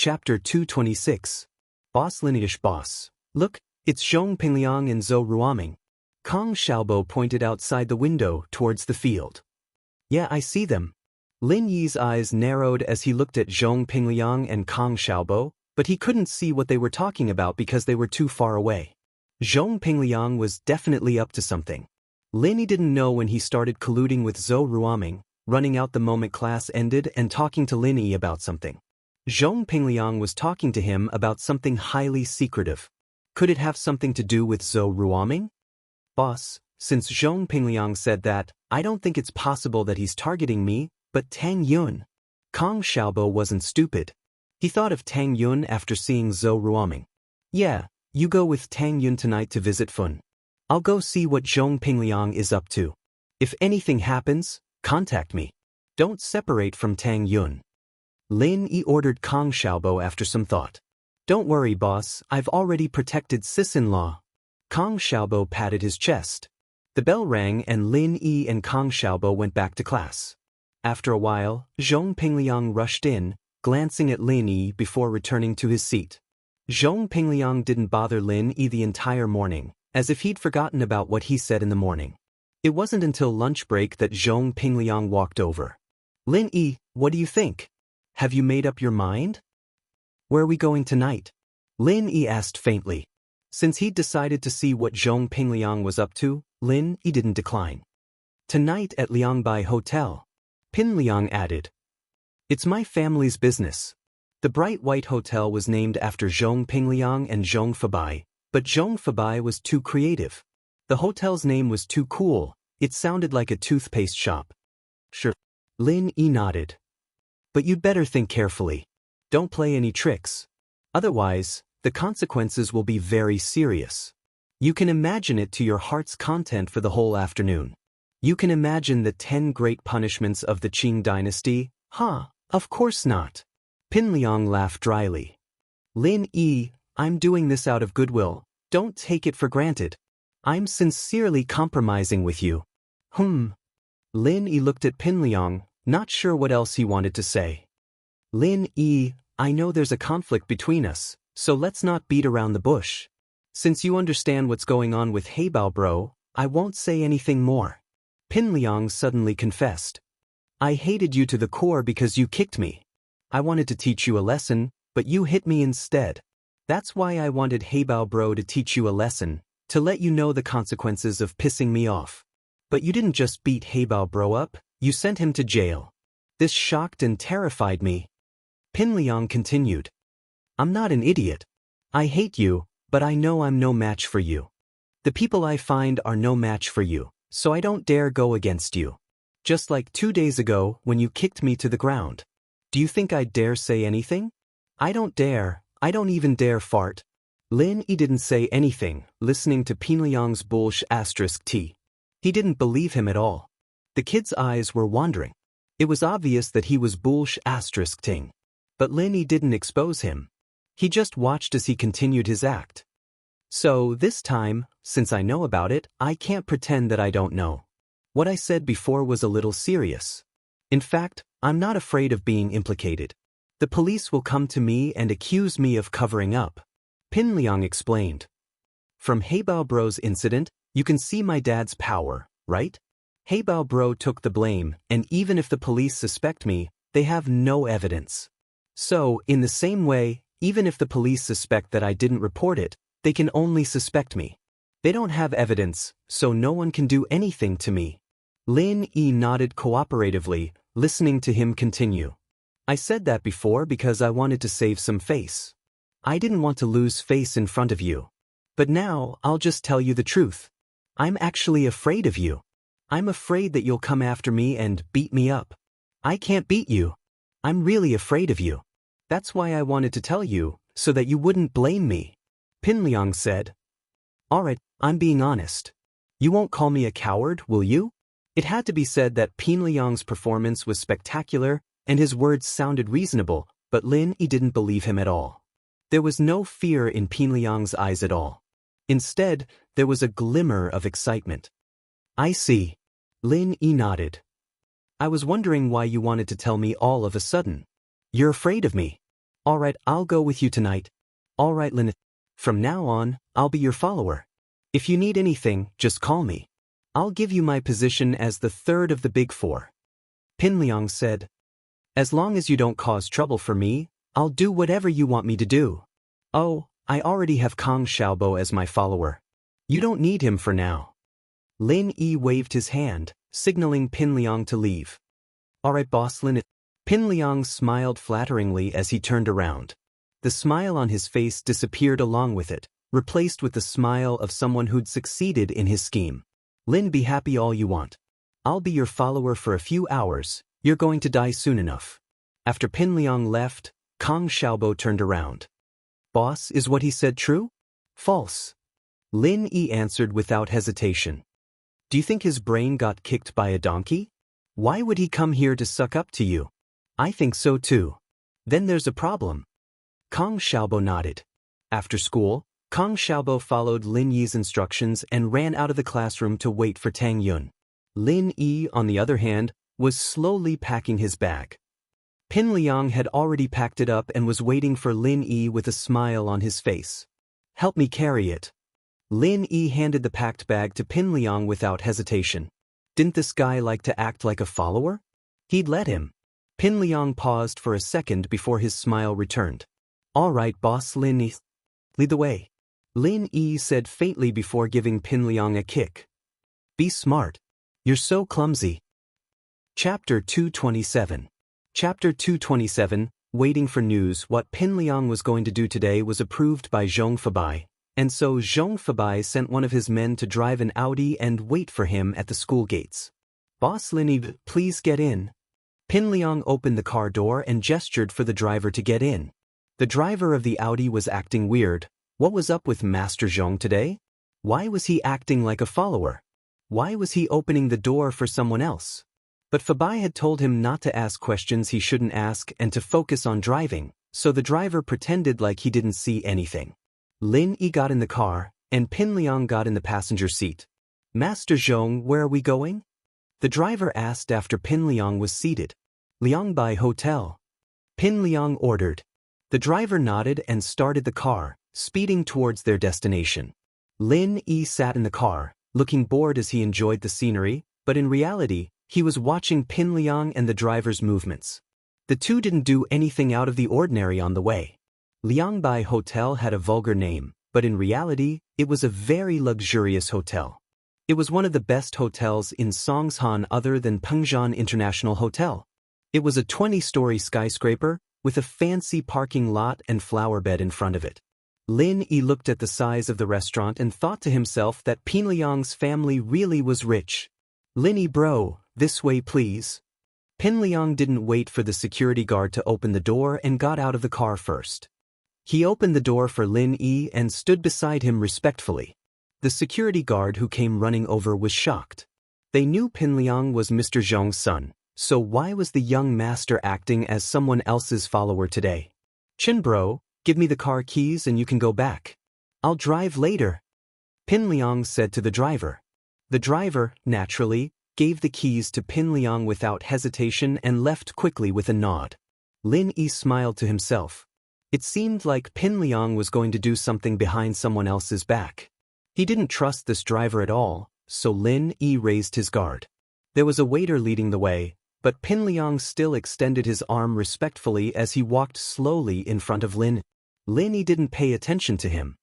Chapter 226. Boss Lineage Boss. Look, it's Zhong Pingliang and Zhou Ruoming. Kong Xiaobo pointed outside the window towards the field. Yeah, I see them. Lin Yi's eyes narrowed as he looked at Zhong Pingliang and Kong Xiaobo, but he couldn't see what they were talking about because they were too far away. Zhong Pingliang was definitely up to something. Lin Yi didn't know when he started colluding with Zhou Ruoming, running out the moment class ended and talking to Lin Yi about something. Zhong Pingliang was talking to him about something highly secretive. Could it have something to do with Zhou Ruoming? Boss, since Zhong Pingliang said that, I don't think it's possible that he's targeting me, but Tang Yun. Kong Xiaobo wasn't stupid. He thought of Tang Yun after seeing Zhou Ruoming. Yeah, you go with Tang Yun tonight to visit Fun. I'll go see what Zhong Pingliang is up to. If anything happens, contact me. Don't separate from Tang Yun. Lin Yi ordered Kong Xiaobo after some thought. Don't worry, boss, I've already protected sis-in-law. Kong Xiaobo patted his chest. The bell rang and Lin Yi and Kong Xiaobo went back to class. After a while, Zhong Pingliang rushed in, glancing at Lin Yi before returning to his seat. Zhong Pingliang didn't bother Lin Yi the entire morning, as if he'd forgotten about what he said in the morning. It wasn't until lunch break that Zhong Pingliang walked over. Lin Yi, what do you think? Have you made up your mind? Where are we going tonight? Lin Yi asked faintly. Since he'd decided to see what Zhong Pingliang was up to, Lin Yi didn't decline. Tonight at Liangbai Hotel. Pingliang added. It's my family's business. The bright white hotel was named after Zhong Pingliang and Zhong Fabai, but Zhong Fabai was too creative. The hotel's name was too cool, it sounded like a toothpaste shop. Sure. Lin Yi nodded. But you'd better think carefully. Don't play any tricks. Otherwise, the consequences will be very serious. You can imagine it to your heart's content for the whole afternoon. You can imagine the 10 great punishments of the Qing dynasty? Huh, of course not. Pingliang laughed dryly. Lin Yi, I'm doing this out of goodwill, don't take it for granted. I'm sincerely compromising with you. Lin Yi looked at Pingliang, not sure what else he wanted to say. Lin Yi, I know there's a conflict between us, so let's not beat around the bush. Since you understand what's going on with Heibao bro, I won't say anything more. Pingliang suddenly confessed. I hated you to the core because you kicked me. I wanted to teach you a lesson, but you hit me instead. That's why I wanted Heibao bro to teach you a lesson, to let you know the consequences of pissing me off. But you didn't just beat Heibao bro up, you sent him to jail. This shocked and terrified me. Pingliang continued. I'm not an idiot. I hate you, but I know I'm no match for you. The people I find are no match for you, so I don't dare go against you. Just like 2 days ago when you kicked me to the ground. Do you think I'd dare say anything? I don't dare, I don't even dare fart. Lin Yi didn't say anything, listening to Pingliang's *T. He didn't believe him at all. The kid's eyes were wandering. It was obvious that he was *ting. But Lin Yi didn't expose him. He just watched as he continued his act. So this time, since I know about it, I can't pretend that I don't know. What I said before was a little serious. In fact, I'm not afraid of being implicated. The police will come to me and accuse me of covering up. Pingliang explained. From Heibao bro's incident, you can see my dad's power, right? Heibao bro took the blame, and even if the police suspect me, they have no evidence. So, in the same way, even if the police suspect that I didn't report it, they can only suspect me. They don't have evidence, so no one can do anything to me. Lin Yi nodded cooperatively, listening to him continue. I said that before because I wanted to save some face. I didn't want to lose face in front of you. But now, I'll just tell you the truth. I'm actually afraid of you. I'm afraid that you'll come after me and beat me up. I can't beat you. I'm really afraid of you. That's why I wanted to tell you, so that you wouldn't blame me. Pingliang said. Alright, I'm being honest. You won't call me a coward, will you? It had to be said that Pingliang's performance was spectacular, and his words sounded reasonable, but Lin Yi didn't believe him at all. There was no fear in Pingliang's eyes at all. Instead, there was a glimmer of excitement. I see. Lin Yi nodded. I was wondering why you wanted to tell me all of a sudden. You're afraid of me. Alright, I'll go with you tonight. Alright, Lin. From now on, I'll be your follower. If you need anything, just call me. I'll give you my position as the third of the big four. Pin Liang said. As long as you don't cause trouble for me, I'll do whatever you want me to do. Oh, I already have Kang Xiaobo as my follower. You don't need him for now. Lin Yi waved his hand, signaling Pin Liang to leave. Alright, boss Lin. Pin Liang smiled flatteringly as he turned around. The smile on his face disappeared along with it, replaced with the smile of someone who'd succeeded in his scheme. Lin, be happy all you want. I'll be your follower for a few hours. You're going to die soon enough. After Pin Liang left, Kang Xiaobo turned around. Boss, is what he said true? False. Lin Yi answered without hesitation. Do you think his brain got kicked by a donkey? Why would he come here to suck up to you? I think so too. Then there's a problem. Kang Xiaobo nodded. After school, Kang Xiaobo followed Lin Yi's instructions and ran out of the classroom to wait for Tang Yun. Lin Yi, on the other hand, was slowly packing his bag. Pin Liang had already packed it up and was waiting for Lin Yi with a smile on his face. Help me carry it. Lin Yi handed the packed bag to Pin Liang without hesitation. Didn't this guy like to act like a follower? He'd let him. Pin Liang paused for a second before his smile returned. All right, boss Lin Yi. Lead the way. Lin Yi said faintly before giving Pin Liang a kick. Be smart. You're so clumsy. Chapter 227. Chapter 227, Waiting for news. What Pin Liang was going to do today was approved by Zhong Fabai, and so Zhong Fabai sent one of his men to drive an Audi and wait for him at the school gates. Boss Lin Yi, please get in. Pin Liang opened the car door and gestured for the driver to get in. The driver of the Audi was acting weird. What was up with Master Zhong today? Why was he acting like a follower? Why was he opening the door for someone else? But Fabai had told him not to ask questions he shouldn't ask and to focus on driving, so the driver pretended like he didn't see anything. Lin Yi got in the car, and Pin Liang got in the passenger seat. Master Zhong, where are we going? The driver asked after Pin Liang was seated. Liangbai Hotel. Pin Liang ordered. The driver nodded and started the car, speeding towards their destination. Lin Yi sat in the car, looking bored as he enjoyed the scenery, but in reality, he was watching Pin Liang and the driver's movements. The two didn't do anything out of the ordinary on the way. Liangbai Hotel had a vulgar name, but in reality, it was a very luxurious hotel. It was one of the best hotels in Songshan other than Pengzhan International Hotel. It was a 20-story skyscraper with a fancy parking lot and flower bed in front of it. Lin Yi looked at the size of the restaurant and thought to himself that Pin Liang's family really was rich. Lin Yi bro, this way please. Pin Liang didn't wait for the security guard to open the door and got out of the car first. He opened the door for Lin Yi and stood beside him respectfully. The security guard who came running over was shocked. They knew Pin Liang was Mr. Zhong's son, so why was the young master acting as someone else's follower today? Chin bro, give me the car keys and you can go back. I'll drive later. Pin Liang said to the driver. The driver, naturally, gave the keys to Pin Liang without hesitation and left quickly with a nod. Lin Yi smiled to himself. It seemed like Pin Liang was going to do something behind someone else's back. He didn't trust this driver at all, so Lin Yi raised his guard. There was a waiter leading the way, but Pin Liang still extended his arm respectfully as he walked slowly in front of Lin. Lin Yi didn't pay attention to him.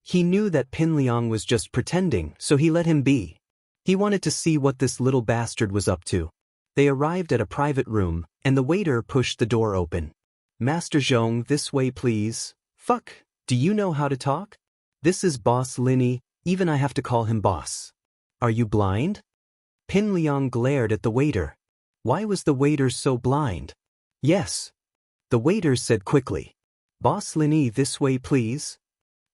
He knew that Pin Liang was just pretending, so he let him be. He wanted to see what this little bastard was up to. They arrived at a private room, and the waiter pushed the door open. Master Zhong, this way please. Fuck, do you know how to talk? This is Boss Lin Yi, even I have to call him boss. Are you blind? Pin Liang glared at the waiter. Why was the waiter so blind? Yes. The waiter said quickly. Boss Lin Yi, this way please.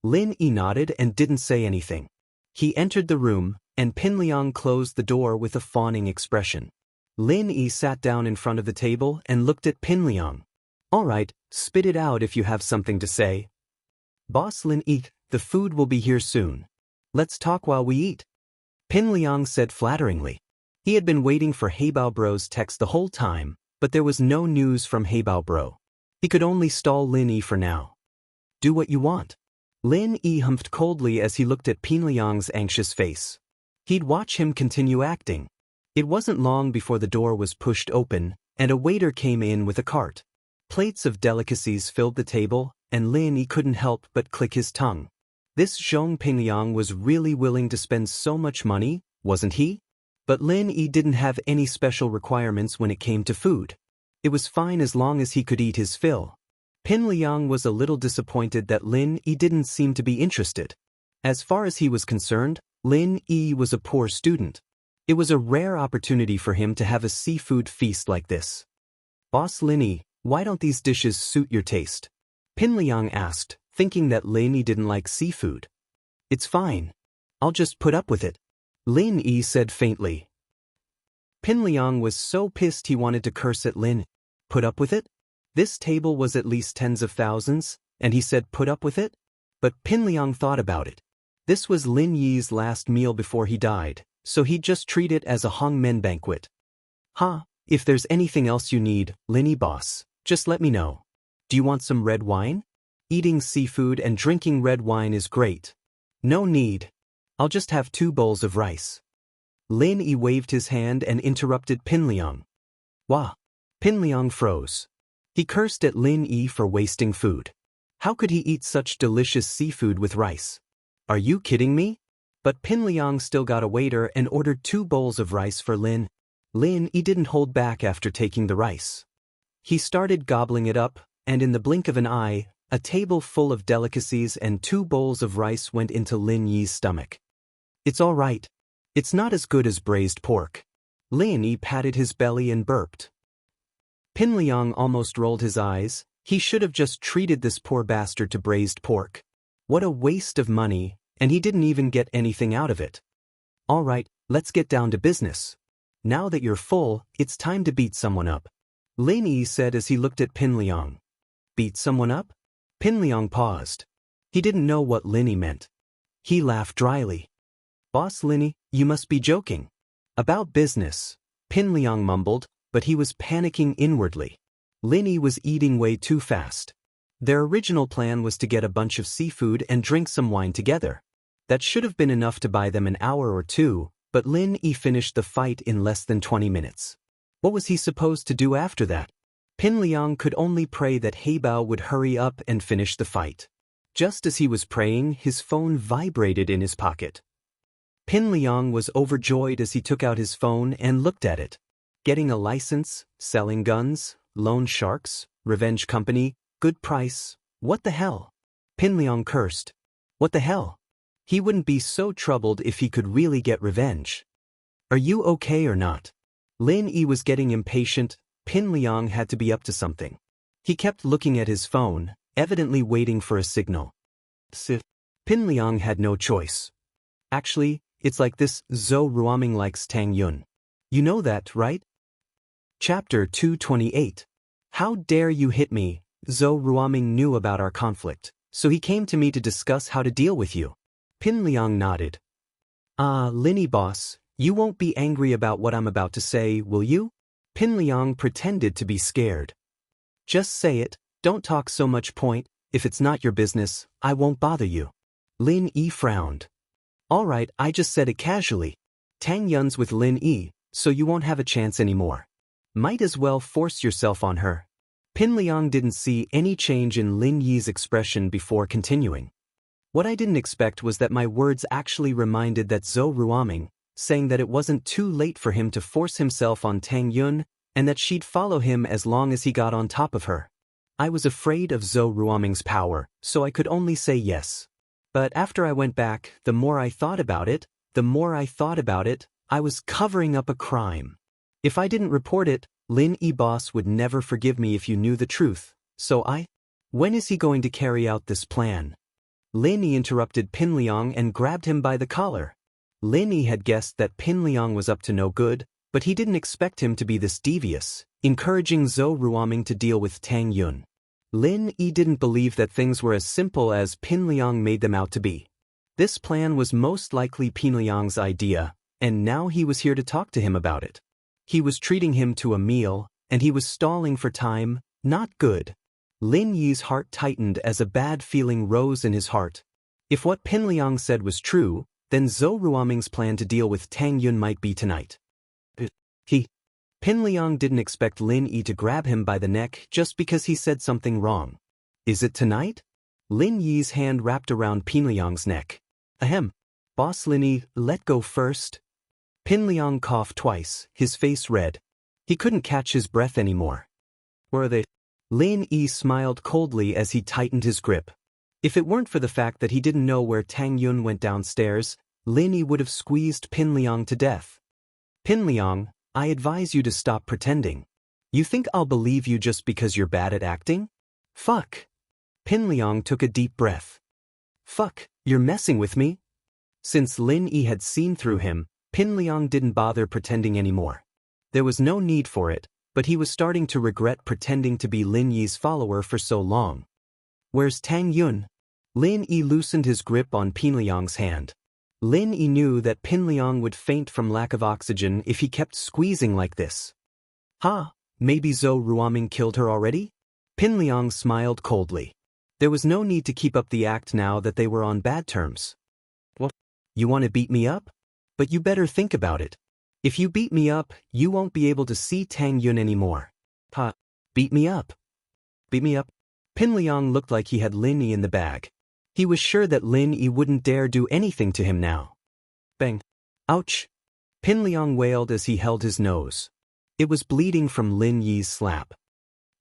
Lin Yi nodded and didn't say anything. He entered the room, and Pin Liang closed the door with a fawning expression. Lin Yi sat down in front of the table and looked at Pin Liang. All right, spit it out if you have something to say. Boss Lin Yi, the food will be here soon. Let's talk while we eat. Pin Liang said flatteringly. He had been waiting for Heibao Bro's text the whole time, but there was no news from Heibao Bro. He could only stall Lin Yi for now. Do what you want. Lin Yi humphed coldly as he looked at Pinliang's anxious face. He'd watch him continue acting. It wasn't long before the door was pushed open, and a waiter came in with a cart. Plates of delicacies filled the table, and Lin Yi couldn't help but click his tongue. This Zhong Pingliang was really willing to spend so much money, wasn't he? But Lin Yi didn't have any special requirements when it came to food. It was fine as long as he could eat his fill. Pinliang was a little disappointed that Lin Yi didn't seem to be interested. As far as he was concerned, Lin Yi was a poor student. It was a rare opportunity for him to have a seafood feast like this. Boss Lin Yi, why don't these dishes suit your taste? Pinliang asked, thinking that Lin Yi didn't like seafood. It's fine. I'll just put up with it, Lin Yi said faintly. Pinliang was so pissed he wanted to curse at Lin. Put up with it? This table was at least tens of thousands, and he said put up with it? But Pinliang thought about it. This was Lin Yi's last meal before he died, so he'd just treat it as a hongmen banquet. If there's anything else you need, Lin Yi boss, just let me know. Do you want some red wine? Eating seafood and drinking red wine is great. No need. I'll just have 2 bowls of rice. Lin Yi waved his hand and interrupted Pinliang. Wah! Pinliang froze. He cursed at Lin Yi for wasting food. How could he eat such delicious seafood with rice? Are you kidding me? But Pinliang still got a waiter and ordered 2 bowls of rice for Lin. Lin Yi didn't hold back after taking the rice. He started gobbling it up, and in the blink of an eye, a table full of delicacies and 2 bowls of rice went into Lin Yi's stomach. It's all right. It's not as good as braised pork. Lin Yi patted his belly and burped. Pinliang almost rolled his eyes. He should have just treated this poor bastard to braised pork. What a waste of money, and he didn't even get anything out of it. All right, let's get down to business. Now that you're full, it's time to beat someone up, Lin Yi said as he looked at Pinliang. Beat someone up? Pinliang paused. He didn't know what Lin Yi meant. He laughed dryly. Boss Lin Yi, you must be joking. About business, Pinliang mumbled, but he was panicking inwardly. Lin Yi was eating way too fast. Their original plan was to get a bunch of seafood and drink some wine together. That should have been enough to buy them an hour or 2, but Lin Yi finished the fight in less than 20 minutes. What was he supposed to do after that? Pinliang could only pray that Heibao would hurry up and finish the fight. Just as he was praying, his phone vibrated in his pocket. Pinliang was overjoyed as he took out his phone and looked at it. Getting a license, selling guns, loan sharks, revenge company, good price, what the hell? Pinliang cursed. What the hell? He wouldn't be so troubled if he could really get revenge. Are you okay or not? Lin Yi was getting impatient. Pinliang had to be up to something. He kept looking at his phone, evidently waiting for a signal. Pinliang had no choice. Actually, it's like this, Zhou Ruoming likes Tang Yun. You know that, right? Chapter 228. How dare you hit me? Zhou Ruoming knew about our conflict, so he came to me to discuss how to deal with you. Pinliang nodded. Lin Yi boss, you won't be angry about what I'm about to say, will you? Pinliang pretended to be scared. Just say it, don't talk so much point, if it's not your business, I won't bother you. Lin Yi frowned. All right, I just said it casually. Tang Yun's with Lin Yi, so you won't have a chance anymore. Might as well force yourself on her. Pinliang didn't see any change in Lin Yi's expression before continuing. What I didn't expect was that my words actually reminded that Zhou Ruoming, saying that it wasn't too late for him to force himself on Tang Yun, and that she'd follow him as long as he got on top of her. I was afraid of Zhou Ruoming's power, so I could only say yes. But after I went back, the more I thought about it, I was covering up a crime. If I didn't report it, Lin Yi boss would never forgive me if you knew the truth, so When is he going to carry out this plan? Lin Yi interrupted Pinliang and grabbed him by the collar. Lin Yi had guessed that Pinliang was up to no good, but he didn't expect him to be this devious, encouraging Zhou Ruoming to deal with Tang Yun. Lin Yi didn't believe that things were as simple as Pinliang made them out to be. This plan was most likely Pinliang's idea, and now he was here to talk to him about it. He was treating him to a meal, and he was stalling for time. Not good. Lin Yi's heart tightened as a bad feeling rose in his heart. If what Pin Liang said was true, then Zhou Ruoming's plan to deal with Tang Yun might be tonight. Pin Liang didn't expect Lin Yi to grab him by the neck just because he said something wrong. Is it tonight? Lin Yi's hand wrapped around Pin Liang's neck. Ahem. Boss Lin Yi, let go first. Pin Liang coughed twice, his face red. He couldn't catch his breath anymore. Where are they? Lin Yi smiled coldly as he tightened his grip. If it weren't for the fact that he didn't know where Tang Yun went downstairs, Lin Yi would have squeezed Pin Liang to death. Pin Liang, I advise you to stop pretending. You think I'll believe you just because you're bad at acting? Fuck. Pin Liang took a deep breath. Fuck, you're messing with me? Since Lin Yi had seen through him, Pin Liang didn't bother pretending anymore. There was no need for it, but he was starting to regret pretending to be Lin Yi's follower for so long. Where's Tang Yun? Lin Yi loosened his grip on Pin Liang's hand. Lin Yi knew that Pin Liang would faint from lack of oxygen if he kept squeezing like this. Maybe Zhou Ruoming killed her already? Pin Liang smiled coldly. There was no need to keep up the act now that they were on bad terms. What? You want to beat me up? But you better think about it. If you beat me up, you won't be able to see Tang Yun anymore. Beat me up? Beat me up? Pin Liang looked like he had Lin Yi in the bag. He was sure that Lin Yi wouldn't dare do anything to him now. Bang. Ouch. Pin Liang wailed as he held his nose. It was bleeding from Lin Yi's slap.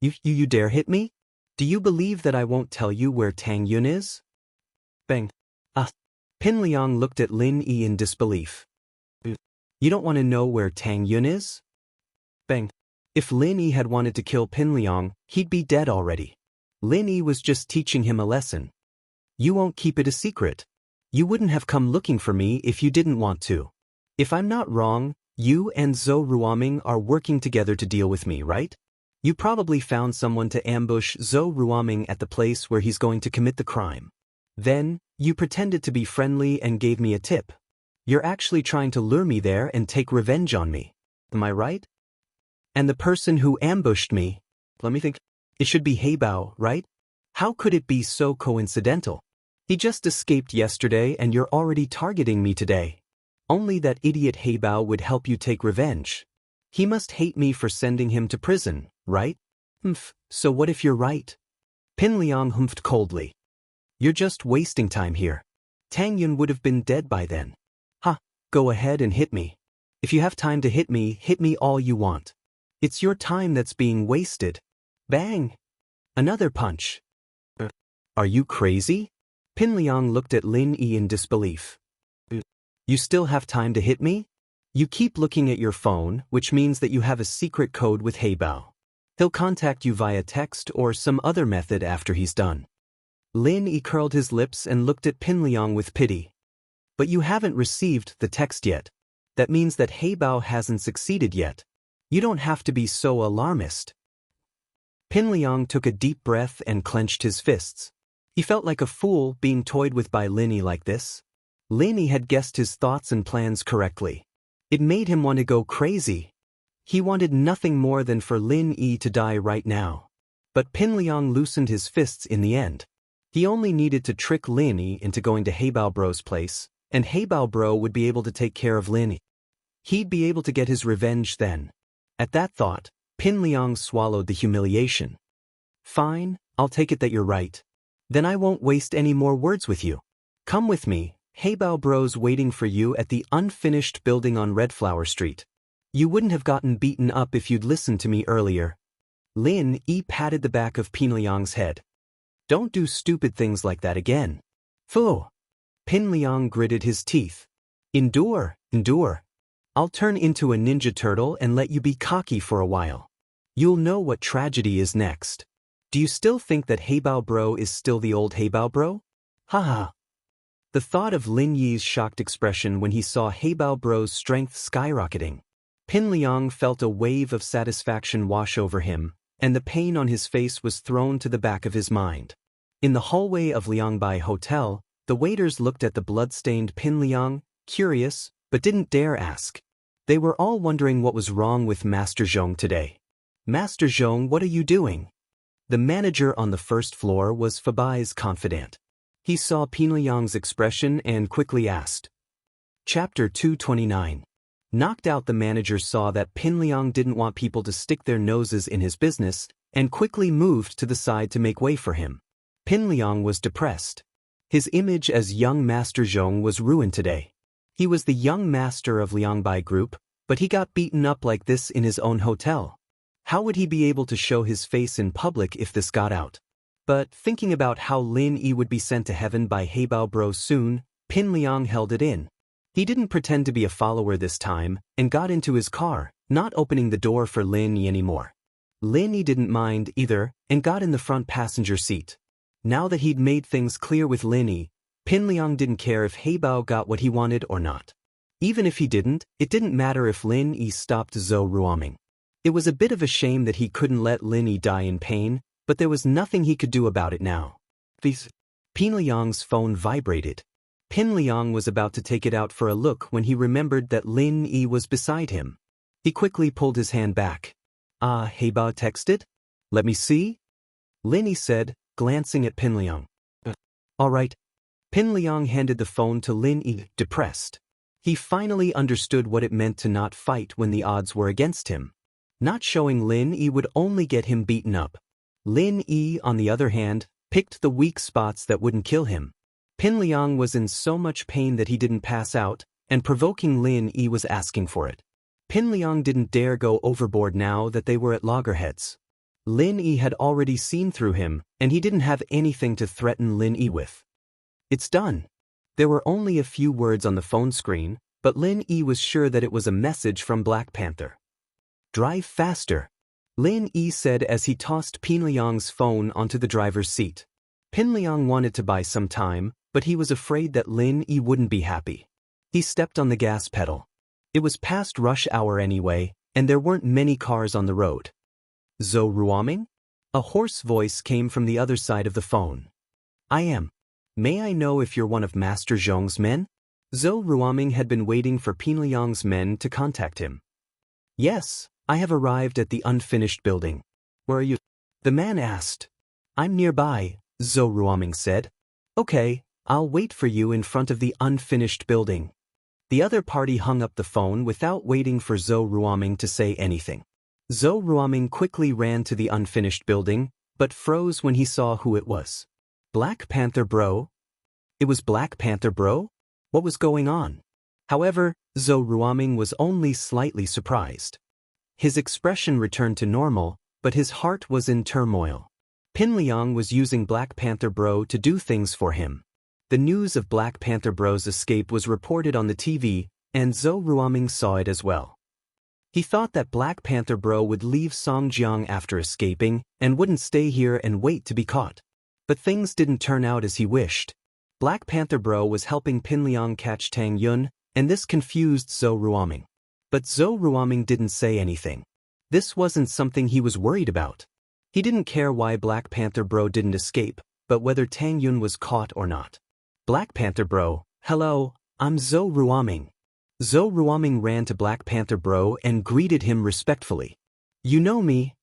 You dare hit me? Do you believe that I won't tell you where Tang Yun is? Bang. Pin Liang looked at Lin Yi in disbelief. You don't want to know where Tang Yun is? Bang. If Lin Yi had wanted to kill Pin Liang, he'd be dead already. Lin Yi was just teaching him a lesson. You won't keep it a secret. You wouldn't have come looking for me if you didn't want to. If I'm not wrong, you and Zhou Ruoming are working together to deal with me, right? You probably found someone to ambush Zhou Ruoming at the place where he's going to commit the crime. Then, you pretended to be friendly and gave me a tip. You're actually trying to lure me there and take revenge on me. Am I right? And the person who ambushed me, let me think, it should be Heibao, right? How could it be so coincidental? He just escaped yesterday and you're already targeting me today. Only that idiot Heibao would help you take revenge. He must hate me for sending him to prison, right? So what if you're right? Pin Liang humphed coldly. You're just wasting time here. Tang Yun would have been dead by then. Go ahead and hit me. If you have time to hit me all you want. It's your time that's being wasted. Bang! Another punch. Are you crazy? Pin Liang looked at Lin Yi in disbelief. You still have time to hit me? You keep looking at your phone, which means that you have a secret code with Heibao. He'll contact you via text or some other method after he's done. Lin Yi curled his lips and looked at Pin Liang with pity. But you haven't received the text yet. That means that Heibao hasn't succeeded yet. You don't have to be so alarmist. Pin Liang took a deep breath and clenched his fists. He felt like a fool being toyed with by Lin Yi like this. Lin Yi had guessed his thoughts and plans correctly. It made him want to go crazy. He wanted nothing more than for Lin Yi to die right now. But Pin Liang loosened his fists in the end. He only needed to trick Lin Yi into going to Heibao Bro's place, and Heibao Bro would be able to take care of Lin Yi. He'd be able to get his revenge then. At that thought, Pin Liang swallowed the humiliation. Fine, I'll take it that you're right. Then I won't waste any more words with you. Come with me, Heibao Bro's waiting for you at the unfinished building on Redflower Street. You wouldn't have gotten beaten up if you'd listened to me earlier. Lin Yi patted the back of Pin Liang's head. Don't do stupid things like that again. Fu! Pin Liang gritted his teeth. Endure. I'll turn into a ninja turtle and let you be cocky for a while. You'll know what tragedy is next. Do you still think that Heibao Bro is still the old Heibao Bro? Haha. The thought of Lin Yi's shocked expression when he saw Heibao Bro's strength skyrocketing. Pin Liang felt a wave of satisfaction wash over him, and the pain on his face was thrown to the back of his mind. In the hallway of Liangbai Hotel, the waiters looked at the blood-stained Pin Liang, curious, but didn't dare ask. They were all wondering what was wrong with Master Zhong today. Master Zhong, what are you doing? The manager on the first floor was Fabai's confidant. He saw Pinliang's expression and quickly asked. Chapter 229. Knocked out, the manager saw that Pinliang didn't want people to stick their noses in his business and quickly moved to the side to make way for him. Pinliang was depressed. His image as young Master Zhong was ruined today. He was the young master of Liangbai Group, but he got beaten up like this in his own hotel. How would he be able to show his face in public if this got out? But thinking about how Lin Yi would be sent to heaven by Heibao Bro soon, Pinliang held it in. He didn't pretend to be a follower this time and got into his car, not opening the door for Lin Yi anymore. Lin Yi didn't mind either and got in the front passenger seat. Now that he'd made things clear with Lin Yi, Pinliang didn't care if Heibao got what he wanted or not. Even if he didn't, it didn't matter if Lin Yi stopped Zhou Ruoming. It was a bit of a shame that he couldn't let Lin Yi die in pain, but there was nothing he could do about it now. Pinliang's phone vibrated. Pinliang was about to take it out for a look when he remembered that Lin Yi was beside him. He quickly pulled his hand back. Heibao texted? Let me see? Lin Yi said, glancing at Pinliang. All right. Pinliang handed the phone to Lin Yi, depressed. He finally understood what it meant to not fight when the odds were against him. Not showing Lin Yi would only get him beaten up. Lin Yi, on the other hand, picked the weak spots that wouldn't kill him. Pinliang was in so much pain that he didn't pass out, and provoking Lin Yi was asking for it. Pinliang didn't dare go overboard now that they were at loggerheads. Lin Yi had already seen through him, and he didn't have anything to threaten Lin Yi with. It's done. There were only a few words on the phone screen, but Lin Yi was sure that it was a message from Black Panther. Drive faster, Lin Yi said as he tossed Pinliang's phone onto the driver's seat. Pinliang wanted to buy some time, but he was afraid that Lin Yi wouldn't be happy. He stepped on the gas pedal. It was past rush hour anyway, and there weren't many cars on the road. Zhou Ruoming? A hoarse voice came from the other side of the phone. I am. May I know if you're one of Master Zhong's men? Zhou Ruoming had been waiting for Pinliang's men to contact him. Yes, I have arrived at the unfinished building. Where are you? The man asked. I'm nearby, Zhou Ruoming said. Okay, I'll wait for you in front of the unfinished building. The other party hung up the phone without waiting for Zhou Ruoming to say anything. Zhou Ruoming quickly ran to the unfinished building, but froze when he saw who it was. Black Panther Bro? It was Black Panther Bro? What was going on? However, Zhou Ruoming was only slightly surprised. His expression returned to normal, but his heart was in turmoil. Pinliang was using Black Panther Bro to do things for him. The news of Black Panther Bro's escape was reported on the TV, and Zhou Ruoming saw it as well. He thought that Black Panther Bro would leave Songjiang after escaping and wouldn't stay here and wait to be caught. But things didn't turn out as he wished. Black Panther Bro was helping Pinliang catch Tang Yun, and this confused Zhou Ruoming. But Zhou Ruoming didn't say anything. This wasn't something he was worried about. He didn't care why Black Panther Bro didn't escape, but whether Tang Yun was caught or not. Black Panther Bro, hello, I'm Zhou Ruoming. Zhou Ruoming ran to Black Panther Bro and greeted him respectfully. You know me?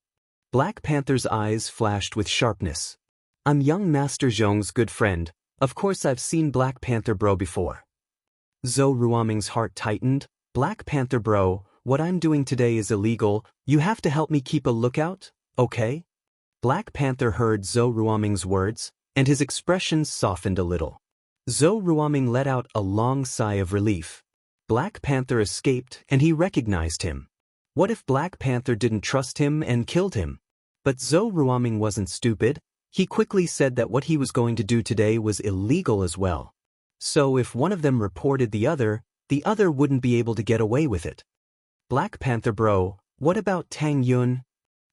Black Panther's eyes flashed with sharpness. I'm young Master Zhong's good friend. Of course I've seen Black Panther Bro before. Zhou Ruoming's heart tightened. Black Panther Bro, what I'm doing today is illegal. You have to help me keep a lookout, okay? Black Panther heard Zhou Ruoming's words, and his expression softened a little. Zhou Ruoming let out a long sigh of relief. Black Panther escaped, and he recognized him. What if Black Panther didn't trust him and killed him? But Zhou Ruoming wasn't stupid. He quickly said that what he was going to do today was illegal as well. So if one of them reported the other wouldn't be able to get away with it. Black Panther Bro, what about Tang Yun?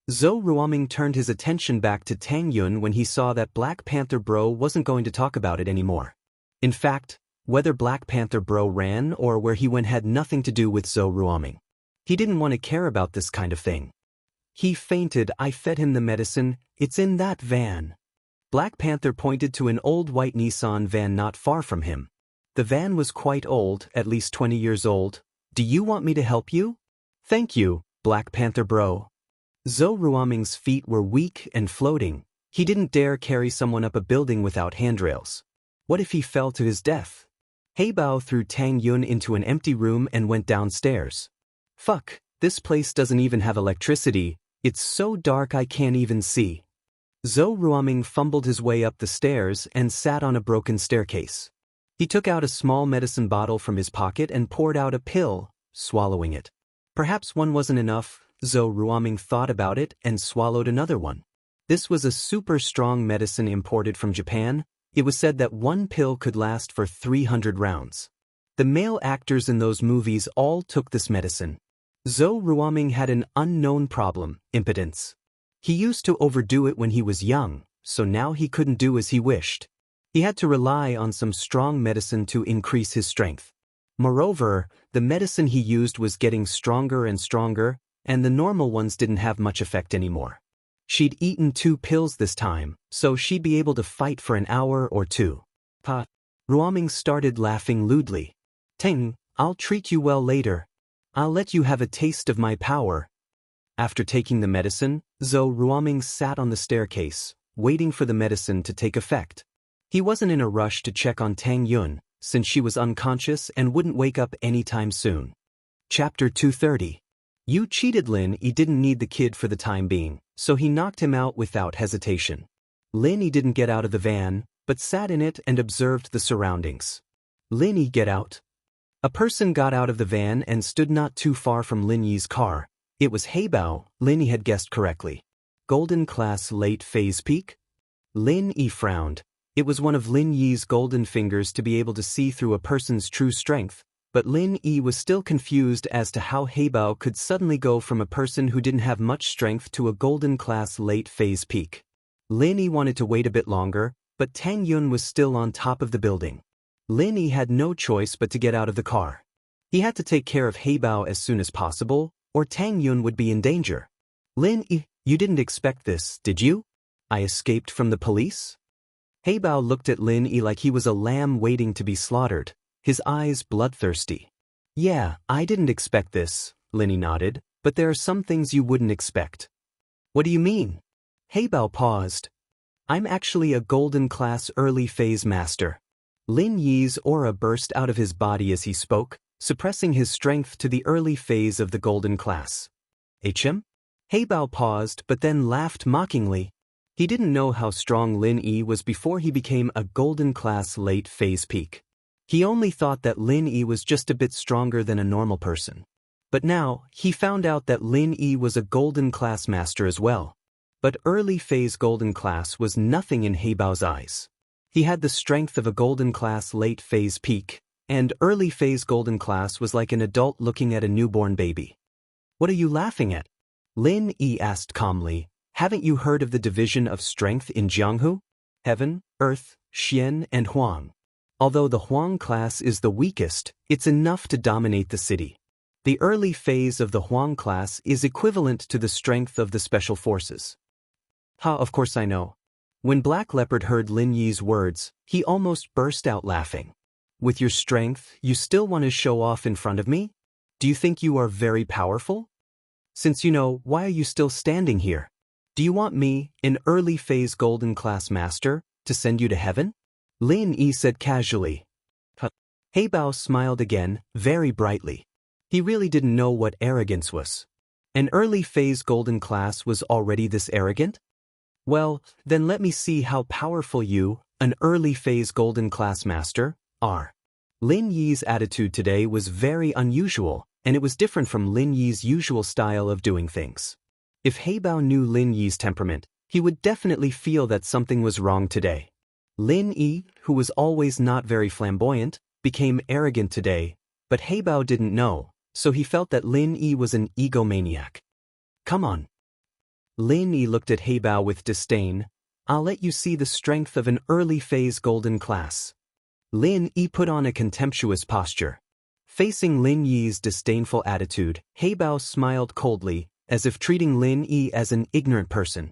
Zhou Ruoming turned his attention back to Tang Yun when he saw that Black Panther Bro wasn't going to talk about it anymore. In fact, whether Black Panther Bro ran or where he went had nothing to do with Zhou Ruoming. He didn't want to care about this kind of thing. He fainted. I fed him the medicine. It's in that van. Black Panther pointed to an old white Nissan van not far from him. The van was quite old, at least 20 years old. Do you want me to help you? Thank you, Black Panther Bro. Zhou Ruoming's feet were weak and floating. He didn't dare carry someone up a building without handrails. What if he fell to his death? Heibao threw Tang Yun into an empty room and went downstairs. Fuck, this place doesn't even have electricity. It's so dark I can't even see. Zhou Ruoming fumbled his way up the stairs and sat on a broken staircase. He took out a small medicine bottle from his pocket and poured out a pill, swallowing it. Perhaps one wasn't enough. Zhou Ruoming thought about it and swallowed another one. This was a super strong medicine imported from Japan. It was said that one pill could last for 300 rounds. The male actors in those movies all took this medicine. Zhou Ruoming had an unknown problem, impotence. He used to overdo it when he was young, so now he couldn't do as he wished. He had to rely on some strong medicine to increase his strength. Moreover, the medicine he used was getting stronger and stronger, and the normal ones didn't have much effect anymore. She'd eaten 2 pills this time, so she'd be able to fight for an hour or 2. Pa. Ruoming started laughing lewdly. Teng, I'll treat you well later. I'll let you have a taste of my power. After taking the medicine, Zhou Ruoming sat on the staircase, waiting for the medicine to take effect. He wasn't in a rush to check on Tang Yun, since she was unconscious and wouldn't wake up anytime soon. Chapter 230. You cheated. Lin Yi didn't need the kid for the time being, so he knocked him out without hesitation. Lin Yi didn't get out of the van, but sat in it and observed the surroundings. Lin Yi, get out. A person got out of the van and stood not too far from Lin Yi's car. It was Heibao. Lin Yi had guessed correctly. Golden class late phase peak? Lin Yi frowned. It was one of Lin Yi's golden fingers to be able to see through a person's true strength, but Lin Yi was still confused as to how Heibao could suddenly go from a person who didn't have much strength to a golden class late phase peak. Lin Yi wanted to wait a bit longer, but Tang Yun was still on top of the building. Lin Yi had no choice but to get out of the car. He had to take care of Heibao as soon as possible, or Tang Yun would be in danger. Lin Yi, you didn't expect this, did you? I escaped from the police? Heibao looked at Lin Yi like he was a lamb waiting to be slaughtered, his eyes bloodthirsty. Yeah, I didn't expect this, Lin Yi nodded, but there are some things you wouldn't expect. What do you mean? Heibao paused. I'm actually a golden class early phase master. Lin Yi's aura burst out of his body as he spoke, suppressing his strength to the early phase of the golden class. HM? Heibao paused but then laughed mockingly. He didn't know how strong Lin Yi was before he became a golden class late phase peak. He only thought that Lin Yi was just a bit stronger than a normal person. But now, he found out that Lin Yi was a golden class master as well. But early phase golden class was nothing in Heibao's eyes. He had the strength of a golden class late phase peak, and early phase golden class was like an adult looking at a newborn baby. What are you laughing at? Lin Yi asked calmly. Haven't you heard of the division of strength in Jianghu? Heaven, Earth, Xian, and Huang. Although the Huang class is the weakest, it's enough to dominate the city. The early phase of the Huang class is equivalent to the strength of the special forces. Of course I know. When Black Leopard heard Lin Yi's words, he almost burst out laughing. With your strength, you still want to show off in front of me? Do you think you are very powerful? Since you know, why are you still standing here? Do you want me, an early phase golden class master, to send you to heaven? Lin Yi said casually. Heibao smiled again, very brightly. He really didn't know what arrogance was. An early phase golden class was already this arrogant? Well, then let me see how powerful you, an early phase golden class master, are. Lin Yi's attitude today was very unusual, and it was different from Lin Yi's usual style of doing things. If Heibao knew Lin Yi's temperament, he would definitely feel that something was wrong today. Lin Yi, who was always not very flamboyant, became arrogant today, but Heibao didn't know, so he felt that Lin Yi was an egomaniac. Come on. Lin Yi looked at Heibao with disdain. I'll let you see the strength of an early phase golden class. Lin Yi put on a contemptuous posture. Facing Lin Yi's disdainful attitude, Heibao smiled coldly, as if treating Lin Yi as an ignorant person.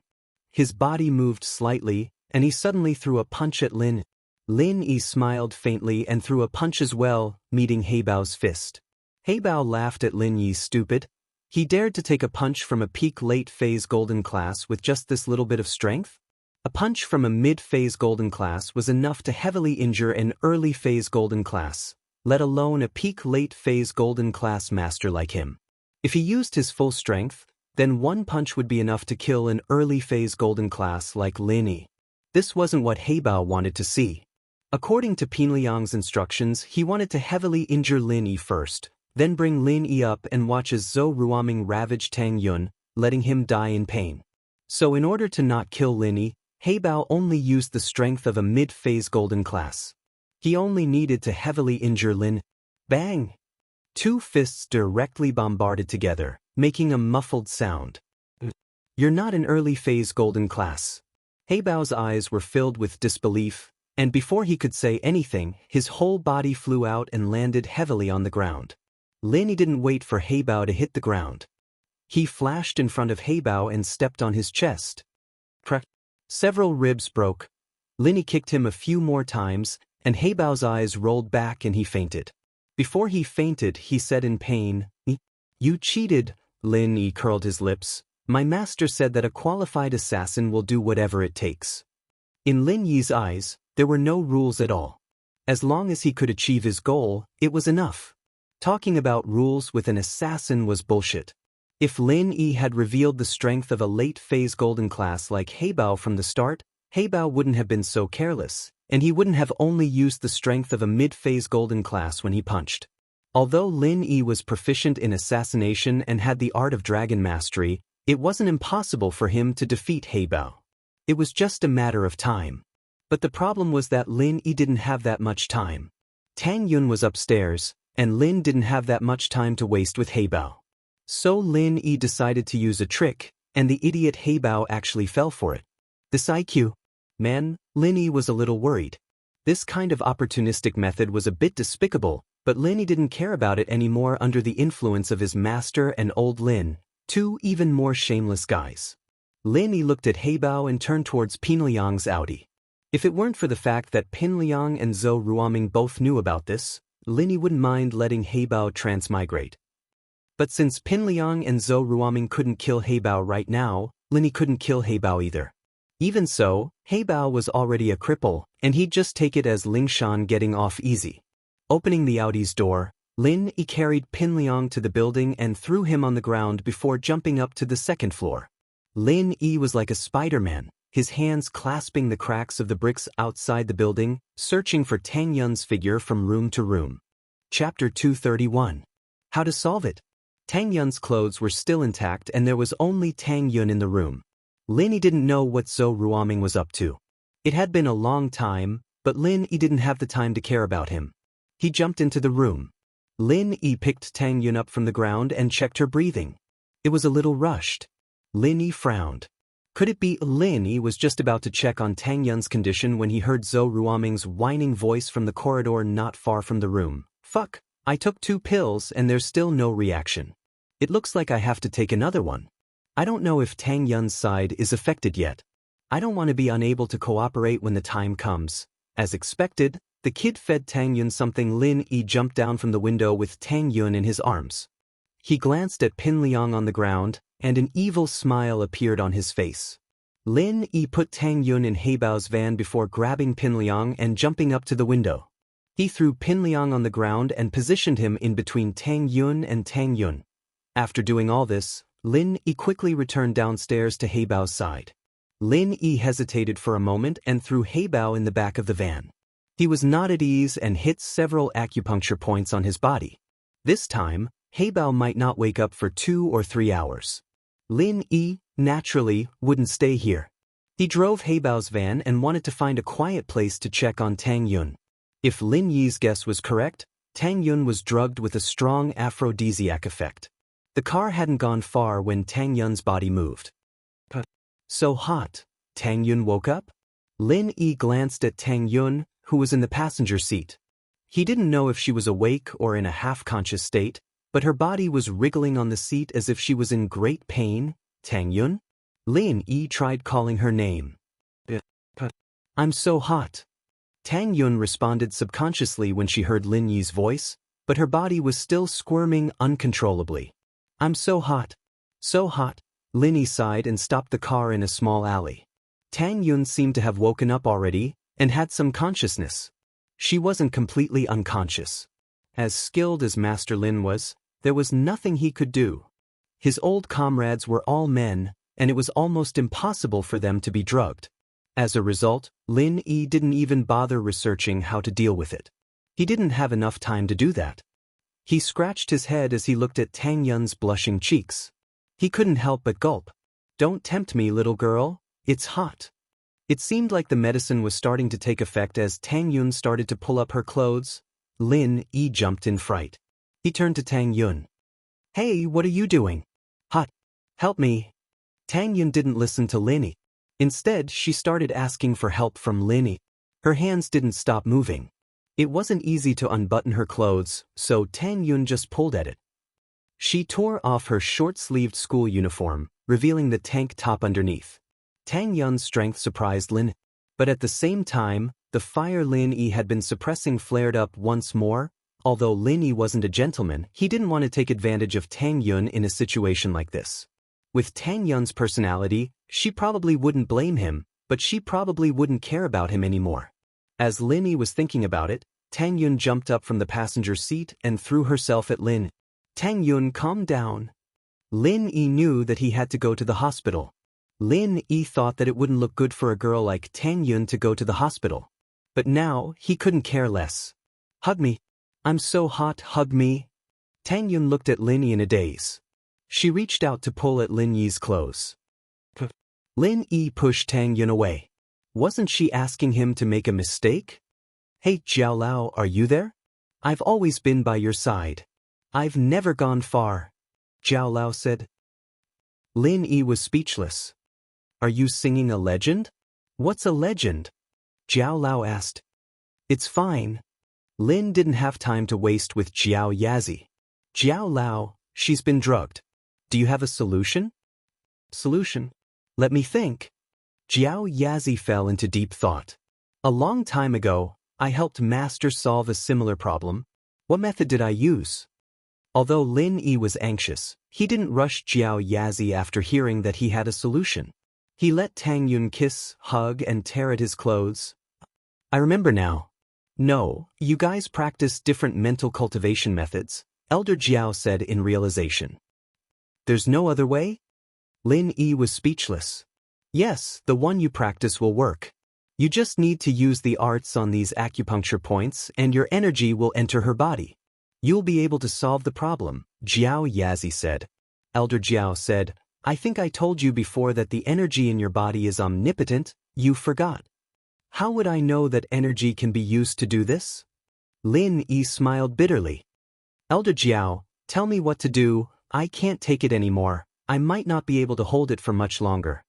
His body moved slightly, and he suddenly threw a punch at Lin. Lin Yi smiled faintly and threw a punch as well, meeting Heibao's fist. Heibao laughed at Lin Yi's stupid. He dared to take a punch from a peak late-phase golden class with just this little bit of strength? A punch from a mid-phase golden class was enough to heavily injure an early-phase golden class, let alone a peak late-phase golden class master like him. If he used his full strength, then one punch would be enough to kill an early-phase golden class like Lin Yi. This wasn't what Heibao wanted to see. According to Pinliang's instructions, he wanted to heavily injure Lin Yi first, then bring Lin Yi up and watch as Zhou Ruoming ravage Tang Yun, letting him die in pain. So in order to not kill Lin Yi, Heibao only used the strength of a mid-phase golden class. He only needed to heavily injure Lin. Bang! Two fists directly bombarded together, making a muffled sound. You're not an early-phase golden class. Heibao's eyes were filled with disbelief, and before he could say anything, his whole body flew out and landed heavily on the ground. Lin Yi didn't wait for Heibao to hit the ground. He flashed in front of Heibao and stepped on his chest. Crack! Several ribs broke. Lin Yi kicked him a few more times, and Heibao's eyes rolled back and he fainted. Before he fainted, he said in pain, "You cheated." Lin Yi curled his lips. "My master said that a qualified assassin will do whatever it takes." In Lin Yi's eyes, there were no rules at all. As long as he could achieve his goal, it was enough. Talking about rules with an assassin was bullshit. If Lin Yi had revealed the strength of a late-phase golden class like Heibao from the start, Heibao wouldn't have been so careless, and he wouldn't have only used the strength of a mid-phase golden class when he punched. Although Lin Yi was proficient in assassination and had the art of dragon mastery, it wasn't impossible for him to defeat Heibao. It was just a matter of time. But the problem was that Lin Yi didn't have that much time. Tang Yun was upstairs, and Lin didn't have that much time to waste with Heibao. So Lin Yi decided to use a trick, and the idiot Heibao actually fell for it. This IQ. Man, Lin Yi was a little worried. This kind of opportunistic method was a bit despicable, but Lin Yi didn't care about it anymore under the influence of his master and old Lin, two even more shameless guys. Lin Yi looked at Heibao and turned towards Pinliang's Audi. If it weren't for the fact that Pinliang and Zhou Ruoming both knew about this, Lin Yi wouldn't mind letting Heibao transmigrate. But since Pinliang and Zhou Ruoming couldn't kill Heibao right now, Lin Yi couldn't kill Heibao either. Even so, Heibao was already a cripple, and he'd just take it as Lingshan getting off easy. Opening the Audi's door, Lin Yi carried Pinliang to the building and threw him on the ground before jumping up to the second floor. Lin Yi was like a Spider-Man, his hands clasping the cracks of the bricks outside the building, searching for Tang Yun's figure from room to room. Chapter 231. How to solve it? Tang Yun's clothes were still intact and there was only Tang Yun in the room. Lin Yi didn't know what Zhou Ruoming was up to. It had been a long time, but Lin Yi didn't have the time to care about him. He jumped into the room. Lin Yi picked Tang Yun up from the ground and checked her breathing. It was a little rushed. Lin Yi frowned. Could it be Lin Yi was just about to check on Tang Yun's condition when he heard Zhou Ruoming's whining voice from the corridor not far from the room? Fuck, I took 2 pills and there's still no reaction. It looks like I have to take another one. I don't know if Tang Yun's side is affected yet. I don't want to be unable to cooperate when the time comes. As expected, the kid fed Tang Yun something. Lin Yi jumped down from the window with Tang Yun in his arms. He glanced at Pinliang on the ground, and an evil smile appeared on his face. Lin Yi put Tang Yun in Heibao's van before grabbing Pinliang and jumping up to the window. He threw Pinliang on the ground and positioned him in between Tang Yun and Tang Yun. After doing all this, Lin Yi quickly returned downstairs to Heibao's side. Lin Yi hesitated for a moment and threw Heibao in the back of the van. He was not at ease and hit several acupuncture points on his body. This time, Heibao might not wake up for 2 or 3 hours. Lin Yi, naturally, wouldn't stay here. He drove Heibao's van and wanted to find a quiet place to check on Tang Yun. If Lin Yi's guess was correct, Tang Yun was drugged with a strong aphrodisiac effect. The car hadn't gone far when Tang Yun's body moved. So hot. Tang Yun woke up? Lin Yi glanced at Tang Yun, who was in the passenger seat. He didn't know if she was awake or in a half-conscious state, but her body was wriggling on the seat as if she was in great pain. Tang Yun? Lin Yi tried calling her name. I'm so hot. Tang Yun responded subconsciously when she heard Lin Yi's voice, but her body was still squirming uncontrollably. I'm so hot. So hot. Lin sighed and stopped the car in a small alley. Tang Yun seemed to have woken up already and had some consciousness. She wasn't completely unconscious. As skilled as Master Lin was, there was nothing he could do. His old comrades were all men, and it was almost impossible for them to be drugged. As a result, Lin Yi didn't even bother researching how to deal with it. He didn't have enough time to do that. He scratched his head as he looked at Tang Yun's blushing cheeks. He couldn't help but gulp. Don't tempt me, little girl. It's hot. It seemed like the medicine was starting to take effect as Tang Yun started to pull up her clothes. Lin Yi jumped in fright. He turned to Tang Yun. Hey, what are you doing? Hot. Help me. Tang Yun didn't listen to Lin Yi. Instead, she started asking for help from Lin Yi. Her hands didn't stop moving. It wasn't easy to unbutton her clothes, so Tang Yun just pulled at it. She tore off her short-sleeved school uniform, revealing the tank top underneath. Tang Yun's strength surprised Lin, but at the same time, the fire Lin Yi had been suppressing flared up once more. Although Lin Yi wasn't a gentleman, he didn't want to take advantage of Tang Yun in a situation like this. With Tang Yun's personality, she probably wouldn't blame him, but she probably wouldn't care about him anymore. As Lin Yi was thinking about it, Tang Yun jumped up from the passenger seat and threw herself at Lin. Tang Yun, calm down. Lin Yi knew that he had to go to the hospital. Lin Yi thought that it wouldn't look good for a girl like Tang Yun to go to the hospital. But now, he couldn't care less. Hug me. I'm so hot, hug me. Tang Yun looked at Lin Yi in a daze. She reached out to pull at Lin Yi's clothes. Lin Yi pushed Tang Yun away. Wasn't she asking him to make a mistake? Hey, Jiao Lao, are you there? I've always been by your side. I've never gone far, Jiao Lao said. Lin Yi was speechless. Are you singing a legend? What's a legend? Jiao Lao asked. It's fine. Lin didn't have time to waste with Jiao Yazi. Jiao Lao, she's been drugged. Do you have a solution? Solution? Let me think. Jiao Yazi fell into deep thought. A long time ago, I helped Master solve a similar problem. What method did I use? Although Lin Yi was anxious, he didn't rush Jiao Yazi after hearing that he had a solution. He let Tang Yun kiss, hug, and tear at his clothes. I remember now. No, you guys practice different mental cultivation methods, Elder Jiao said in realization. There's no other way? Lin Yi was speechless. Yes, the one you practice will work. You just need to use the arts on these acupuncture points and your energy will enter her body. You'll be able to solve the problem, Jiao Yazi said. Elder Jiao said, I think I told you before that the energy in your body is omnipotent. You forgot. How would I know that energy can be used to do this? Lin Yi smiled bitterly. Elder Jiao, tell me what to do. I can't take it anymore. I might not be able to hold it for much longer.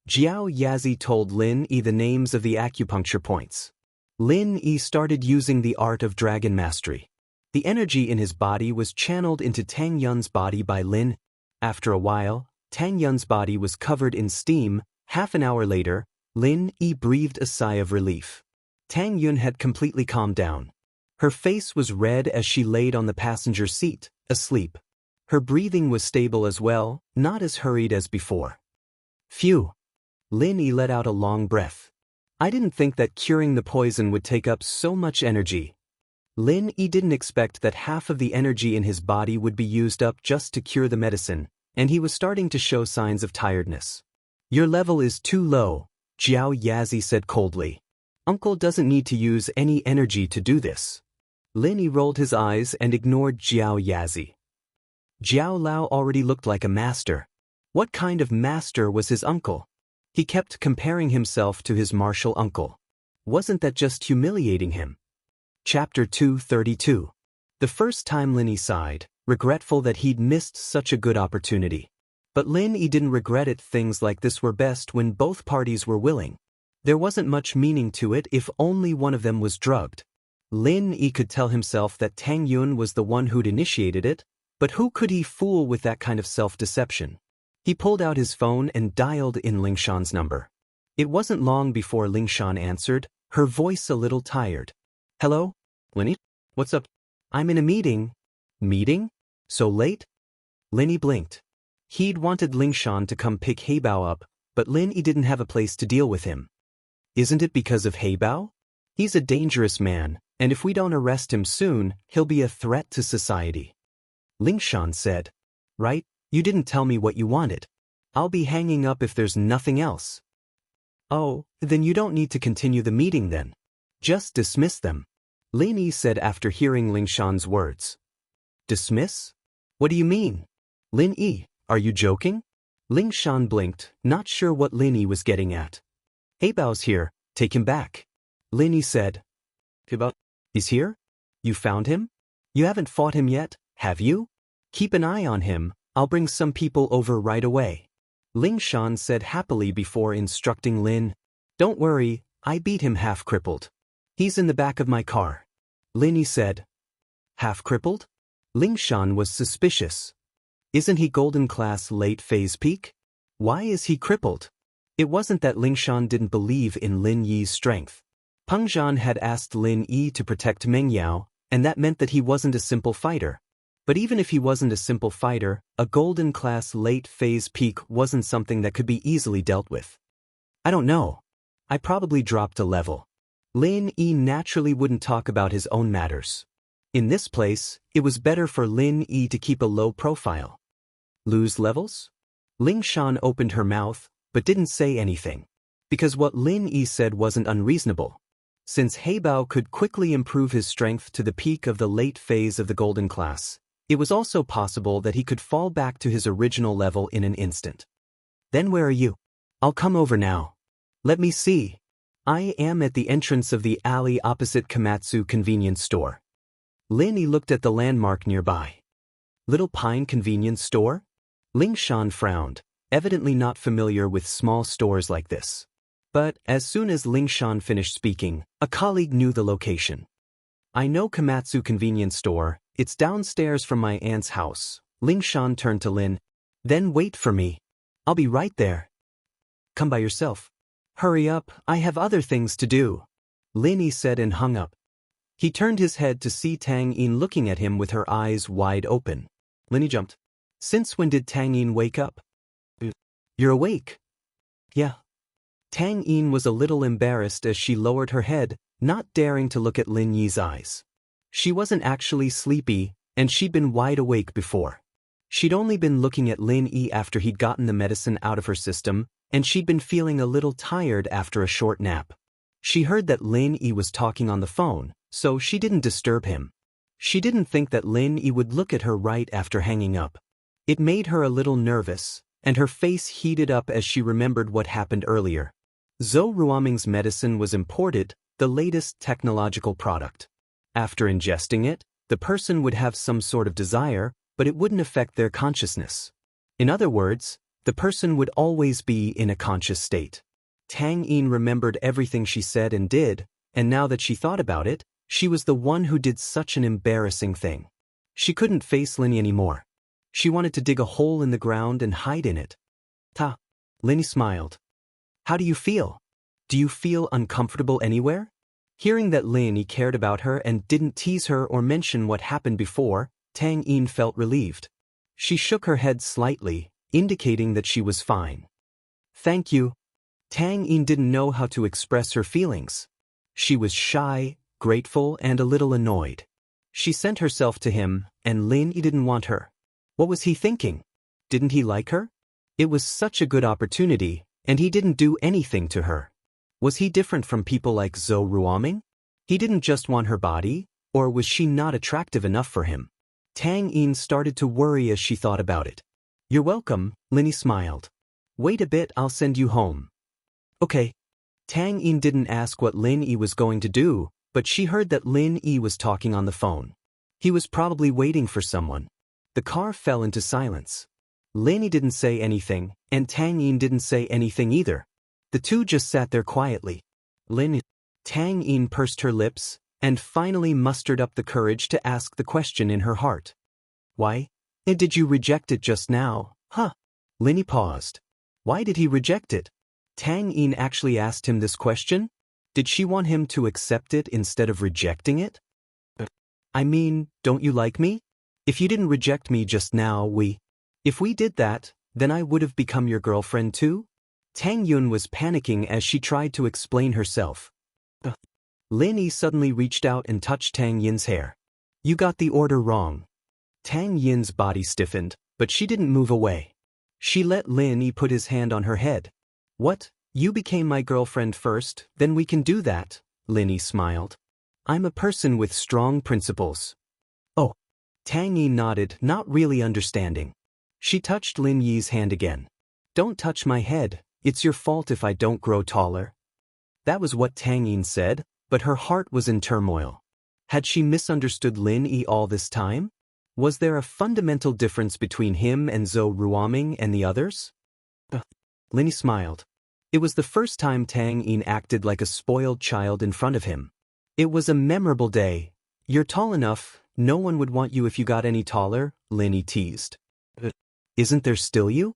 Jiao Yazi told Lin Yi the names of the acupuncture points. Lin Yi started using the art of dragon mastery. The energy in his body was channeled into Tang Yun's body by Lin. After a while, Tang Yun's body was covered in steam. Half an hour later, Lin Yi breathed a sigh of relief. Tang Yun had completely calmed down. Her face was red as she laid on the passenger seat, asleep. Her breathing was stable as well, not as hurried as before. Phew! Lin Yi let out a long breath. I didn't think that curing the poison would take up so much energy. Lin Yi didn't expect that half of the energy in his body would be used up just to cure the medicine, and he was starting to show signs of tiredness. Your level is too low, Jiao Yazi said coldly. Uncle doesn't need to use any energy to do this. Lin Yi rolled his eyes and ignored Jiao Yazi. Jiao Lao already looked like a master. What kind of master was his uncle? He kept comparing himself to his martial uncle. Wasn't that just humiliating him? Chapter 232. The first time Lin Yi sighed, regretful that he'd missed such a good opportunity. But Lin Yi didn't regret it. Things like this were best when both parties were willing. There wasn't much meaning to it if only one of them was drugged. Lin Yi could tell himself that Tang Yun was the one who'd initiated it, but who could he fool with that kind of self-deception? He pulled out his phone and dialed in Lingshan's number. It wasn't long before Lingshan answered, her voice a little tired. Hello? Lin Yi? What's up? I'm in a meeting. Meeting? So late? Lin Yi blinked. He'd wanted Lingshan to come pick Heibao up, but Lin Yi didn't have a place to deal with him. Isn't it because of Heibao? He's a dangerous man, and if we don't arrest him soon, he'll be a threat to society. Lingshan said. Right, you didn't tell me what you wanted. I'll be hanging up if there's nothing else. Oh, then you don't need to continue the meeting then. Just dismiss them. Lin Yi said after hearing Lingshan's words. Dismiss? What do you mean? Lin Yi, are you joking? Lingshan blinked, not sure what Lin Yi was getting at. Heibao's here, take him back. Lin Yi said. Heibao? He's here? You found him? You haven't fought him yet, have you? Keep an eye on him, I'll bring some people over right away. Lingshan said happily before instructing Lin. Don't worry, I beat him half-crippled. He's in the back of my car. Lin Yi said. Half-crippled? Lingshan was suspicious. Isn't he golden class late phase peak? Why is he crippled? It wasn't that Lingshan didn't believe in Lin Yi's strength. Peng Zhan had asked Lin Yi to protect Meng Yao, and that meant that he wasn't a simple fighter. But even if he wasn't a simple fighter, a golden class late phase peak wasn't something that could be easily dealt with. I don't know. I probably dropped a level. Lin Yi naturally wouldn't talk about his own matters. In this place, it was better for Lin Yi to keep a low profile. Lose levels? Lingshan opened her mouth, but didn't say anything. Because what Lin Yi said wasn't unreasonable. Since Heibao could quickly improve his strength to the peak of the late phase of the golden class, it was also possible that he could fall back to his original level in an instant. Then where are you? I'll come over now. Let me see. I am at the entrance of the alley opposite Komatsu convenience store. Lin Yi looked at the landmark nearby. Little Pine convenience store? Lingshan frowned, evidently not familiar with small stores like this. But as soon as Lingshan finished speaking, a colleague knew the location. I know Komatsu convenience store, it's downstairs from my aunt's house. Lingshan turned to Lin. Then wait for me. I'll be right there. Come by yourself. Hurry up, I have other things to do. Lin Yi said and hung up. He turned his head to see Tang Yin looking at him with her eyes wide open. Lin Yi jumped. Since when did Tang Yin wake up? You're awake. Yeah. Tang Yin was a little embarrassed as she lowered her head, not daring to look at Lin Yi's eyes. She wasn't actually sleepy, and she'd been wide awake before. She'd only been looking at Lin Yi after he'd gotten the medicine out of her system, and she'd been feeling a little tired after a short nap. She heard that Lin Yi was talking on the phone, so she didn't disturb him. She didn't think that Lin Yi would look at her right after hanging up. It made her a little nervous, and her face heated up as she remembered what happened earlier. Zhou Ruoming's medicine was imported, the latest technological product. After ingesting it, the person would have some sort of desire, but it wouldn't affect their consciousness. In other words, the person would always be in a conscious state. Tang Yin remembered everything she said and did, and now that she thought about it, she was the one who did such an embarrassing thing. She couldn't face Lin Yi anymore. She wanted to dig a hole in the ground and hide in it. Ta. Lin Yi smiled. How do you feel? Do you feel uncomfortable anywhere? Hearing that Lin Yi cared about her and didn't tease her or mention what happened before, Tang Yin felt relieved. She shook her head slightly, indicating that she was fine. Thank you. Tang Yin didn't know how to express her feelings. She was shy, grateful, and a little annoyed. She sent herself to him, and Lin Yi didn't want her. What was he thinking? Didn't he like her? It was such a good opportunity, and he didn't do anything to her. Was he different from people like Zhou Ruoming? He didn't just want her body, or was she not attractive enough for him? Tang Yin started to worry as she thought about it. You're welcome, Lin Yi smiled. Wait a bit, I'll send you home. Okay. Tang Yin didn't ask what Lin Yi was going to do, but she heard that Lin Yi was talking on the phone. He was probably waiting for someone. The car fell into silence. Lin Yi didn't say anything, and Tang Yin didn't say anything either. The two just sat there quietly. Tang Yin pursed her lips, and finally mustered up the courage to ask the question in her heart. Why? Did you reject it just now, huh? Lin Yi paused. Why did he reject it? Tang Yin actually asked him this question? Did she want him to accept it instead of rejecting it? I mean, don't you like me? If you didn't reject me just now, If we did that, then I would have become your girlfriend too? Tang Yun was panicking as she tried to explain herself. Lin Yi suddenly reached out and touched Tang Yin's hair. You got the order wrong. Tang Yin's body stiffened, but she didn't move away. She let Lin Yi put his hand on her head. What? You became my girlfriend first, then we can do that, Lin Yi smiled. I'm a person with strong principles. Oh. Tang Yi nodded, not really understanding. She touched Lin Yi's hand again. Don't touch my head, it's your fault if I don't grow taller. That was what Tang Yin said, but her heart was in turmoil. Had she misunderstood Lin Yi all this time? Was there a fundamental difference between him and Zhou Ruoming and the others? Lin Yi smiled. It was the first time Tang Yin acted like a spoiled child in front of him. It was a memorable day. You're tall enough, no one would want you if you got any taller, Lin Yi teased. Isn't there still you?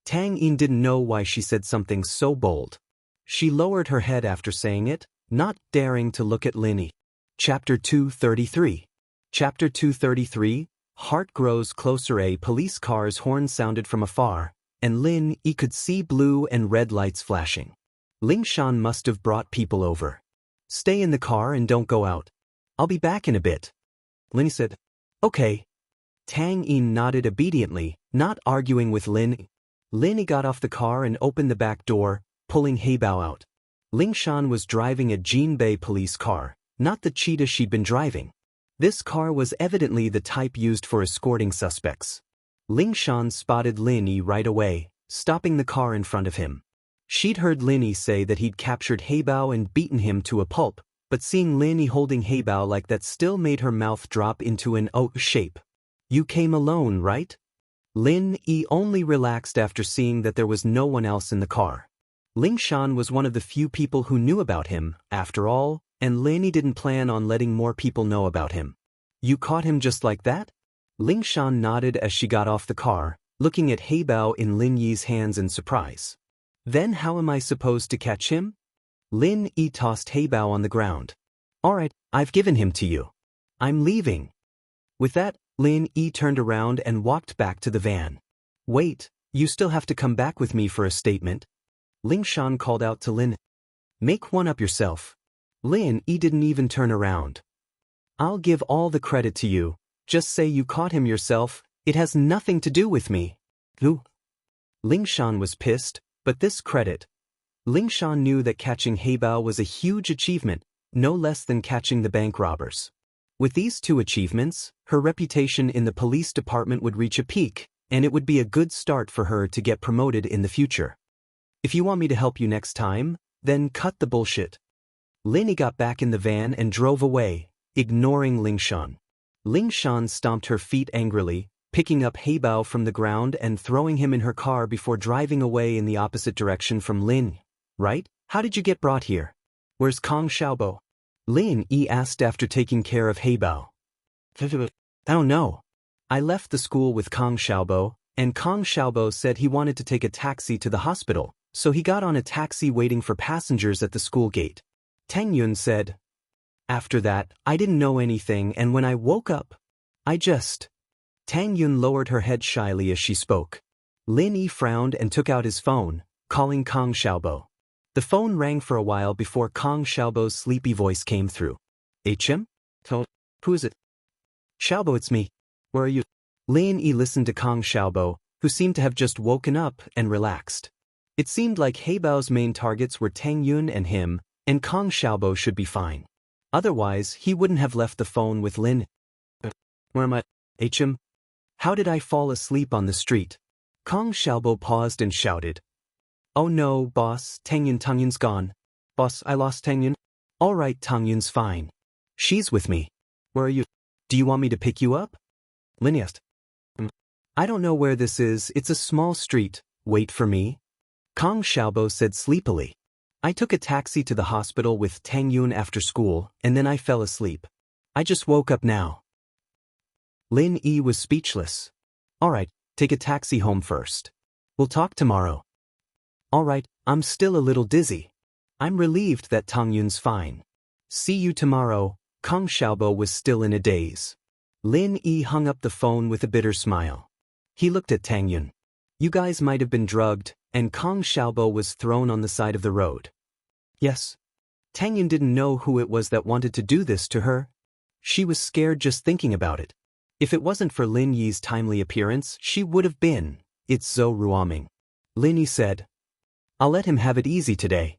Tang Yin didn't know why she said something so bold. She lowered her head after saying it, not daring to look at Lin Yi. Chapter 233. Chapter 233, Heart Grows Closer. A police car's horn sounded from afar, and Lin Yi could see blue and red lights flashing. Ling Shan must have brought people over. Stay in the car and don't go out. I'll be back in a bit. Lin Yi said. Okay. Tang Yin nodded obediently, not arguing with Lin Yi. Lin Yi got off the car and opened the back door, pulling Heibao out. Ling Shan was driving a Jinbei police car, not the cheetah she'd been driving. This car was evidently the type used for escorting suspects. Ling Shan spotted Lin Yi right away, stopping the car in front of him. She'd heard Lin Yi say that he'd captured Heibao and beaten him to a pulp, but seeing Lin Yi holding Heibao like that still made her mouth drop into an O shape. You came alone, right? Lin Yi only relaxed after seeing that there was no one else in the car. Ling Shan was one of the few people who knew about him, after all, and Lin Yi didn't plan on letting more people know about him. You caught him just like that? Ling Shan nodded as she got off the car, looking at Heibao in Lin Yi's hands in surprise. Then how am I supposed to catch him? Lin Yi tossed Heibao on the ground. Alright, I've given him to you. I'm leaving. With that, Lin Yi turned around and walked back to the van. Wait, you still have to come back with me for a statement. Ling Shan called out to Lin. Make one up yourself. Lin Yi didn't even turn around. I'll give all the credit to you, just say you caught him yourself, it has nothing to do with me. Who? Ling Shan was pissed, but this credit. Ling Shan knew that catching Heibao was a huge achievement, no less than catching the bank robbers. With these two achievements, her reputation in the police department would reach a peak, and it would be a good start for her to get promoted in the future. If you want me to help you next time, then cut the bullshit. Lin Yi got back in the van and drove away, ignoring Ling Shan. Ling Shan stomped her feet angrily, picking up Heibao from the ground and throwing him in her car before driving away in the opposite direction from Lin. Right? How did you get brought here? Where's Kong Xiaobo? Lin Yi asked after taking care of Heibao. I don't know. I left the school with Kong Xiaobo, and Kong Xiaobo said he wanted to take a taxi to the hospital, so he got on a taxi waiting for passengers at the school gate. Tang Yun said. After that, I didn't know anything, and when I woke up, I just... Tang Yun lowered her head shyly as she spoke. Lin Yi frowned and took out his phone, calling Kong Xiaobo. The phone rang for a while before Kong Xiaobo's sleepy voice came through. HM? Who is it? Xiaobo, it's me. Where are you? Lin Yi listened to Kong Xiaobo, who seemed to have just woken up and relaxed. It seemed like Heibao's main targets were Tang Yun and him, and Kong Xiaobo should be fine. Otherwise, he wouldn't have left the phone with Lin. Where am I? HM? How did I fall asleep on the street? Kong Xiaobo paused and shouted. Oh no, boss, Tang Yun's gone. Boss, I lost Tang Yun. All right, Tang Yun's fine. She's with me. Where are you? Do you want me to pick you up? Lin asked. I don't know where this is, it's a small street. Wait for me. Kong Xiaobo said sleepily. I took a taxi to the hospital with Tang Yun after school, and then I fell asleep. I just woke up now. Lin Yi was speechless. All right, take a taxi home first. We'll talk tomorrow. All right, I'm still a little dizzy. I'm relieved that Tang Yun's fine. See you tomorrow. Kong Xiaobo was still in a daze. Lin Yi hung up the phone with a bitter smile. He looked at Tang Yun. You guys might have been drugged, and Kong Xiaobo was thrown on the side of the road. Yes. Tang Yun didn't know who it was that wanted to do this to her. She was scared just thinking about it. If it wasn't for Lin Yi's timely appearance, she would have been. It's Zhou Ruoming. Lin Yi said. I'll let him have it easy today.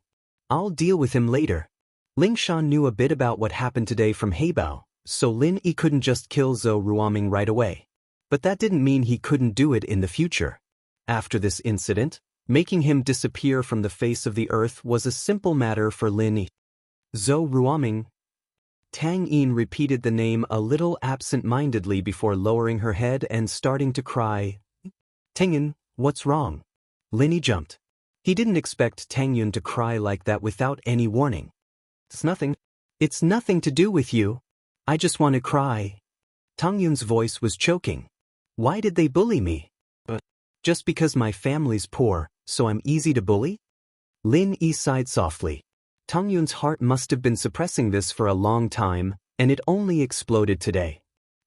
I'll deal with him later. Ling Shan knew a bit about what happened today from Heibao, so Lin Yi couldn't just kill Zhou Ruoming right away. But that didn't mean he couldn't do it in the future. After this incident, making him disappear from the face of the earth was a simple matter for Lin Yi. Zhou Ruoming. Tang Yin repeated the name a little absent-mindedly before lowering her head and starting to cry. Tang Yin, what's wrong? Lin Yi jumped. He didn't expect Tang Yun to cry like that without any warning. It's nothing. It's nothing to do with you. I just want to cry. Tang Yun's voice was choking. Why did they bully me? Just because my family's poor, so I'm easy to bully? Lin Yi sighed softly. Tang Yun's heart must have been suppressing this for a long time, and it only exploded today.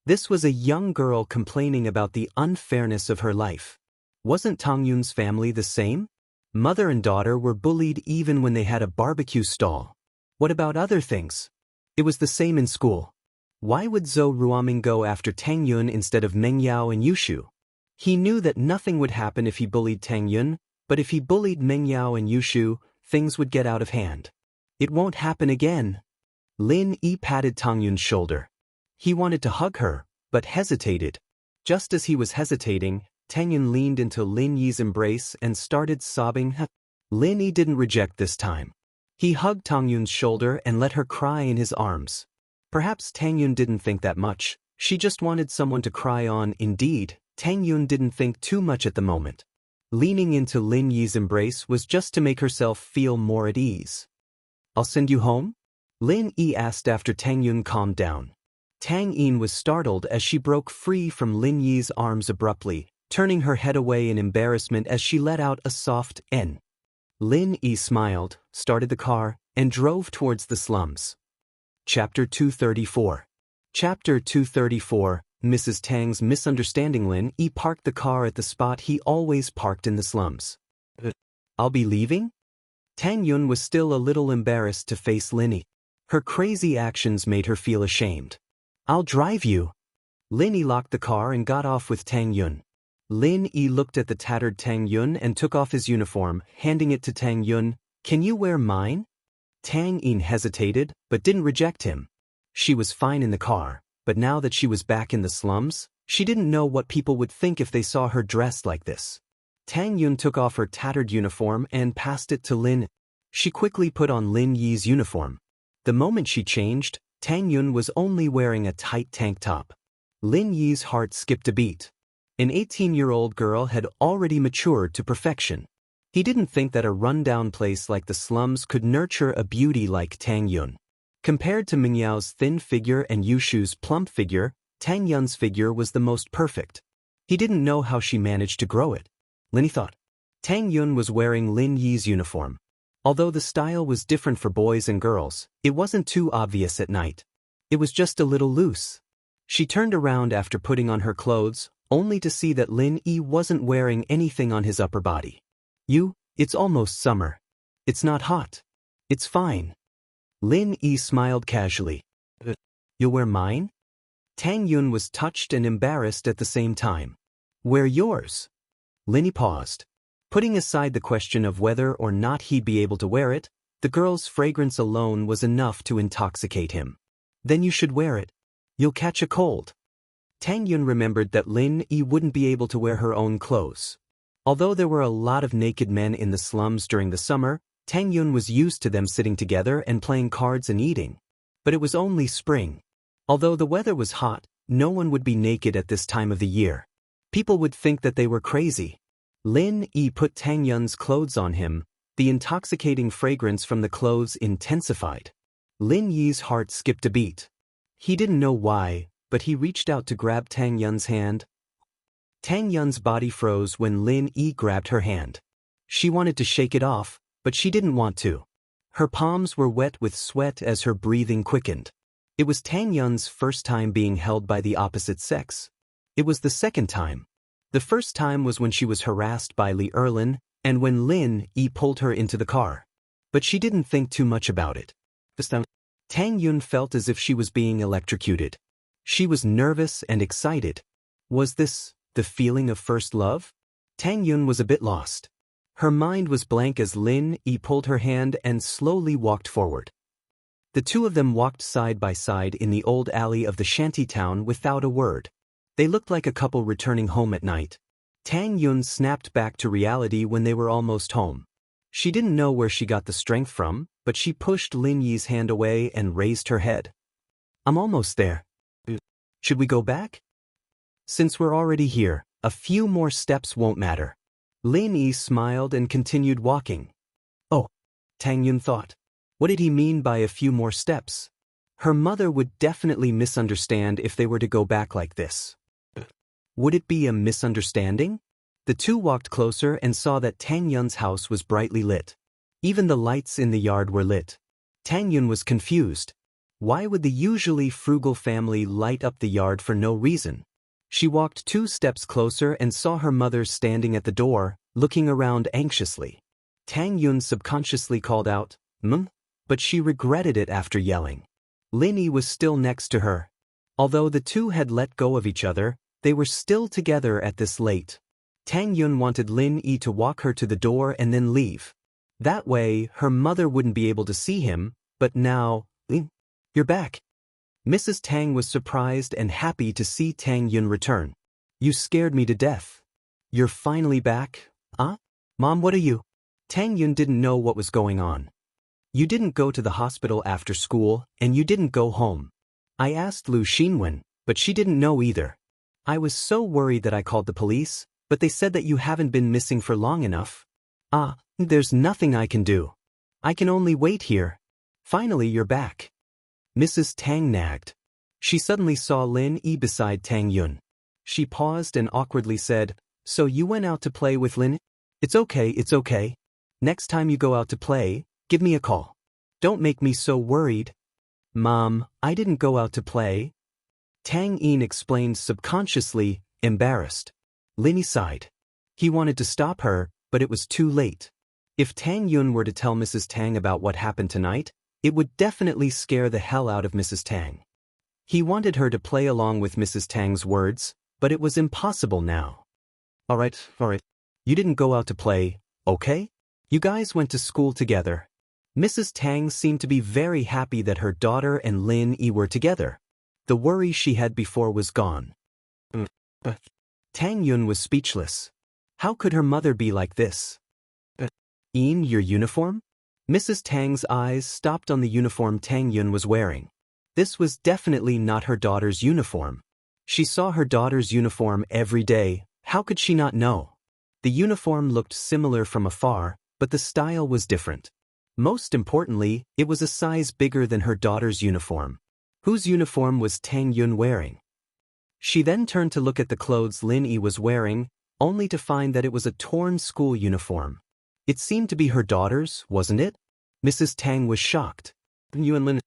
This was a young girl complaining about the unfairness of her life. Wasn't Tang Yun's family the same? Mother and daughter were bullied even when they had a barbecue stall. What about other things? It was the same in school. Why would Zhou Ruoming go after Tang Yun instead of Meng Yao and Yushu? He knew that nothing would happen if he bullied Tang Yun, but if he bullied Meng Yao and Yushu, things would get out of hand. It won't happen again. Lin Yi patted Tang Yun's shoulder. He wanted to hug her, but hesitated. Just as he was hesitating, Tang Yun leaned into Lin Yi's embrace and started sobbing. Lin Yi didn't reject this time. He hugged Tang Yun's shoulder and let her cry in his arms. Perhaps Tang Yun didn't think that much. She just wanted someone to cry on. Indeed, Tang Yun didn't think too much at the moment. Leaning into Lin Yi's embrace was just to make herself feel more at ease. I'll send you home? Lin Yi asked after Tang Yun calmed down. Tang Yin was startled as she broke free from Lin Yi's arms abruptly, turning her head away in embarrassment as she let out a soft N. Lin Yi smiled, started the car, and drove towards the slums. Chapter 234. Chapter 234, Mrs. Tang's misunderstanding. Lin Yi parked the car at the spot he always parked in the slums. I'll be leaving? Tang Yun was still a little embarrassed to face Lin Yi. Her crazy actions made her feel ashamed. I'll drive you. Lin Yi locked the car and got off with Tang Yun. Lin Yi looked at the tattered Tang Yun and took off his uniform, handing it to Tang Yun. Can you wear mine? Tang Yin hesitated, but didn't reject him. She was fine in the car, but now that she was back in the slums, she didn't know what people would think if they saw her dressed like this. Tang Yun took off her tattered uniform and passed it to Lin. She quickly put on Lin Yi's uniform. The moment she changed, Tang Yun was only wearing a tight tank top. Lin Yi's heart skipped a beat. An 18-year-old girl had already matured to perfection. He didn't think that a rundown place like the slums could nurture a beauty like Tang Yun. Compared to Meng Yao's thin figure and Yushu's plump figure, Tang Yun's figure was the most perfect. He didn't know how she managed to grow it. Lin Yi thought. Tang Yun was wearing Lin Yi's uniform. Although the style was different for boys and girls, it wasn't too obvious at night. It was just a little loose. She turned around after putting on her clothes, only to see that Lin Yi wasn't wearing anything on his upper body. It's almost summer. It's not hot. It's fine. Lin Yi smiled casually. You'll wear mine? Tang Yun was touched and embarrassed at the same time. Wear yours. Lin Yi paused. Putting aside the question of whether or not he'd be able to wear it, the girl's fragrance alone was enough to intoxicate him. Then you should wear it. You'll catch a cold. Tang Yun remembered that Lin Yi wouldn't be able to wear her own clothes. Although there were a lot of naked men in the slums during the summer, Tang Yun was used to them sitting together and playing cards and eating. But it was only spring. Although the weather was hot, no one would be naked at this time of the year. People would think that they were crazy. Lin Yi put Tang Yun's clothes on him. The intoxicating fragrance from the clothes intensified. Lin Yi's heart skipped a beat. He didn't know why, but he reached out to grab Tang Yun's hand. Tang Yun's body froze when Lin Yi grabbed her hand. She wanted to shake it off, but she didn't want to. Her palms were wet with sweat as her breathing quickened. It was Tang Yun's first time being held by the opposite sex. It was the second time. The first time was when she was harassed by Li Erlin, and when Lin Yi pulled her into the car. But she didn't think too much about it. This time, Tang Yun felt as if she was being electrocuted. She was nervous and excited. Was this the feeling of first love? Tang Yun was a bit lost. Her mind was blank as Lin Yi pulled her hand and slowly walked forward. The two of them walked side by side in the old alley of the shanty town without a word. They looked like a couple returning home at night. Tang Yun snapped back to reality when they were almost home. She didn't know where she got the strength from, but she pushed Lin Yi's hand away and raised her head. I'm almost there. Should we go back? Since we're already here, a few more steps won't matter. Lin Yi smiled and continued walking. Oh, Tang Yun thought. What did he mean by a few more steps? Her mother would definitely misunderstand if they were to go back like this. Would it be a misunderstanding? The two walked closer and saw that Tang Yun's house was brightly lit. Even the lights in the yard were lit. Tang Yun was confused. Why would the usually frugal family light up the yard for no reason? She walked 2 steps closer and saw her mother standing at the door, looking around anxiously. Tang Yun subconsciously called out, but she regretted it after yelling. Lin Yi was still next to her. Although the two had let go of each other, they were still together at this late. Tang Yun wanted Lin Yi to walk her to the door and then leave. That way, her mother wouldn't be able to see him, but now, you're back. Mrs. Tang was surprised and happy to see Tang Yun return. You scared me to death. You're finally back, huh? Mom, what are you? Tang Yun didn't know what was going on. You didn't go to the hospital after school, and you didn't go home. I asked Lu Xinwen, but she didn't know either. I was so worried that I called the police, but they said that you haven't been missing for long enough. There's nothing I can do. I can only wait here. Finally, you're back. Mrs. Tang nagged. She suddenly saw Lin Yi beside Tang Yun. She paused and awkwardly said, So you went out to play with Lin? It's okay. Next time you go out to play, give me a call. Don't make me so worried. Mom, I didn't go out to play. Tang Yin explained subconsciously, embarrassed. Lin Yi sighed. He wanted to stop her, but it was too late. If Tang Yun were to tell Mrs. Tang about what happened tonight, it would definitely scare the hell out of Mrs. Tang. He wanted her to play along with Mrs. Tang's words, but it was impossible now. All right. You didn't go out to play, okay? You guys went to school together. Mrs. Tang seemed to be very happy that her daughter and Lin Yi were together. The worry she had before was gone. Tang Yun was speechless. How could her mother be like this? Yin, your uniform? Mrs. Tang's eyes stopped on the uniform Tang Yun was wearing. This was definitely not her daughter's uniform. She saw her daughter's uniform every day. How could she not know? The uniform looked similar from afar, but the style was different. Most importantly, it was a size bigger than her daughter's uniform. Whose uniform was Tang Yun wearing? She then turned to look at the clothes Lin Yi was wearing, only to find that it was a torn school uniform. It seemed to be her daughter's, wasn't it? Mrs. Tang was shocked. You and Lin...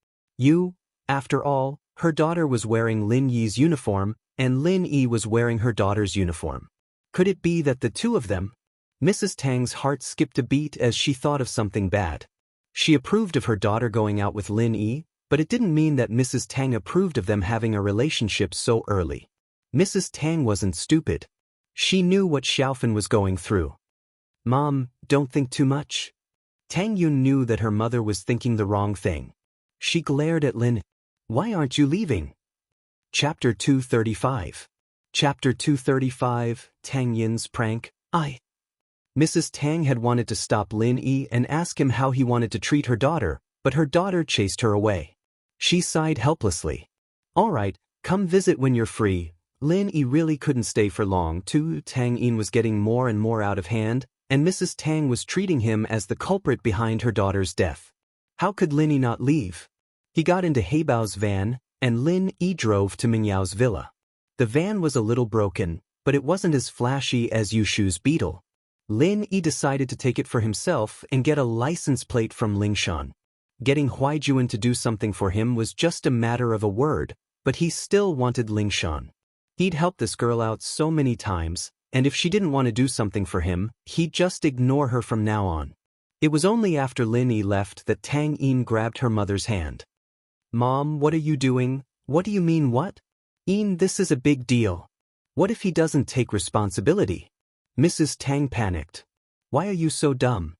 After all, her daughter was wearing Lin Yi's uniform, and Lin Yi was wearing her daughter's uniform. Could it be that the two of them... Mrs. Tang's heart skipped a beat as she thought of something bad. She approved of her daughter going out with Lin Yi, but it didn't mean that Mrs. Tang approved of them having a relationship so early. Mrs. Tang wasn't stupid. She knew what Xiaofan was going through. Mom, don't think too much. Tang Yun knew that her mother was thinking the wrong thing. She glared at Lin. Why aren't you leaving? Chapter 235. Chapter 235, Tang Yin's prank. Mrs. Tang had wanted to stop Lin Yi and ask him how he wanted to treat her daughter, but her daughter chased her away. She sighed helplessly. All right, come visit when you're free. Lin Yi really couldn't stay for long too. Tang Yin was getting more and more out of hand, and Mrs. Tang was treating him as the culprit behind her daughter's death. How could Lin Yi not leave? He got into Heibao's van, and Lin Yi drove to Mingyao's villa. The van was a little broken, but it wasn't as flashy as Yushu's Beetle. Lin Yi decided to take it for himself and get a license plate from Lingshan. Getting Huaijuan to do something for him was just a matter of a word, but he still wanted Lingshan. He'd helped this girl out so many times, and if she didn't want to do something for him, he'd just ignore her from now on. It was only after Lin Yi left that Tang Yin grabbed her mother's hand. "Mom, what are you doing?" "What do you mean what?" "Yin, this is a big deal. What if he doesn't take responsibility?" Mrs. Tang panicked. "Why are you so dumb?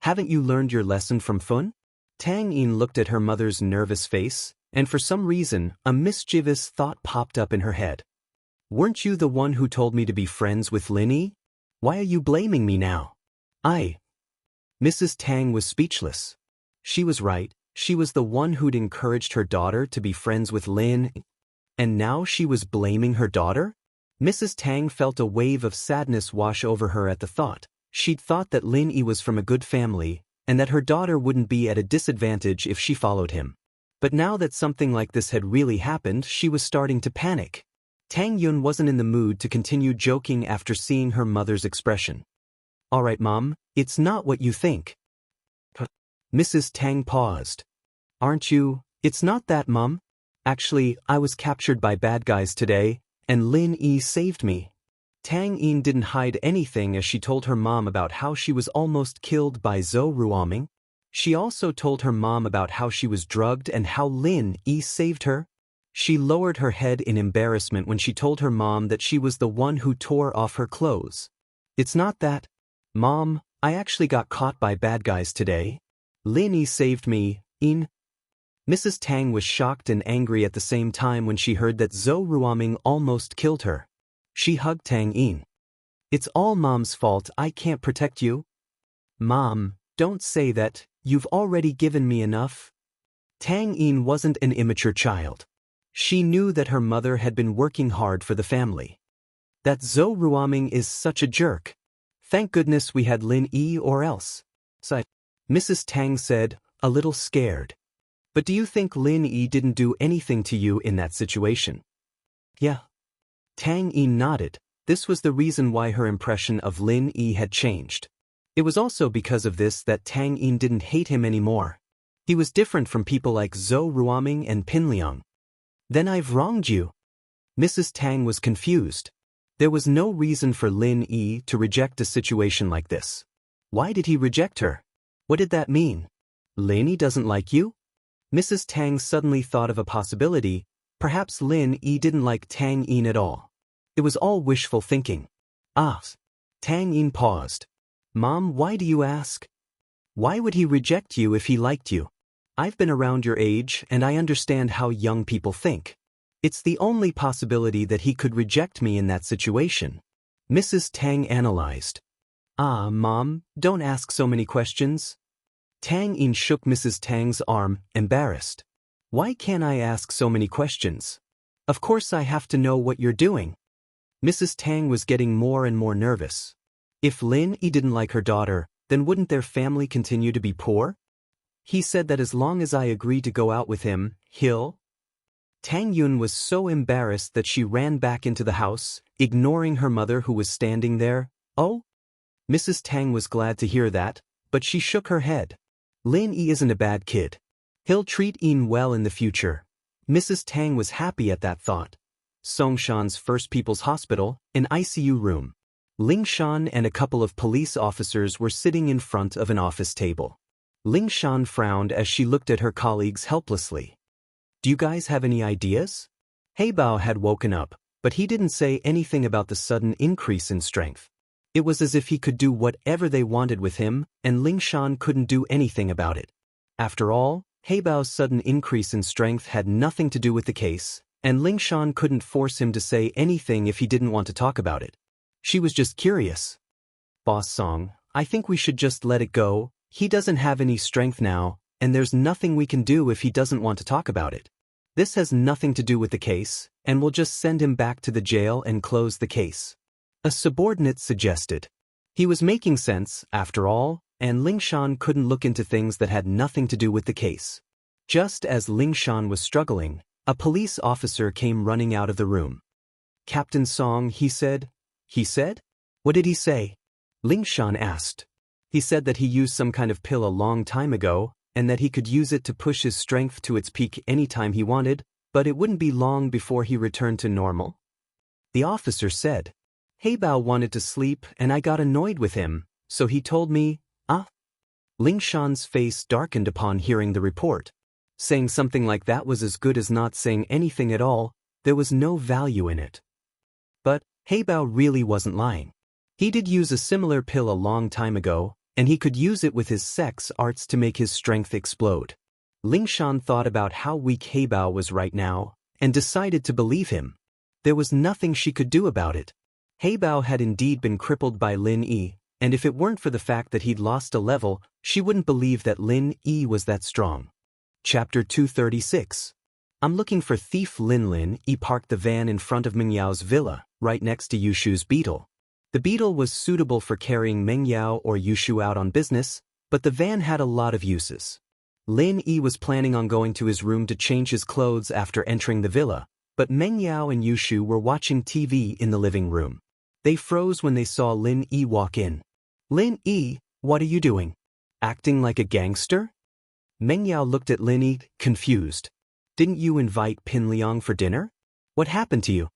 Haven't you learned your lesson from Fun?" Tang Yin looked at her mother's nervous face, and for some reason, a mischievous thought popped up in her head. "Weren't you the one who told me to be friends with Lin Yi? Why are you blaming me now?" Mrs. Tang was speechless. She was right, she was the one who'd encouraged her daughter to be friends with Lin, and now she was blaming her daughter? Mrs. Tang felt a wave of sadness wash over her at the thought. She'd thought that Lin Yi was from a good family, and that her daughter wouldn't be at a disadvantage if she followed him. But now that something like this had really happened, she was starting to panic. Tang Yun wasn't in the mood to continue joking after seeing her mother's expression. "All right, Mom, it's not what you think." Mrs. Tang paused. "Aren't you? It's not that, Mom. Actually, I was captured by bad guys today, and Lin Yi saved me." Tang Yin didn't hide anything as she told her mom about how she was almost killed by Zhou Ruoming. She also told her mom about how she was drugged and how Lin Yi saved her. She lowered her head in embarrassment when she told her mom that she was the one who tore off her clothes. "It's not that. Mom, I actually got caught by bad guys today. Lin Yi saved me, Yin." Mrs. Tang was shocked and angry at the same time when she heard that Zhou Ruoming almost killed her. She hugged Tang Yin. "It's all Mom's fault, I can't protect you." "Mom, don't say that, you've already given me enough." Tang Yin wasn't an immature child. She knew that her mother had been working hard for the family. That Zhou Ruoming is such a jerk. Thank goodness we had Lin Yi or else. Mrs. Tang said, a little scared. "But do you think Lin Yi didn't do anything to you in that situation?" "Yeah." Tang Yin nodded. This was the reason why her impression of Lin Yi had changed. It was also because of this that Tang Yin didn't hate him anymore. He was different from people like Zhou Ruoming and Pin Liang. "Then I've wronged you." Mrs. Tang was confused. There was no reason for Lin Yi to reject a situation like this. Why did he reject her? What did that mean? Lin Yi doesn't like you? Mrs. Tang suddenly thought of a possibility. Perhaps Lin Yi didn't like Tang Yin at all. It was all wishful thinking. Tang Yin paused. "Mom, why do you ask? Why would he reject you if he liked you? I've been around your age and I understand how young people think. It's the only possibility that he could reject me in that situation." Mrs. Tang analyzed. Mom, don't ask so many questions." Tang Yin shook Mrs. Tang's arm, embarrassed. "Why can't I ask so many questions? Of course I have to know what you're doing." Mrs. Tang was getting more and more nervous. If Lin Yi didn't like her daughter, then wouldn't their family continue to be poor? He said that as long as I agree to go out with him, he'll... Tang Yun was so embarrassed that she ran back into the house, ignoring her mother who was standing there. "Oh?" Mrs. Tang was glad to hear that, but she shook her head. "Lin Yi isn't a bad kid. He'll treat Yin well in the future." Mrs. Tang was happy at that thought. Songshan's First People's Hospital, an ICU room. Ling Shan and a couple of police officers were sitting in front of an office table. Ling Shan frowned as she looked at her colleagues helplessly. "Do you guys have any ideas?" Heibao had woken up, but he didn't say anything about the sudden increase in strength. It was as if he could do whatever they wanted with him, and Ling Shan couldn't do anything about it. After all, Heibao's sudden increase in strength had nothing to do with the case, and Ling Shan couldn't force him to say anything if he didn't want to talk about it. She was just curious. "Boss Song, I think we should just let it go. He doesn't have any strength now, and there's nothing we can do if he doesn't want to talk about it. This has nothing to do with the case, and we'll just send him back to the jail and close the case," a subordinate suggested. He was making sense, after all, and Ling Shan couldn't look into things that had nothing to do with the case. Just as Ling Shan was struggling, a police officer came running out of the room. "Captain Song," he said. "He said? What did he say?" Ling Shan asked. "He said that he used some kind of pill a long time ago, and that he could use it to push his strength to its peak anytime he wanted, but it wouldn't be long before he returned to normal," the officer said. Heibao wanted to sleep and I got annoyed with him, so he told me, ah. Ling Shan's face darkened upon hearing the report. Saying something like that was as good as not saying anything at all. There was no value in it. But Heibao really wasn't lying. He did use a similar pill a long time ago, and he could use it with his sex arts to make his strength explode. Ling Shan thought about how weak Heibao was right now, and decided to believe him. There was nothing she could do about it. Heibao had indeed been crippled by Lin Yi, and if it weren't for the fact that he'd lost a level, she wouldn't believe that Lin Yi was that strong. Chapter 236. I'm looking for thief Lin Yi parked the van in front of Mengyao villa, right next to Yushu's beetle. The beetle was suitable for carrying Mengyao or Yushu out on business, but the van had a lot of uses. Lin Yi was planning on going to his room to change his clothes after entering the villa, but Mengyao and Yushu were watching TV in the living room. They froze when they saw Lin Yi walk in. Lin Yi, what are you doing? Acting like a gangster? Mengyao looked at Lin Yi, confused. Didn't you invite Pin Liang for dinner? What happened to you?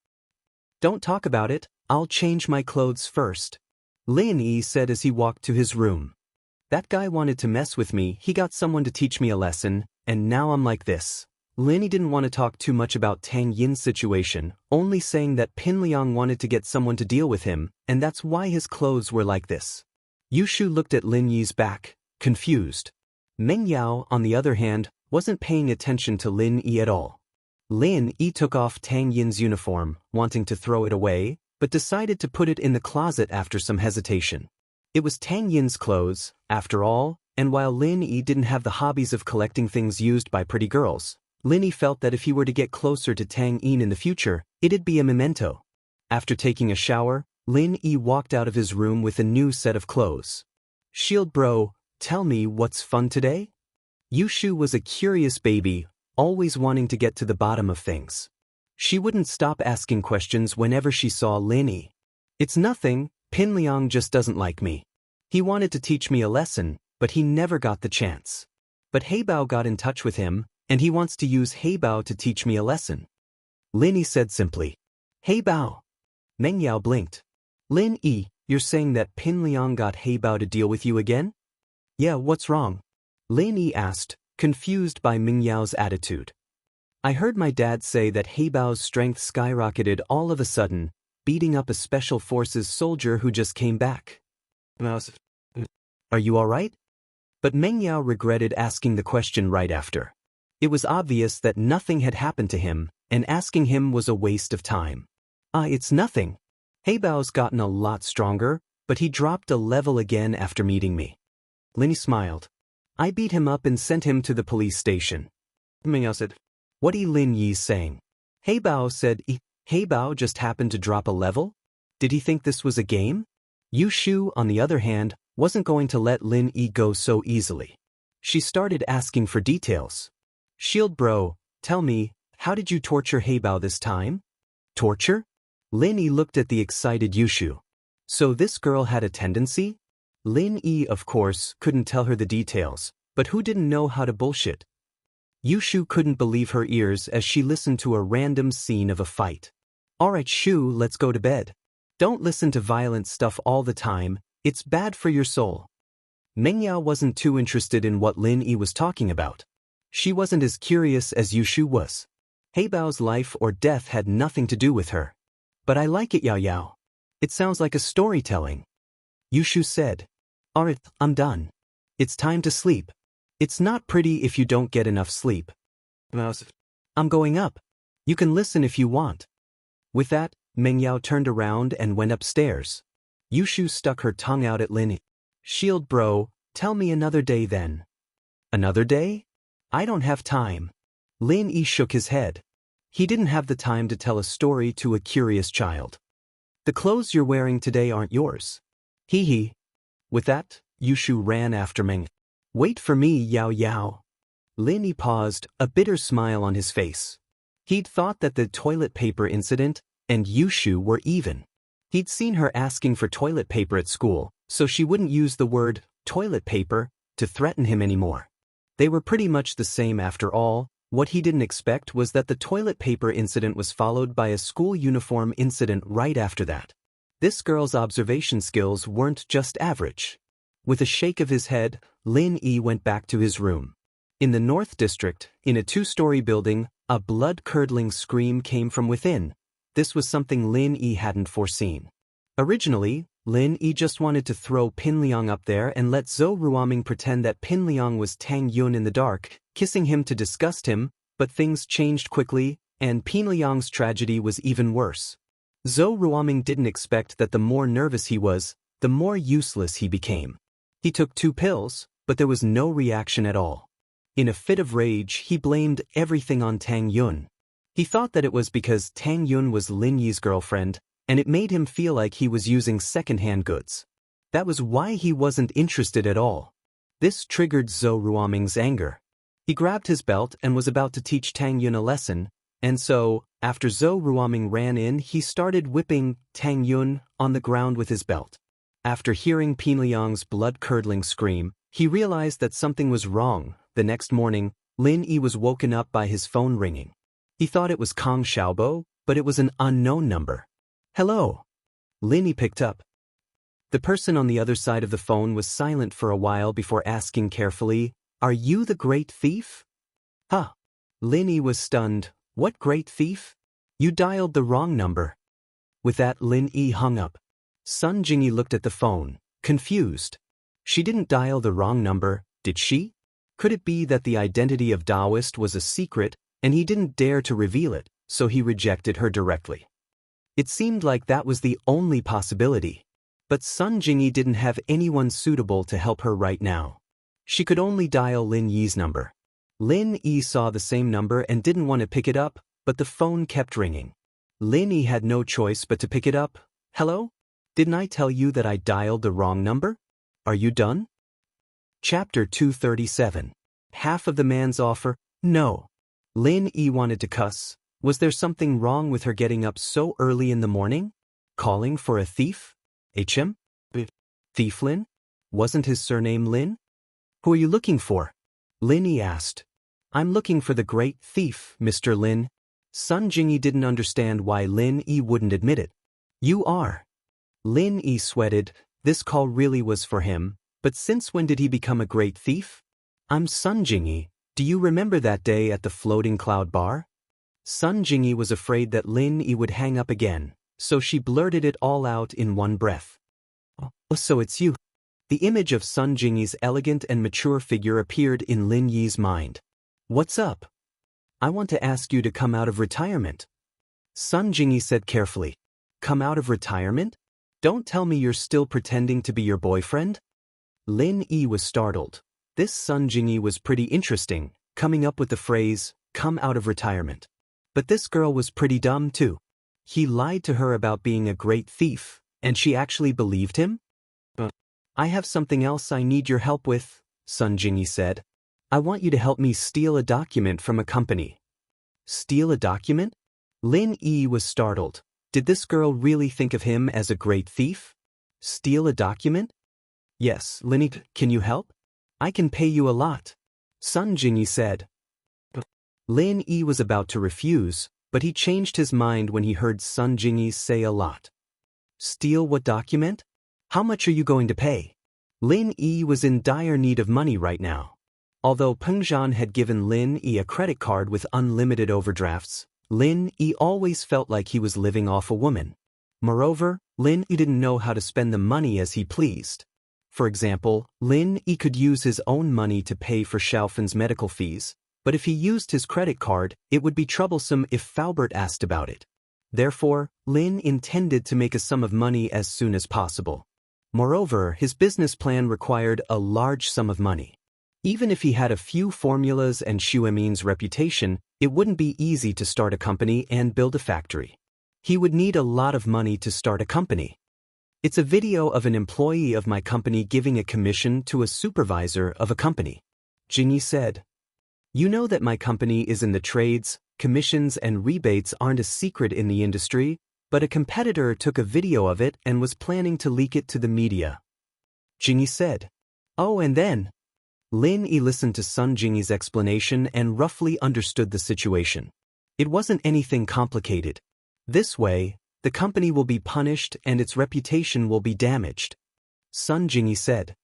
Don't talk about it, I'll change my clothes first. Lin Yi said as he walked to his room. That guy wanted to mess with me, he got someone to teach me a lesson, and now I'm like this. Lin Yi didn't want to talk too much about Tang Yin's situation, only saying that Pin Liang wanted to get someone to deal with him, and that's why his clothes were like this. Yushu looked at Lin Yi's back, confused. Mengyao, on the other hand, wasn't paying attention to Lin Yi at all. Lin Yi took off Tang Yin's uniform, wanting to throw it away, but decided to put it in the closet after some hesitation. It was Tang Yin's clothes, after all, and while Lin Yi didn't have the hobbies of collecting things used by pretty girls, Lin Yi felt that if he were to get closer to Tang Yin in the future, it'd be a memento. After taking a shower, Lin Yi walked out of his room with a new set of clothes. Shield bro, tell me what's fun today? Yushu was a curious baby, always wanting to get to the bottom of things. She wouldn't stop asking questions whenever she saw Lin Yi. It's nothing, Pin Liang just doesn't like me. He wanted to teach me a lesson, but he never got the chance. But Heibao got in touch with him, and he wants to use Heibao to teach me a lesson. Lin Yi said simply. Heibao. Mengyao blinked. Lin Yi, you're saying that Pin Liang got Heibao to deal with you again? Yeah, what's wrong? Lin Yi asked, confused by Mingyao's attitude. I heard my dad say that Heibao's strength skyrocketed all of a sudden, beating up a special forces soldier who just came back. Are you alright? But Mengyao regretted asking the question right after. It was obvious that nothing had happened to him, and asking him was a waste of time. It's nothing. Heibao's gotten a lot stronger, but he dropped a level again after meeting me. Lin Yi smiled. I beat him up and sent him to the police station. Mengyao said, what Lin Yi's saying? Heibao said, Heibao just happened to drop a level? Did he think this was a game? Yushu, on the other hand, wasn't going to let Lin Yi go so easily. She started asking for details. Shield bro, tell me, how did you torture Heibao this time? Torture? Lin Yi looked at the excited Yushu. So this girl had a tendency? Lin Yi, of course, couldn't tell her the details, but who didn't know how to bullshit? Yushu couldn't believe her ears as she listened to a random scene of a fight. Alright Shu, let's go to bed. Don't listen to violent stuff all the time, it's bad for your soul. Mengyao wasn't too interested in what Lin Yi was talking about. She wasn't as curious as Yushu was. Heibao's life or death had nothing to do with her. But I like it, Yao Yao. It sounds like a storytelling. Yushu said. Alright, I'm done. It's time to sleep. It's not pretty if you don't get enough sleep. I'm going up. You can listen if you want. With that, Mengyao turned around and went upstairs. Yushu stuck her tongue out at Lin Yi. Shield bro, tell me another day then. Another day? I don't have time. Lin Yi shook his head. He didn't have the time to tell a story to a curious child. The clothes you're wearing today aren't yours. Hee hee. With that, Yushu ran after Meng. Wait for me, Yao Yao. Lin Yi paused, a bitter smile on his face. He'd thought that the toilet paper incident and Yushu were even. He'd seen her asking for toilet paper at school, so she wouldn't use the word toilet paper to threaten him anymore. They were pretty much the same after all. What he didn't expect was that the toilet paper incident was followed by a school uniform incident right after that. This girl's observation skills weren't just average. With a shake of his head, Lin Yi went back to his room. In the North District, in a 2-story building, a blood-curdling scream came from within. This was something Lin Yi hadn't foreseen. Originally, Lin Yi just wanted to throw Pin Liang up there and let Zhou Ruoming pretend that Pin Liang was Tang Yun in the dark, kissing him to disgust him, but things changed quickly, and Pin Liang's tragedy was even worse. Zhou Ruoming didn't expect that the more nervous he was, the more useless he became. He took 2 pills, but there was no reaction at all. In a fit of rage, he blamed everything on Tang Yun. He thought that it was because Tang Yun was Lin Yi's girlfriend, and it made him feel like he was using second-hand goods. That was why he wasn't interested at all. This triggered Zhou Ruoming's anger. He grabbed his belt and was about to teach Tang Yun a lesson, and so, after Zhou Ruoming ran in, he started whipping Tang Yun on the ground with his belt. After hearing Pin Liang's blood-curdling scream, he realized that something was wrong. The next morning, Lin Yi was woken up by his phone ringing. He thought it was Kang Xiaobo, but it was an unknown number. "Hello." Lin Yi picked up. The person on the other side of the phone was silent for a while before asking carefully, "Are you the great thief?" "Huh." Lin Yi was stunned. "What great thief? You dialed the wrong number." With that, Lin Yi hung up. Sun Jingyi looked at the phone, confused. She didn't dial the wrong number, did she? Could it be that the identity of Daoist was a secret, and he didn't dare to reveal it, so he rejected her directly? It seemed like that was the only possibility. But Sun Jingyi didn't have anyone suitable to help her right now. She could only dial Lin Yi's number. Lin Yi saw the same number and didn't want to pick it up, but the phone kept ringing. Lin Yi had no choice but to pick it up. "Hello? Didn't I tell you that I dialed the wrong number? Are you done?" Chapter 237. Half of the man's offer? No. Lin Yi wanted to cuss. Was there something wrong with her getting up so early in the morning? Calling for a thief? HM? Thief Lin? Wasn't his surname Lin? "Who are you looking for?" Lin Yi asked. "I'm looking for the great thief, Mr. Lin." Sun Jingyi didn't understand why Lin Yi wouldn't admit it. "You are." Lin Yi sweated. This call really was for him, but since when did he become a great thief? "I'm Sun Jingyi. Do you remember that day at the Floating Cloud Bar?" Sun Jingyi was afraid that Lin Yi would hang up again, so she blurted it all out in one breath. "Oh, so it's you." The image of Sun Jingyi's elegant and mature figure appeared in Lin Yi's mind. "What's up?" "I want to ask you to come out of retirement." Sun Jingyi said carefully. "Come out of retirement? Don't tell me you're still pretending to be your boyfriend?" Lin Yi was startled. This Sun Jingyi was pretty interesting, coming up with the phrase, "come out of retirement." But this girl was pretty dumb too. He lied to her about being a great thief, and she actually believed him? "I have something else I need your help with," Sun Jingyi said. "I want you to help me steal a document from a company." Steal a document? Lin Yi was startled. Did this girl really think of him as a great thief? Steal a document? "Yes, Lin Yi, can you help? I can pay you a lot," Sun Jingyi said. Lin Yi was about to refuse, but he changed his mind when he heard Sun Jingyi say a lot. "Steal what document? How much are you going to pay?" Lin Yi was in dire need of money right now. Although Peng Zhan had given Lin Yi a credit card with unlimited overdrafts, Lin Yi always felt like he was living off a woman. Moreover, Lin Yi didn't know how to spend the money as he pleased. For example, Lin Yi could use his own money to pay for Xiaofen's medical fees, but if he used his credit card, it would be troublesome if Faubert asked about it. Therefore, Lin intended to make a sum of money as soon as possible. Moreover, his business plan required a large sum of money. Even if he had a few formulas and Xuemin's reputation, it wouldn't be easy to start a company and build a factory. He would need a lot of money to start a company. It's a video of an employee of my company giving a commission to a supervisor of a company. Jingyi said. "You know that my company is in the trades, commissions and rebates aren't a secret in the industry, but a competitor took a video of it and was planning to leak it to the media." Jingyi said. "Oh, and then?" Lin Yi listened to Sun Jingyi's explanation and roughly understood the situation. It wasn't anything complicated. This way, the company will be punished and its reputation will be damaged. Sun Jingyi said.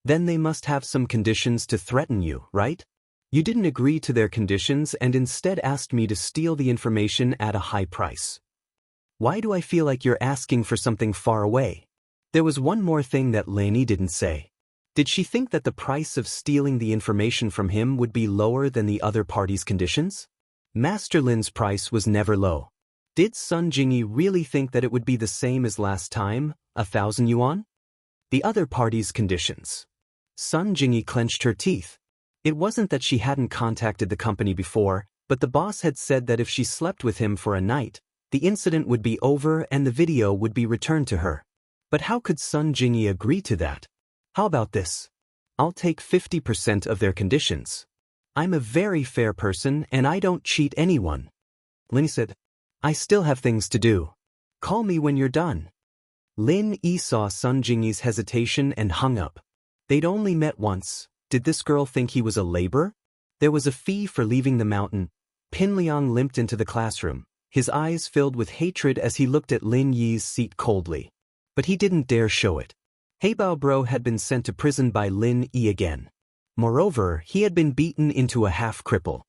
Then they must have some conditions to threaten you, right? You didn't agree to their conditions and instead asked me to steal the information at a high price. Why do I feel like you're asking for something far away? There was one more thing that Lin didn't say. Did she think that the price of stealing the information from him would be lower than the other party's conditions? Master Lin's price was never low. Did Sun Jingyi really think that it would be the same as last time, 1,000 yuan? The other party's conditions. Sun Jingyi clenched her teeth. It wasn't that she hadn't contacted the company before, but the boss had said that if she slept with him for a night, the incident would be over and the video would be returned to her. But how could Sun Jingyi agree to that? How about this? I'll take 50% of their conditions. I'm a very fair person and I don't cheat anyone. Lin said, I still have things to do. Call me when you're done. Lin saw Sun Jingyi's hesitation and hung up. They'd only met once. Did this girl think he was a laborer? There was a fee for leaving the mountain. Pin Liang limped into the classroom, his eyes filled with hatred as he looked at Lin Yi's seat coldly. But he didn't dare show it. Heibao Bro had been sent to prison by Lin Yi again. Moreover, he had been beaten into a half-cripple.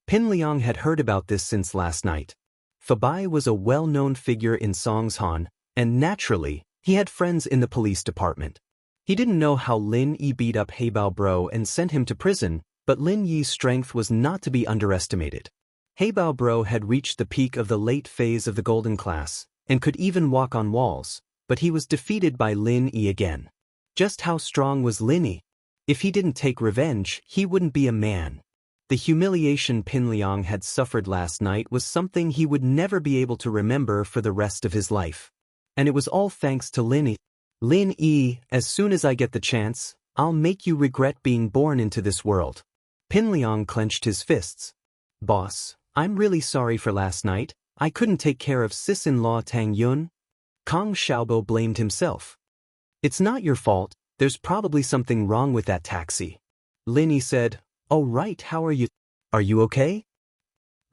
Pin Liang had heard about this since last night. Fabai was a well-known figure in Songshan, and naturally, he had friends in the police department. He didn't know how Lin Yi beat up Heibao Bro and sent him to prison, but Lin Yi's strength was not to be underestimated. Heibao Bro had reached the peak of the late phase of the golden class, and could even walk on walls, but he was defeated by Lin Yi again. Just how strong was Lin Yi? If he didn't take revenge, he wouldn't be a man. The humiliation Pin Liang had suffered last night was something he would never be able to remember for the rest of his life. And it was all thanks to Lin Yi. Lin Yi, as soon as I get the chance, I'll make you regret being born into this world. Pin Liang clenched his fists. Boss, I'm really sorry for last night. I couldn't take care of sis-in-law Tang Yun. Kong Xiaobo blamed himself. It's not your fault. There's probably something wrong with that taxi. Lin Yi said, Oh right, how are you? Are you okay?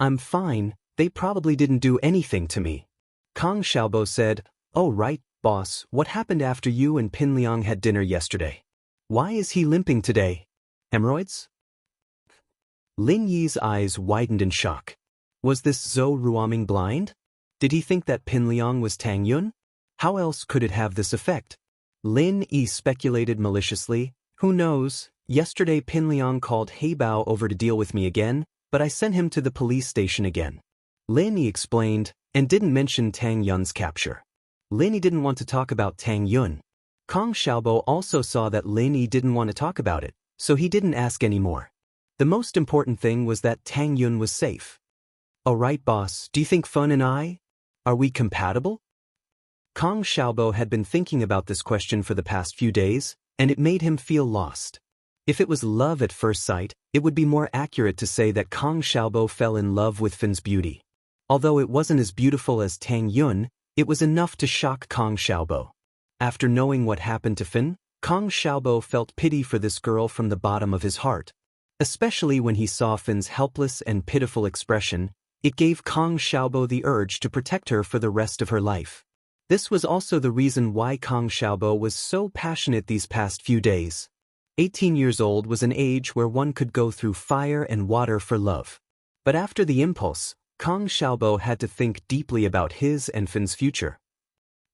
I'm fine, they probably didn't do anything to me. Kong Xiaobo said, Oh right, boss, what happened after you and Pin Liang had dinner yesterday? Why is he limping today? Hemorrhoids? Lin Yi's eyes widened in shock. Was this Zhou Ruoming blind? Did he think that Pin Liang was Tang Yun? How else could it have this effect? Lin Yi speculated maliciously. Who knows? Yesterday Pin Liang called Heibao over to deal with me again, but I sent him to the police station again. Lin Yi explained, and didn't mention Tang Yun's capture. Lin Yi didn't want to talk about Tang Yun. Kong Xiaobo also saw that Lin Yi didn't want to talk about it, so he didn't ask anymore. The most important thing was that Tang Yun was safe. Alright boss, do you think Fun and I? Are we compatible? Kong Xiaobo had been thinking about this question for the past few days, and it made him feel lost. If it was love at first sight, it would be more accurate to say that Kong Xiaobo fell in love with Fin's beauty. Although it wasn't as beautiful as Tang Yun, it was enough to shock Kong Xiaobo. After knowing what happened to Fin, Kong Xiaobo felt pity for this girl from the bottom of his heart. Especially when he saw Fin's helpless and pitiful expression, it gave Kong Xiaobo the urge to protect her for the rest of her life. This was also the reason why Kong Xiaobo was so passionate these past few days. 18 years old was an age where one could go through fire and water for love. But after the impulse, Kong Xiaobo had to think deeply about his and Fin's future.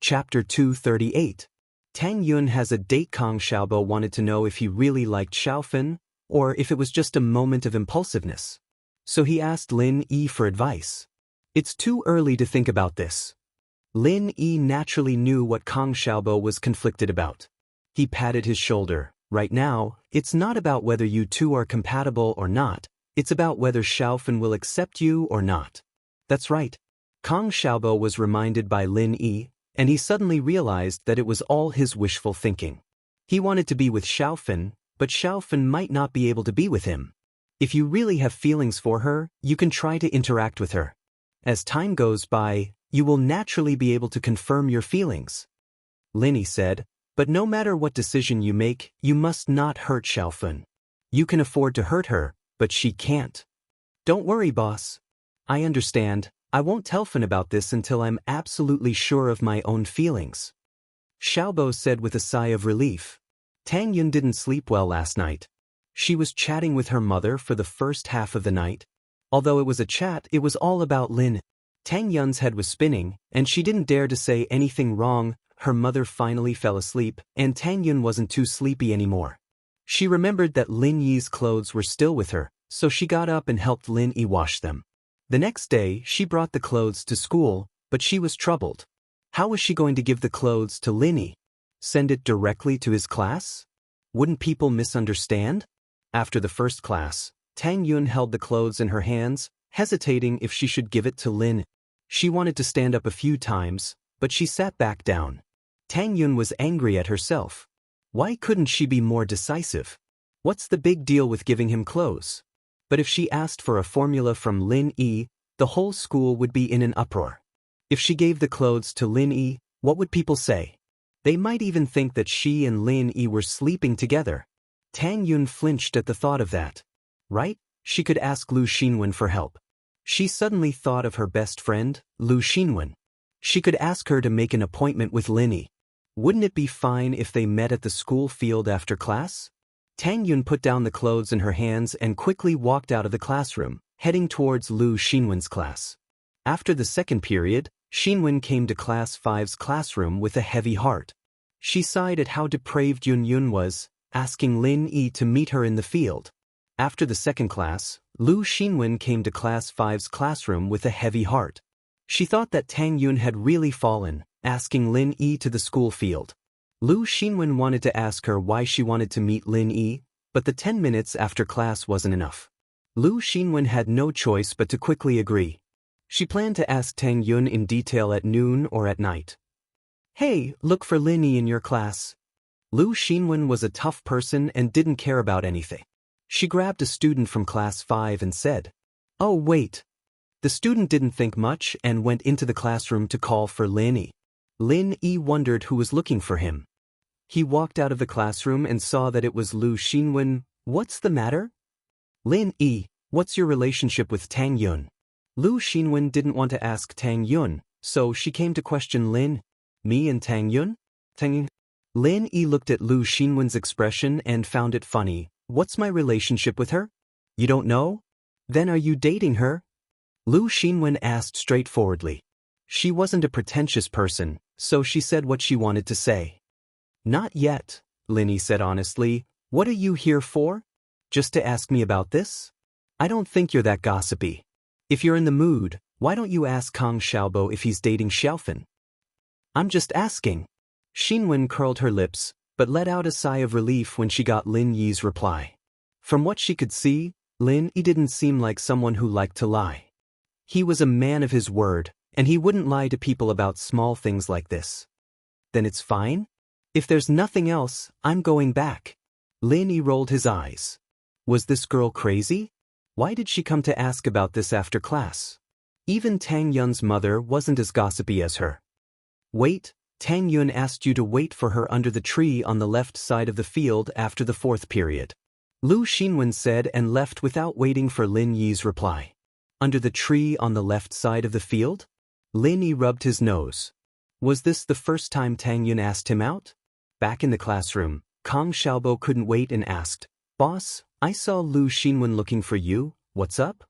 Chapter 238. Tang Yun has a date. Kong Xiaobo wanted to know if he really liked Xiaofin, or if it was just a moment of impulsiveness. So he asked Lin Yi for advice. It's too early to think about this. Lin Yi naturally knew what Kong Xiaobo was conflicted about. He patted his shoulder. Right now, it's not about whether you two are compatible or not, it's about whether Xiaofin will accept you or not. That's right. Kong Xiaobo was reminded by Lin Yi, and he suddenly realized that it was all his wishful thinking. He wanted to be with Xiaofin, but Xiaofin might not be able to be with him. If you really have feelings for her, you can try to interact with her. As time goes by, you will naturally be able to confirm your feelings. Lin Yi said, but no matter what decision you make, you must not hurt Xiaofin. You can afford to hurt her, but she can't. Don't worry, boss. I understand, I won't tell Fan about this until I'm absolutely sure of my own feelings. Xiaobo said with a sigh of relief. Tang Yun didn't sleep well last night. She was chatting with her mother for the first half of the night. Although it was a chat, it was all about Lin. Tang Yun's head was spinning, and she didn't dare to say anything wrong. Her mother finally fell asleep, and Tang Yun wasn't too sleepy anymore. She remembered that Lin Yi's clothes were still with her, so she got up and helped Lin Yi wash them. The next day, she brought the clothes to school, but she was troubled. How was she going to give the clothes to Lin Yi? Send it directly to his class? Wouldn't people misunderstand? After the first class, Tang Yun held the clothes in her hands, hesitating if she should give it to Lin. She wanted to stand up a few times, but she sat back down. Tang Yun was angry at herself. Why couldn't she be more decisive? What's the big deal with giving him clothes? But if she asked for a formula from Lin Yi, the whole school would be in an uproar. If she gave the clothes to Lin Yi, what would people say? They might even think that she and Lin Yi were sleeping together. Tang Yun flinched at the thought of that. Right? She could ask Lu Xinwen for help. She suddenly thought of her best friend, Lu Xinwen. She could ask her to make an appointment with Lin Yi. Wouldn't it be fine if they met at the school field after class? Tang Yun put down the clothes in her hands and quickly walked out of the classroom, heading towards Lu Xinwen's class. After the second period, Xinwen came to Class 5's classroom with a heavy heart. She sighed at how depraved Yun Yun was, asking Lin Yi to meet her in the field. After the second class, Lu Xinwen came to Class 5's classroom with a heavy heart. She thought that Tang Yun had really fallen, asking Lin Yi to the school field. Lu Xinwen wanted to ask her why she wanted to meet Lin Yi, but the 10 minutes after class wasn't enough. Lu Xinwen had no choice but to quickly agree. She planned to ask Tang Yun in detail at noon or at night. Hey, look for Lin Yi in your class. Lu Xinwen was a tough person and didn't care about anything. She grabbed a student from Class 5 and said, "Oh, wait." The student didn't think much and went into the classroom to call for Lin Yi. Lin Yi wondered who was looking for him. He walked out of the classroom and saw that it was Lu Xinwen. "What's the matter?" "Lin Yi, what's your relationship with Tang Yun?" Lu Xinwen didn't want to ask Tang Yun, so she came to question Lin. "Me and Tang Yun?" Lin Yi looked at Lu Xinwen's expression and found it funny. "What's my relationship with her? You don't know? Then are you dating her?" Lu Xinwen asked straightforwardly. She wasn't a pretentious person, so she said what she wanted to say. "Not yet," Lin Yi said honestly. "What are you here for? Just to ask me about this? I don't think you're that gossipy. If you're in the mood, why don't you ask Kang Xiaobo if he's dating Xiaofan?" "I'm just asking." Xinwen curled her lips, but let out a sigh of relief when she got Lin Yi's reply. From what she could see, Lin Yi didn't seem like someone who liked to lie. He was a man of his word, and he wouldn't lie to people about small things like this. "Then it's fine? If there's nothing else, I'm going back." Lin Yi rolled his eyes. Was this girl crazy? Why did she come to ask about this after class? Even Tang Yun's mother wasn't as gossipy as her. "Wait, Tang Yun asked you to wait for her under the tree on the left side of the field after the fourth period," Lu Xinwen said and left without waiting for Lin Yi's reply. "Under the tree on the left side of the field?" Lin Yi rubbed his nose. Was this the first time Tang Yun asked him out? Back in the classroom, Kang Xiaobo couldn't wait and asked, "Boss, I saw Lu Xinwen looking for you. What's up?"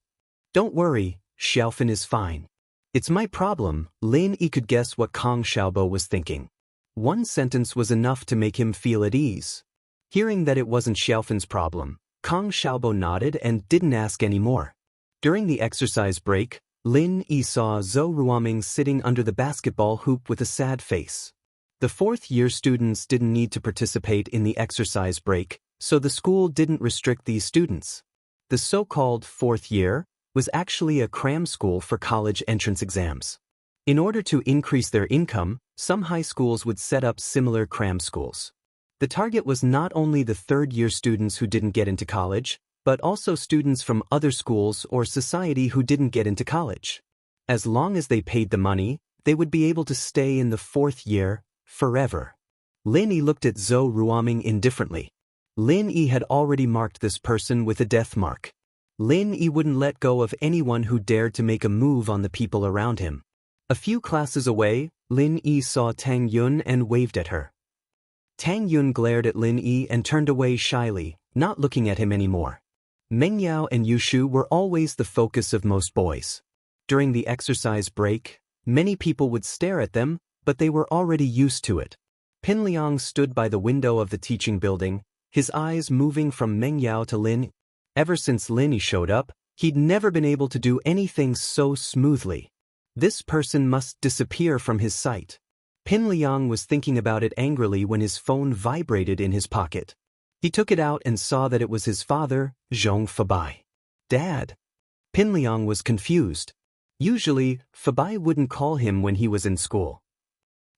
"Don't worry, Xiaofan is fine." "It's my problem." Lin Yi could guess what Kang Xiaobo was thinking. One sentence was enough to make him feel at ease. Hearing that it wasn't Xiaofan's problem, Kang Xiaobo nodded and didn't ask any more. During the exercise break, Lin Yi saw Zhou Ruoming sitting under the basketball hoop with a sad face. The fourth-year students didn't need to participate in the exercise break, so the school didn't restrict these students. The so-called fourth year was actually a cram school for college entrance exams. In order to increase their income, some high schools would set up similar cram schools. The target was not only the third-year students who didn't get into college, but also students from other schools or society who didn't get into college. As long as they paid the money, they would be able to stay in the fourth year forever. Lin Yi looked at Zhou Ruoming indifferently. Lin Yi had already marked this person with a death mark. Lin Yi wouldn't let go of anyone who dared to make a move on the people around him. A few classes away, Lin Yi saw Tang Yun and waved at her. Tang Yun glared at Lin Yi and turned away shyly, not looking at him anymore. Meng Yao and Yushu were always the focus of most boys. During the exercise break, many people would stare at them, but they were already used to it. Pin Liang stood by the window of the teaching building, his eyes moving from Meng Yao to Lin. Ever since Lin Yi showed up, he'd never been able to do anything so smoothly. This person must disappear from his sight. Pin Liang was thinking about it angrily when his phone vibrated in his pocket. He took it out and saw that it was his father, Zhong Fabai. Dad. Pin Liang was confused. Usually, Fabai wouldn't call him when he was in school.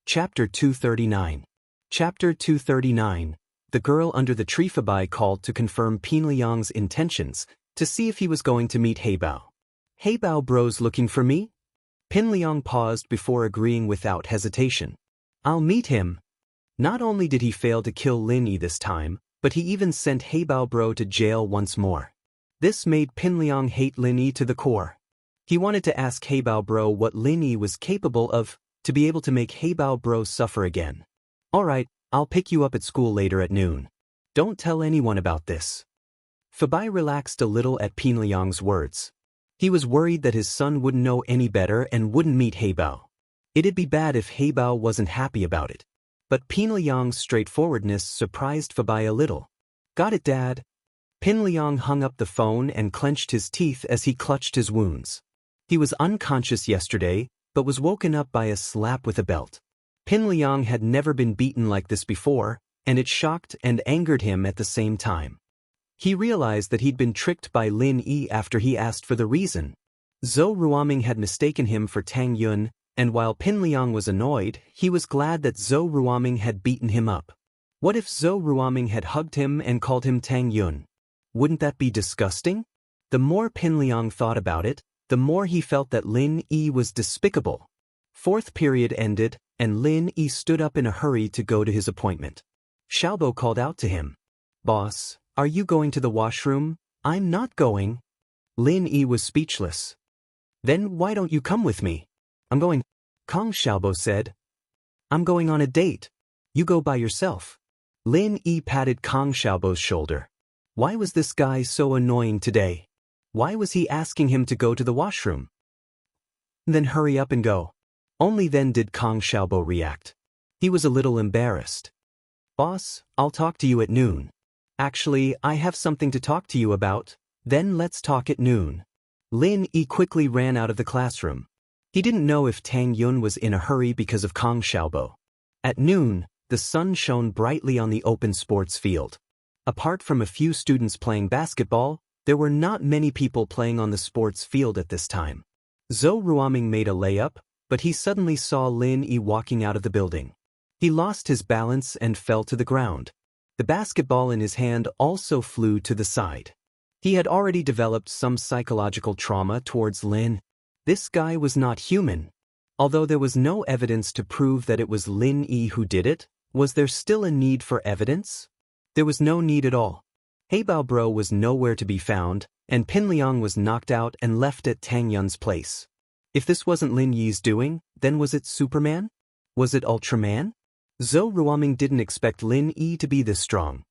Chapter 239. Chapter 239. The girl under the tree. Fabai called to confirm Pin Liang's intentions, to see if he was going to meet Heibao. Heibao bro's looking for me? Pin Liang paused before agreeing without hesitation. I'll meet him. Not only did he fail to kill Lin Yi this time, but he even sent Heibao bro to jail once more. This made Pin Liang hate Lin Yi to the core. He wanted to ask Heibao bro what Lin Yi was capable of, to be able to make Heibao bro suffer again. Alright, I'll pick you up at school later at noon. Don't tell anyone about this. Fabai relaxed a little at Pin Liang's words. He was worried that his son wouldn't know any better and wouldn't meet Heibao. It'd be bad if Heibao wasn't happy about it. But Pin Liang's straightforwardness surprised Fabai a little. Got it, Dad. Pin Liang hung up the phone and clenched his teeth as he clutched his wounds. He was unconscious yesterday, but was woken up by a slap with a belt. Pin Liang had never been beaten like this before, and it shocked and angered him at the same time. He realized that he'd been tricked by Lin Yi after he asked for the reason. Zhou Ruoming had mistaken him for Tang Yun, and while Pin Liang was annoyed, he was glad that Zhou Ruoming had beaten him up. What if Zhou Ruoming had hugged him and called him Tang Yun? Wouldn't that be disgusting? The more Pin Liang thought about it, the more he felt that Lin Yi was despicable. Fourth period ended, and Lin Yi stood up in a hurry to go to his appointment. Xiaobo called out to him. Boss, are you going to the washroom? I'm not going. Lin Yi was speechless. Then why don't you come with me? I'm going. Kong Xiaobo said. I'm going on a date. You go by yourself. Lin Yi patted Kong Xiaobo's shoulder. Why was this guy so annoying today? Why was he asking him to go to the washroom? Then hurry up and go. Only then did Kong Xiaobo react. He was a little embarrassed. Boss, I'll talk to you at noon. Actually, I have something to talk to you about. Then let's talk at noon. Lin Yi quickly ran out of the classroom. He didn't know if Tang Yun was in a hurry because of Kong Xiaobo. At noon, the sun shone brightly on the open sports field. Apart from a few students playing basketball, there were not many people playing on the sports field at this time. Zhou Ruoming made a layup, but he suddenly saw Lin Yi walking out of the building. He lost his balance and fell to the ground. The basketball in his hand also flew to the side. He had already developed some psychological trauma towards Lin. This guy was not human. Although there was no evidence to prove that it was Lin Yi who did it, was there still a need for evidence? There was no need at all. Heibao bro was nowhere to be found, and Pin Liang was knocked out and left at Tang Yun's place. If this wasn't Lin Yi's doing, then was it Superman? Was it Ultraman? Zhou Ruoming didn't expect Lin Yi to be this strong.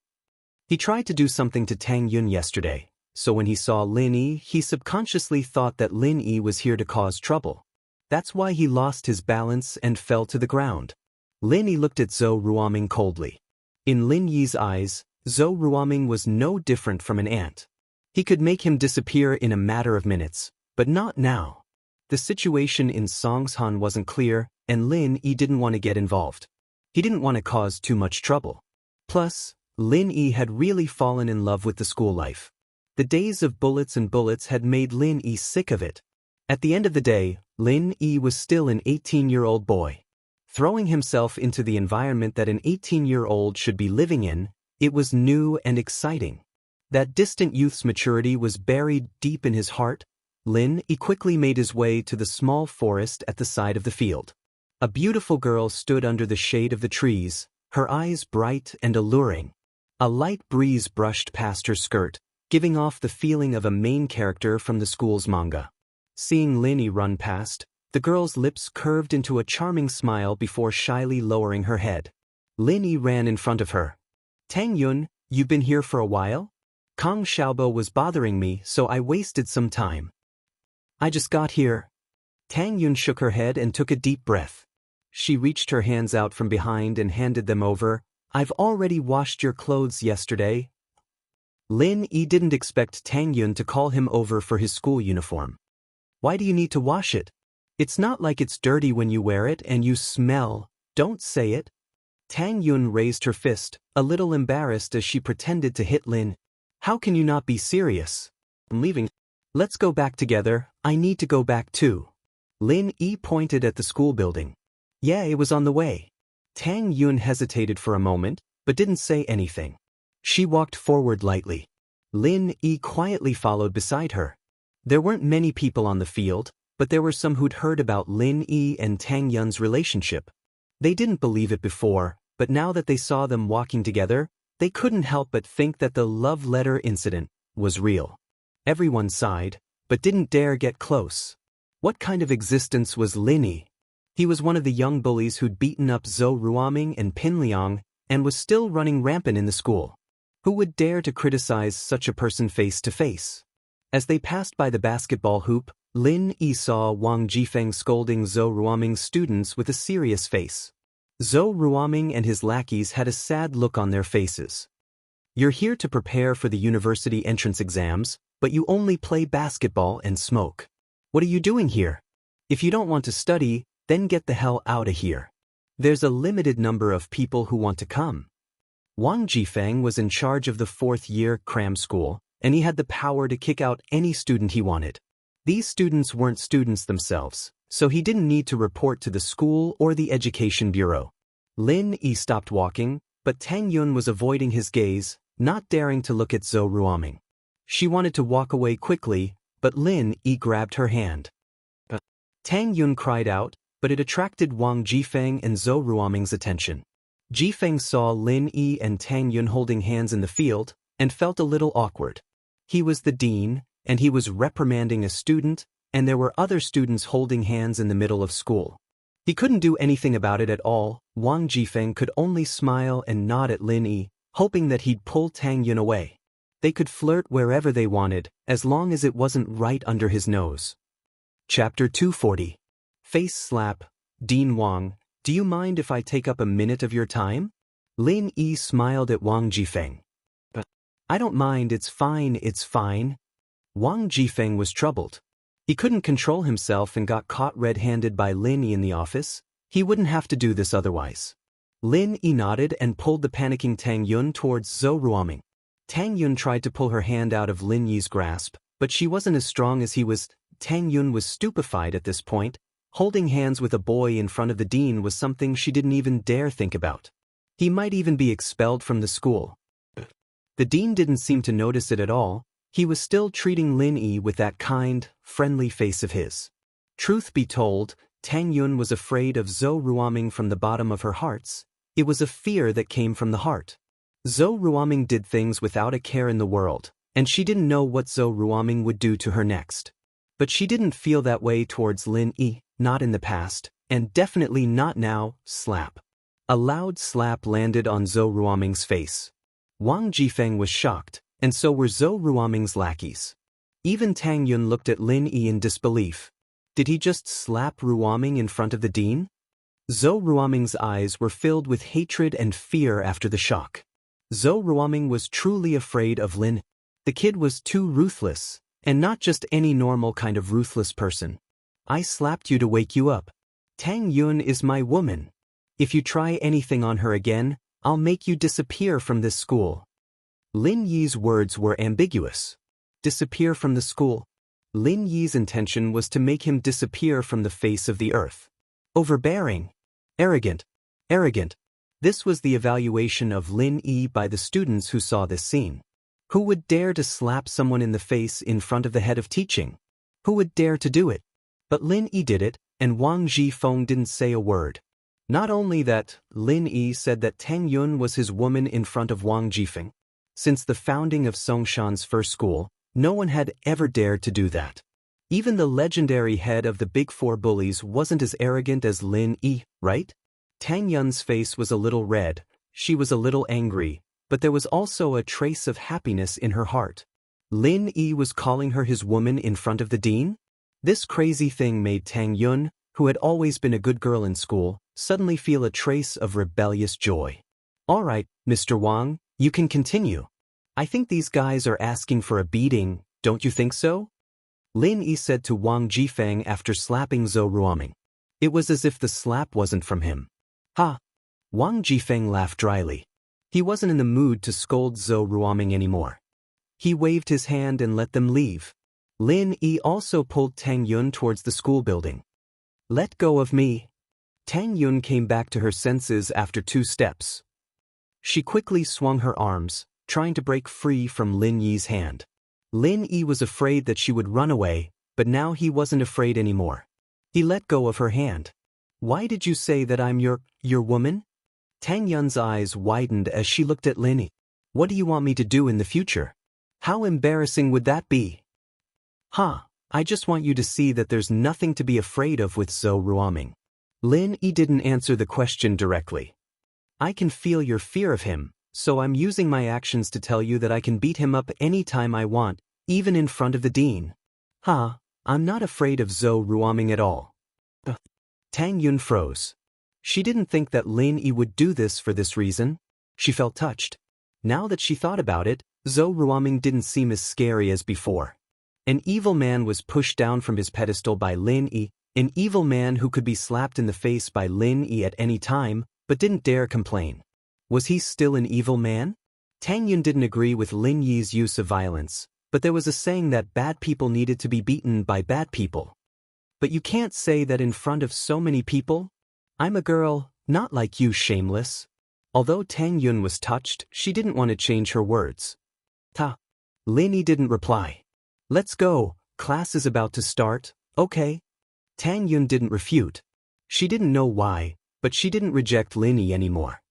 He tried to do something to Tang Yun yesterday, so when he saw Lin Yi, he subconsciously thought that Lin Yi was here to cause trouble. That's why he lost his balance and fell to the ground. Lin Yi looked at Zhou Ruoming coldly. In Lin Yi's eyes, Zhou Ruoming was no different from an ant. He could make him disappear in a matter of minutes, but not now. The situation in Songshan wasn't clear, and Lin Yi didn't want to get involved. He didn't want to cause too much trouble. Plus, Lin Yi had really fallen in love with the school life. The days of bullets and bullets had made Lin Yi sick of it. At the end of the day, Lin Yi was still an 18-year-old boy. Throwing himself into the environment that an 18-year-old should be living in, it was new and exciting. That distant youth's maturity was buried deep in his heart. Lin Yi quickly made his way to the small forest at the side of the field. A beautiful girl stood under the shade of the trees, her eyes bright and alluring. A light breeze brushed past her skirt, giving off the feeling of a main character from the school's manga. Seeing Lin Yi run past, the girl's lips curved into a charming smile before shyly lowering her head. Lin Yi ran in front of her. "Tang Yun, you've been here for a while? Kong Xiaobo was bothering me, so I wasted some time." "I just got here." Tang Yun shook her head and took a deep breath. She reached her hands out from behind and handed them over. "I've already washed your clothes yesterday." Lin Yi didn't expect Tang Yun to call him over for his school uniform. "Why do you need to wash it? It's not like it's dirty when you wear it and you smell." "Don't say it." Tang Yun raised her fist, a little embarrassed as she pretended to hit Lin. "How can you not be serious? I'm leaving. Let's go back together. I need to go back too." Lin Yi pointed at the school building. "Yeah, it was on the way." Tang Yun hesitated for a moment, but didn't say anything. She walked forward lightly. Lin Yi quietly followed beside her. There weren't many people on the field, but there were some who'd heard about Lin Yi and Tang Yun's relationship. They didn't believe it before, but now that they saw them walking together, they couldn't help but think that the love letter incident was real. Everyone sighed, but didn't dare get close. What kind of existence was Lin Yi? He was one of the young bullies who'd beaten up Zhou Ruoming and Pin Liang, and was still running rampant in the school. Who would dare to criticize such a person face to face? As they passed by the basketball hoop, Lin Yi saw Wang Jifeng scolding Zhou Ruoming's students with a serious face. Zhou Ruoming and his lackeys had a sad look on their faces. "You're here to prepare for the university entrance exams, but you only play basketball and smoke. What are you doing here? If you don't want to study, then get the hell out of here. There's a limited number of people who want to come." Wang Jifeng was in charge of the fourth-year cram school, and he had the power to kick out any student he wanted. These students weren't students themselves, so he didn't need to report to the school or the education bureau. Lin Yi stopped walking, but Tang Yun was avoiding his gaze, not daring to look at Zhou Ruoming. She wanted to walk away quickly, but Lin Yi grabbed her hand. Tang Yun cried out, but it attracted Wang Jifeng and Zhou Ruoming's attention. Jifeng saw Lin Yi and Tang Yun holding hands in the field, and felt a little awkward. He was the dean, and he was reprimanding a student, and there were other students holding hands in the middle of school. He couldn't do anything about it at all. Wang Jifeng could only smile and nod at Lin Yi, hoping that he'd pull Tang Yun away. They could flirt wherever they wanted, as long as it wasn't right under his nose. Chapter 240. Face slap. "Dean Wang, do you mind if I take up a minute of your time?" Lin Yi smiled at Wang Jifeng. "I don't mind, it's fine, it's fine." Wang Jifeng was troubled. He couldn't control himself and got caught red-handed by Lin Yi in the office. He wouldn't have to do this otherwise. Lin Yi nodded and pulled the panicking Tang Yun towards Zhou Ruoming. Tang Yun tried to pull her hand out of Lin Yi's grasp, but she wasn't as strong as he was. Tang Yun was stupefied at this point. Holding hands with a boy in front of the dean was something she didn't even dare think about. He might even be expelled from the school. The dean didn't seem to notice it at all. He was still treating Lin Yi with that kind, friendly face of his. Truth be told, Tang Yun was afraid of Zhou Ruoming from the bottom of her heart. It was a fear that came from the heart. Zhou Ruoming did things without a care in the world, and she didn't know what Zhou Ruoming would do to her next. But she didn't feel that way towards Lin Yi. Not in the past, and definitely not now. Slap. A loud slap landed on Zhou Ruoming's face. Wang Jifeng was shocked, and so were Zhou Ruoming's lackeys. Even Tang Yun looked at Lin Yi in disbelief. Did he just slap Ruoming in front of the dean? Zhou Ruoming's eyes were filled with hatred and fear after the shock. Zhou Ruoming was truly afraid of Lin. The kid was too ruthless, and not just any normal kind of ruthless person. "I slapped you to wake you up. Tang Yun is my woman. If you try anything on her again, I'll make you disappear from this school." Lin Yi's words were ambiguous. Disappear from the school? Lin Yi's intention was to make him disappear from the face of the earth. Overbearing. Arrogant. Arrogant. This was the evaluation of Lin Yi by the students who saw this scene. Who would dare to slap someone in the face in front of the head of teaching? Who would dare to do it? But Lin Yi did it, and Wang Jifeng didn't say a word. Not only that, Lin Yi said that Tang Yun was his woman in front of Wang Jifeng. Since the founding of Songshan's first school, no one had ever dared to do that. Even the legendary head of the Big Four bullies wasn't as arrogant as Lin Yi, right? Tang Yun's face was a little red, she was a little angry, but there was also a trace of happiness in her heart. Lin Yi was calling her his woman in front of the dean? This crazy thing made Tang Yun, who had always been a good girl in school, suddenly feel a trace of rebellious joy. All right, Mr. Wang, you can continue. I think these guys are asking for a beating, don't you think so? Lin Yi said to Wang Jifeng after slapping Zhou Ruoming. It was as if the slap wasn't from him. Ha! Wang Jifeng laughed dryly. He wasn't in the mood to scold Zhou Ruoming anymore. He waved his hand and let them leave. Lin Yi also pulled Tang Yun towards the school building. Let go of me. Tang Yun came back to her senses after 2 steps. She quickly swung her arms, trying to break free from Lin Yi's hand. Lin Yi was afraid that she would run away, but now he wasn't afraid anymore. He let go of her hand. Why did you say that I'm your woman? Tang Yun's eyes widened as she looked at Lin Yi. What do you want me to do in the future? How embarrassing would that be? I just want you to see that there's nothing to be afraid of with Zhou Ruoming. Lin Yi didn't answer the question directly. I can feel your fear of him, so I'm using my actions to tell you that I can beat him up any time I want, even in front of the dean. I'm not afraid of Zhou Ruoming at all. Tang Yun froze. She didn't think that Lin Yi would do this for this reason. She felt touched. Now that she thought about it, Zhou Ruoming didn't seem as scary as before. An evil man was pushed down from his pedestal by Lin Yi, an evil man who could be slapped in the face by Lin Yi at any time, but didn't dare complain. Was he still an evil man? Tang Yun didn't agree with Lin Yi's use of violence, but there was a saying that bad people needed to be beaten by bad people. But you can't say that in front of so many people? I'm a girl, not like you, shameless. Although Tang Yun was touched, she didn't want to change her words. Lin Yi didn't reply. Let's go, class is about to start, okay? Tang Yun didn't refute. She didn't know why, but she didn't reject Lin Yi anymore.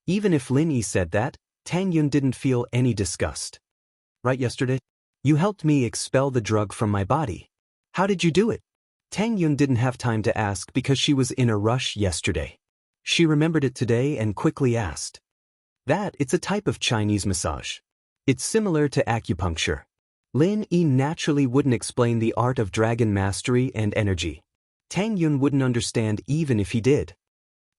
Even if Lin Yi said that, Tang Yun didn't feel any disgust. Right yesterday? You helped me expel the drug from my body. How did you do it? Tang Yun didn't have time to ask because she was in a rush yesterday. She remembered it today and quickly asked. It's a type of Chinese massage. It's similar to acupuncture. Lin Yi naturally wouldn't explain the art of dragon mastery and energy. Tang Yun wouldn't understand even if he did.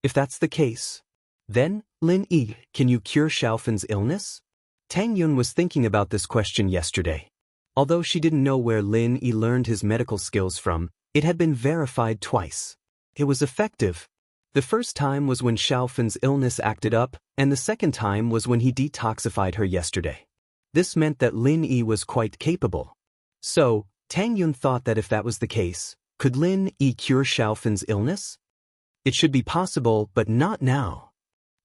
If that's the case, then, Lin Yi, can you cure Xiaofen's illness? Tang Yun was thinking about this question yesterday. Although she didn't know where Lin Yi learned his medical skills from, it had been verified twice. It was effective. The first time was when Xiaofen's illness acted up, and the second time was when he detoxified her yesterday. This meant that Lin Yi was quite capable. So, Tang Yun thought that if that was the case, could Lin Yi cure Xiaofen's illness? It should be possible, but not now.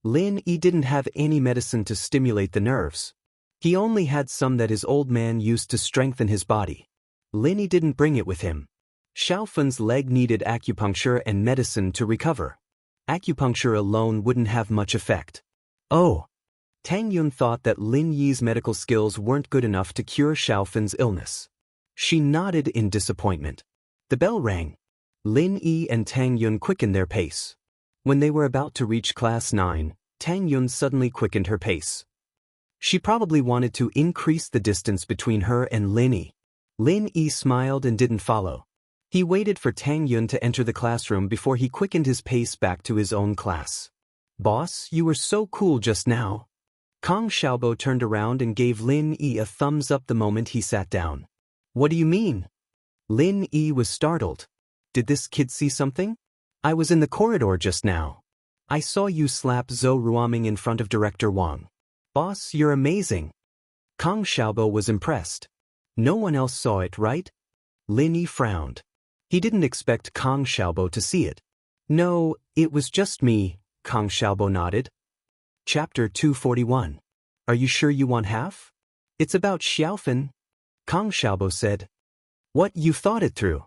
Lin Yi didn't have any medicine to stimulate the nerves. He only had some that his old man used to strengthen his body. Lin Yi didn't bring it with him. Xiaofen's leg needed acupuncture and medicine to recover. Acupuncture alone wouldn't have much effect. Oh! Tang Yun thought that Lin Yi's medical skills weren't good enough to cure Xiaofen's illness. She nodded in disappointment. The bell rang. Lin Yi and Tang Yun quickened their pace. When they were about to reach class 9, Tang Yun suddenly quickened her pace. She probably wanted to increase the distance between her and Lin Yi. Lin Yi smiled and didn't follow. He waited for Tang Yun to enter the classroom before he quickened his pace back to his own class. Boss, you were so cool just now. Kang Xiaobo turned around and gave Lin Yi a thumbs up the moment he sat down. What do you mean? Lin Yi was startled. Did this kid see something? I was in the corridor just now. I saw you slap Zhou Ruoming in front of Director Wang. Boss, you're amazing. Kang Xiaobo was impressed. No one else saw it, right? Lin Yi frowned. He didn't expect Kang Xiaobo to see it. No, it was just me, Kang Xiaobo nodded. Chapter 241. Are you sure you want half? It's about Xiaofen, Kang Xiaobo said. What, you thought it through?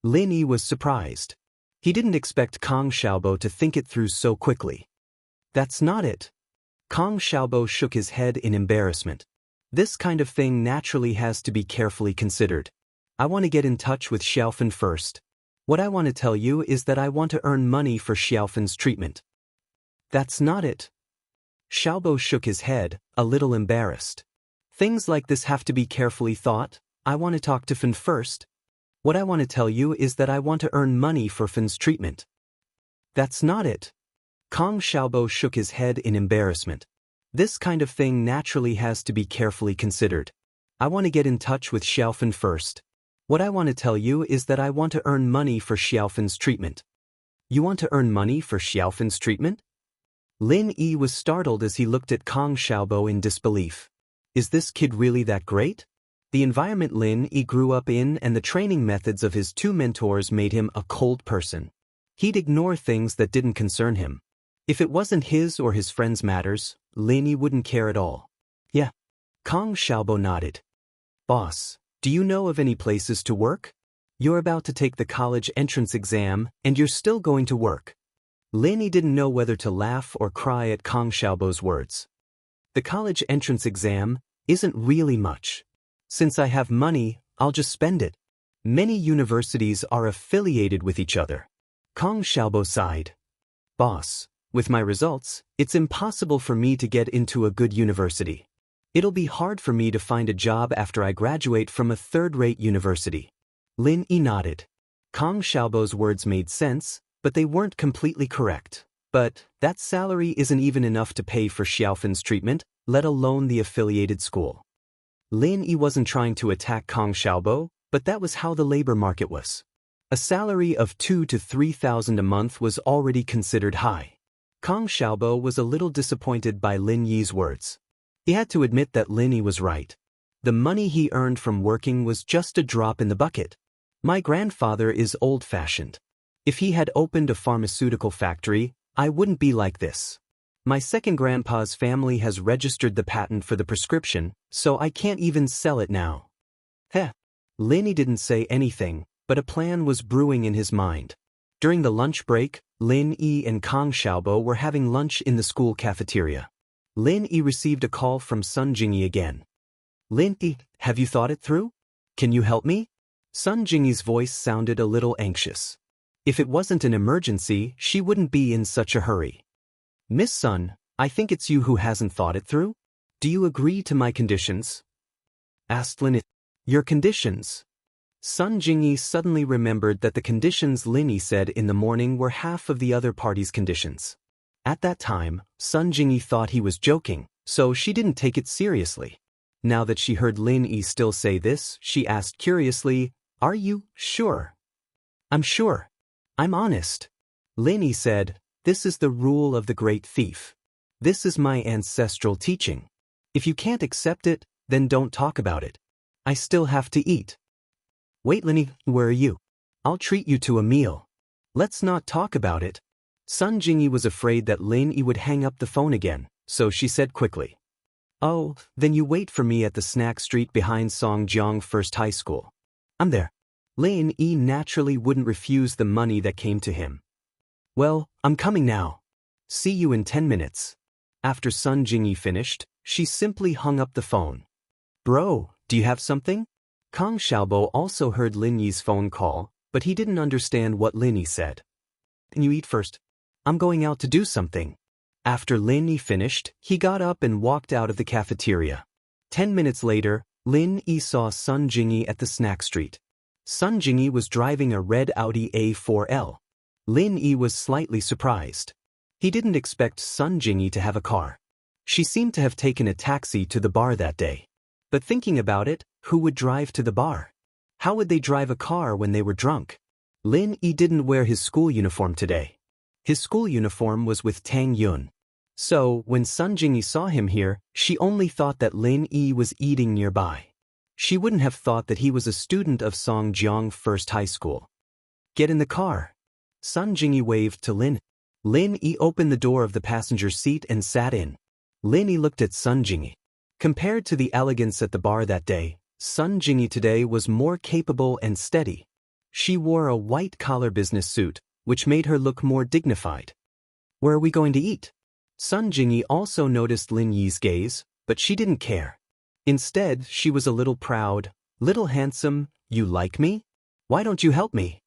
Lin Yi was surprised. He didn't expect Kang Xiaobo to think it through so quickly. That's not it. Kang Xiaobo shook his head in embarrassment. This kind of thing naturally has to be carefully considered. I want to get in touch with Xiaofan first. What I want to tell you is that I want to earn money for Xiaofan's treatment. That's not it. Xiaobo shook his head, a little embarrassed. Things like this have to be carefully thought. I want to talk to Fan first. What I want to tell you is that I want to earn money for Fan's treatment. That's not it. Kong Xiaobo shook his head in embarrassment. This kind of thing naturally has to be carefully considered. I want to get in touch with Xiaofan first. What I want to tell you is that I want to earn money for Xiaofan's treatment. You want to earn money for Xiaofan's treatment? Lin Yi was startled as he looked at Kong Xiaobo in disbelief. Is this kid really that great? The environment Lin Yi grew up in and the training methods of his two mentors made him a cold person. He'd ignore things that didn't concern him. If it wasn't his or his friends' matters, Lin Yi wouldn't care at all. Yeah. Kong Xiaobo nodded. Boss, do you know of any places to work? You're about to take the college entrance exam, and you're still going to work. Lin Yi didn't know whether to laugh or cry at Kong Xiaobo's words. The college entrance exam isn't really much. Since I have money, I'll just spend it. Many universities are affiliated with each other. Kong Xiaobo sighed. Boss, with my results, it's impossible for me to get into a good university. It'll be hard for me to find a job after I graduate from a third-rate university. Lin Yi nodded. Kong Xiaobo's words made sense, but they weren't completely correct. But that salary isn't even enough to pay for Xiaofan's treatment, let alone the affiliated school. Lin Yi wasn't trying to attack Kong Xiaobo, but that was how the labor market was. A salary of 2,000 to 3,000 a month was already considered high. Kong Xiaobo was a little disappointed by Lin Yi's words. He had to admit that Lin Yi was right. The money he earned from working was just a drop in the bucket. My grandfather is old-fashioned. If he had opened a pharmaceutical factory, I wouldn't be like this. My second grandpa's family has registered the patent for the prescription, so I can't even sell it now. Heh. Lin Yi didn't say anything, but a plan was brewing in his mind. During the lunch break, Lin Yi and Kong Xiaobo were having lunch in the school cafeteria. Lin Yi received a call from Sun Jingyi again. Lin Yi, have you thought it through? Can you help me? Sun Jingyi's voice sounded a little anxious. If it wasn't an emergency, she wouldn't be in such a hurry. Miss Sun, I think it's you who hasn't thought it through. Do you agree to my conditions? Asked Lin Yi. Your conditions? Sun Jingyi suddenly remembered that the conditions Lin Yi said in the morning were half of the other party's conditions. At that time, Sun Jingyi thought he was joking, so she didn't take it seriously. Now that she heard Lin Yi still say this, she asked curiously, Are you sure? I'm sure. I'm honest. Lin Yi said, This is the rule of the great thief. This is my ancestral teaching. If you can't accept it, then don't talk about it. I still have to eat. Wait, Lin Yi, where are you? I'll treat you to a meal. Let's not talk about it. Sun Jingyi was afraid that Lin Yi would hang up the phone again, so she said quickly. Oh, then you wait for me at the snack street behind Songjiang First High School. I'm there. Lin Yi naturally wouldn't refuse the money that came to him. Well, I'm coming now. See you in 10 minutes. After Sun Jingyi finished, she simply hung up the phone. Bro, do you have something? Kong Xiaobo also heard Lin Yi's phone call, but he didn't understand what Lin Yi said. Can you eat first? I'm going out to do something. After Lin Yi finished, he got up and walked out of the cafeteria. 10 minutes later, Lin Yi saw Sun Jingyi at the snack street. Sun Jingyi was driving a red Audi A4L. Lin Yi was slightly surprised. He didn't expect Sun Jingyi to have a car. She seemed to have taken a taxi to the bar that day. But thinking about it, who would drive to the bar? How would they drive a car when they were drunk? Lin Yi didn't wear his school uniform today. His school uniform was with Tang Yun. So, when Sun Jingyi saw him here, she only thought that Lin Yi was eating nearby. She wouldn't have thought that he was a student of Songjiang First High School. Get in the car. Sun Jingyi waved to Lin. Lin Yi opened the door of the passenger seat and sat in. Lin Yi looked at Sun Jingyi. Compared to the elegance at the bar that day, Sun Jingyi today was more capable and steady. She wore a white-collar business suit, which made her look more dignified. Where are we going to eat? Sun Jingyi also noticed Lin Yi's gaze, but she didn't care. Instead, she was a little proud. Little handsome, you like me? Why don't you help me?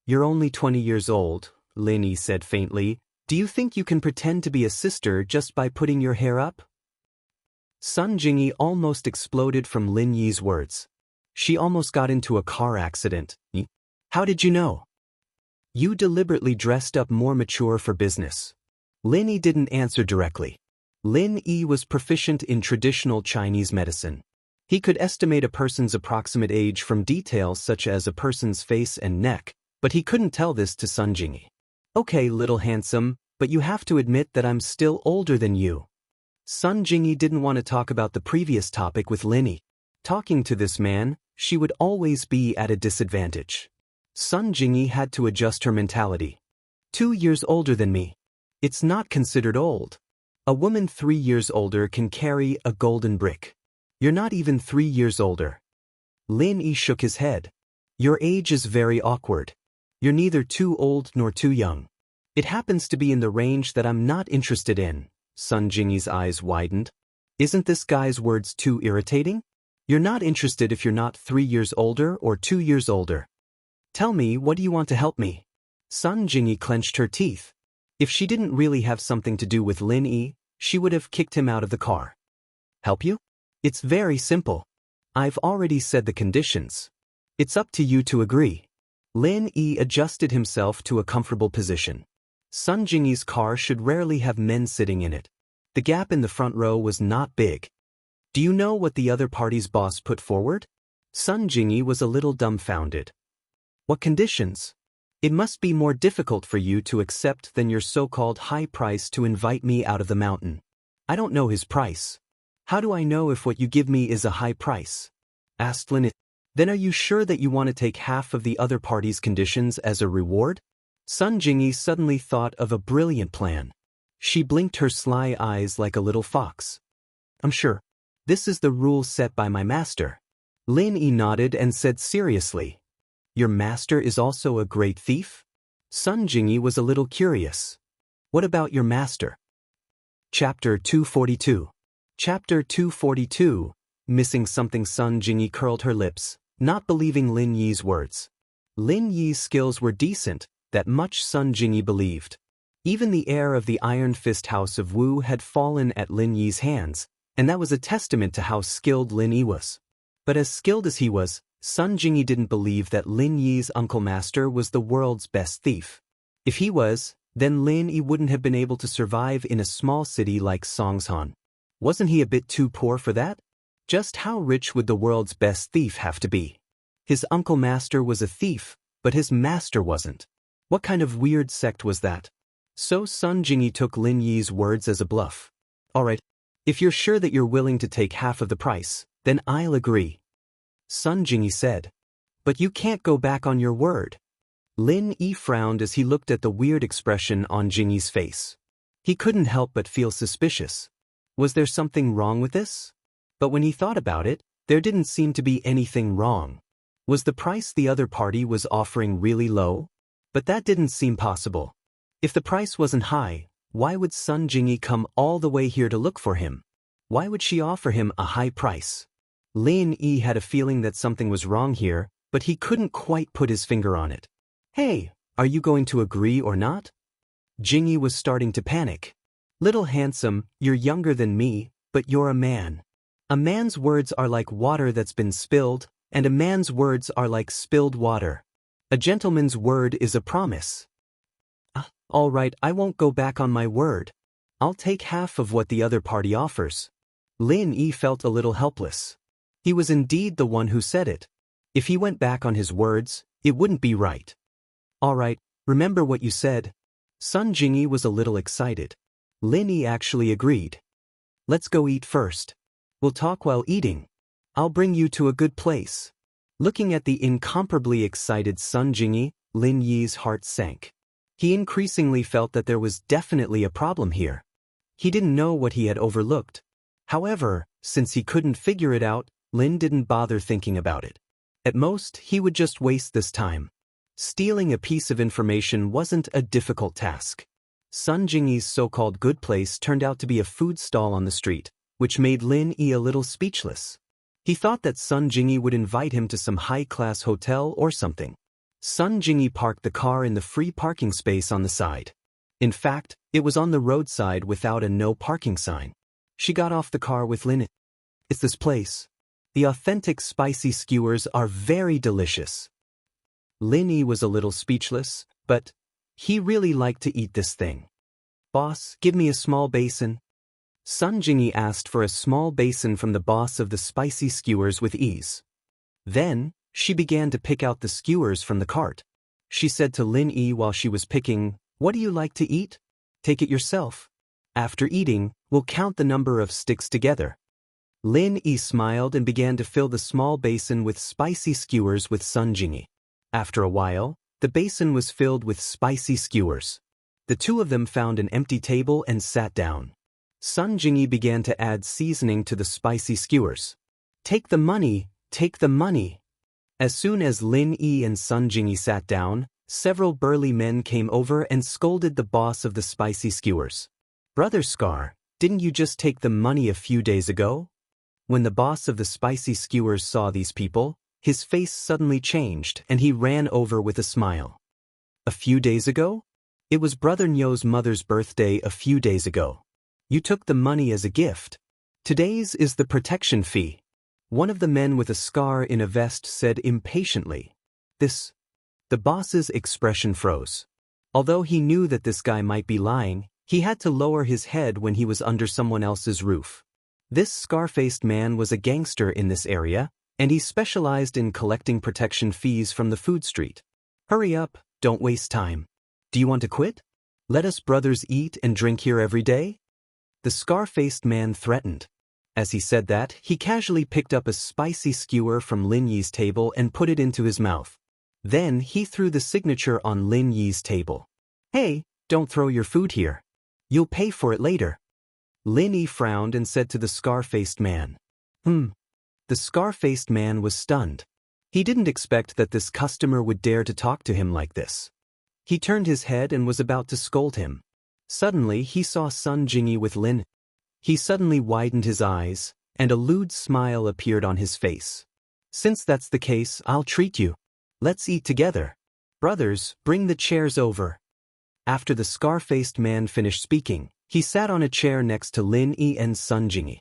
You're only 20 years old, Lin Yi said faintly. Do you think you can pretend to be a sister just by putting your hair up? Sun Jingyi almost exploded from Lin Yi's words. She almost got into a car accident. How did you know? You deliberately dressed up more mature for business. Lin Yi didn't answer directly. Lin Yi was proficient in traditional Chinese medicine. He could estimate a person's approximate age from details such as a person's face and neck, but he couldn't tell this to Sun Jingyi. Okay, little handsome, but you have to admit that I'm still older than you. Sun Jingyi didn't want to talk about the previous topic with Lin Yi. Talking to this man, she would always be at a disadvantage. Sun Jingyi had to adjust her mentality. 2 years older than me. It's not considered old. A woman 3 years older can carry a golden brick. You're not even 3 years older. Lin Yi shook his head. Your age is very awkward. You're neither too old nor too young. It happens to be in the range that I'm not interested in. Sun Jingyi's eyes widened. Isn't this guy's words too irritating? You're not interested if you're not 3 years older or 2 years older. Tell me, what do you want to help me? Sun Jingyi clenched her teeth. If she didn't really have something to do with Lin Yi, she would have kicked him out of the car. Help you? It's very simple. I've already said the conditions. It's up to you to agree. Lin Yi adjusted himself to a comfortable position. Sun Jingyi's car should rarely have men sitting in it. The gap in the front row was not big. Do you know what the other party's boss put forward? Sun Jingyi was a little dumbfounded. What conditions? It must be more difficult for you to accept than your so-called high price to invite me out of the mountain. I don't know his price. How do I know if what you give me is a high price? Asked Lin Yi. Then are you sure that you want to take half of the other party's conditions as a reward? Sun Jingyi suddenly thought of a brilliant plan. She blinked her sly eyes like a little fox. I'm sure. This is the rule set by my master. Lin Yi nodded and said seriously. Your master is also a great thief? Sun Jingyi was a little curious. What about your master? Chapter 242. Chapter 242. Missing something. Sun Jingyi curled her lips, not believing Lin Yi's words. Lin Yi's skills were decent, that much Sun Jingyi believed. Even the heir of the Iron Fist House of Wu had fallen at Lin Yi's hands, and that was a testament to how skilled Lin Yi was. But as skilled as he was, Sun Jingyi didn't believe that Lin Yi's uncle master was the world's best thief. If he was, then Lin Yi wouldn't have been able to survive in a small city like Songshan. Wasn't he a bit too poor for that? Just how rich would the world's best thief have to be? His uncle master was a thief, but his master wasn't. What kind of weird sect was that? So Sun Jingyi took Lin Yi's words as a bluff. Alright, if you're sure that you're willing to take half of the price, then I'll agree. Sun Jingyi said. But you can't go back on your word. Lin Yi frowned as he looked at the weird expression on Jingyi's face. He couldn't help but feel suspicious. Was there something wrong with this? But when he thought about it, there didn't seem to be anything wrong. Was the price the other party was offering really low? But that didn't seem possible. If the price wasn't high, why would Sun Jingyi come all the way here to look for him? Why would she offer him a high price? Lin Yi had a feeling that something was wrong here, but he couldn't quite put his finger on it. Hey, are you going to agree or not? Jingyi was starting to panic. Little handsome, you're younger than me, but you're a man. A man's words are like water that's been spilled, and a man's words are like spilled water. A gentleman's word is a promise. All right, I won't go back on my word. I'll take half of what the other party offers. Lin Yi felt a little helpless. He was indeed the one who said it. If he went back on his words, it wouldn't be right. All right, remember what you said. Sun Jingyi was a little excited. Lin Yi actually agreed. Let's go eat first. We'll talk while eating. I'll bring you to a good place. Looking at the incomparably excited Sun Jingyi, Lin Yi's heart sank. He increasingly felt that there was definitely a problem here. He didn't know what he had overlooked. However, since he couldn't figure it out, Lin didn't bother thinking about it. At most, he would just waste this time. Stealing a piece of information wasn't a difficult task. Sun Jingyi's so-called good place turned out to be a food stall on the street, which made Lin Yi a little speechless. He thought that Sun Jingyi would invite him to some high-class hotel or something. Sun Jingyi parked the car in the free parking space on the side. In fact, it was on the roadside without a no parking sign. She got off the car with Lin. It's this place. The authentic spicy skewers are very delicious. Lin Yi was a little speechless, but he really liked to eat this thing. Boss, give me a small basin. Sun Jingyi asked for a small basin from the boss of the spicy skewers with ease. Then, she began to pick out the skewers from the cart. She said to Lin Yi while she was picking, "What do you like to eat? Take it yourself. After eating, we'll count the number of sticks together." Lin Yi smiled and began to fill the small basin with spicy skewers with Sun Jingyi. After a while, the basin was filled with spicy skewers. The two of them found an empty table and sat down. Sun Jingyi began to add seasoning to the spicy skewers. "Take the money, take the money." As soon as Lin Yi and Sun Jingyi sat down, several burly men came over and scolded the boss of the spicy skewers. "Brother Scar, didn't you just take the money a few days ago?" When the boss of the spicy skewers saw these people, his face suddenly changed and he ran over with a smile. "A few days ago? It was Brother Nyo's mother's birthday a few days ago. You took the money as a gift. Today's is the protection fee." One of the men with a scar in a vest said impatiently. "This..." The boss's expression froze. Although he knew that this guy might be lying, he had to lower his head when he was under someone else's roof. This scar-faced man was a gangster in this area, and he specialized in collecting protection fees from the food street. "Hurry up, don't waste time. Do you want to quit? Let us brothers eat and drink here every day?" The scar-faced man threatened. As he said that, he casually picked up a spicy skewer from Lin Yi's table and put it into his mouth. Then he threw the signature on Lin Yi's table. "Hey, don't throw your food here. You'll pay for it later." Lin Yi frowned and said to the scar-faced man. The scar-faced man was stunned. He didn't expect that this customer would dare to talk to him like this. He turned his head and was about to scold him. Suddenly he saw Sun Jingyi with Lin. He suddenly widened his eyes, and a lewd smile appeared on his face. "Since that's the case, I'll treat you. Let's eat together. Brothers, bring the chairs over." After the scar-faced man finished speaking, he sat on a chair next to Lin Yi and Sun Jingyi.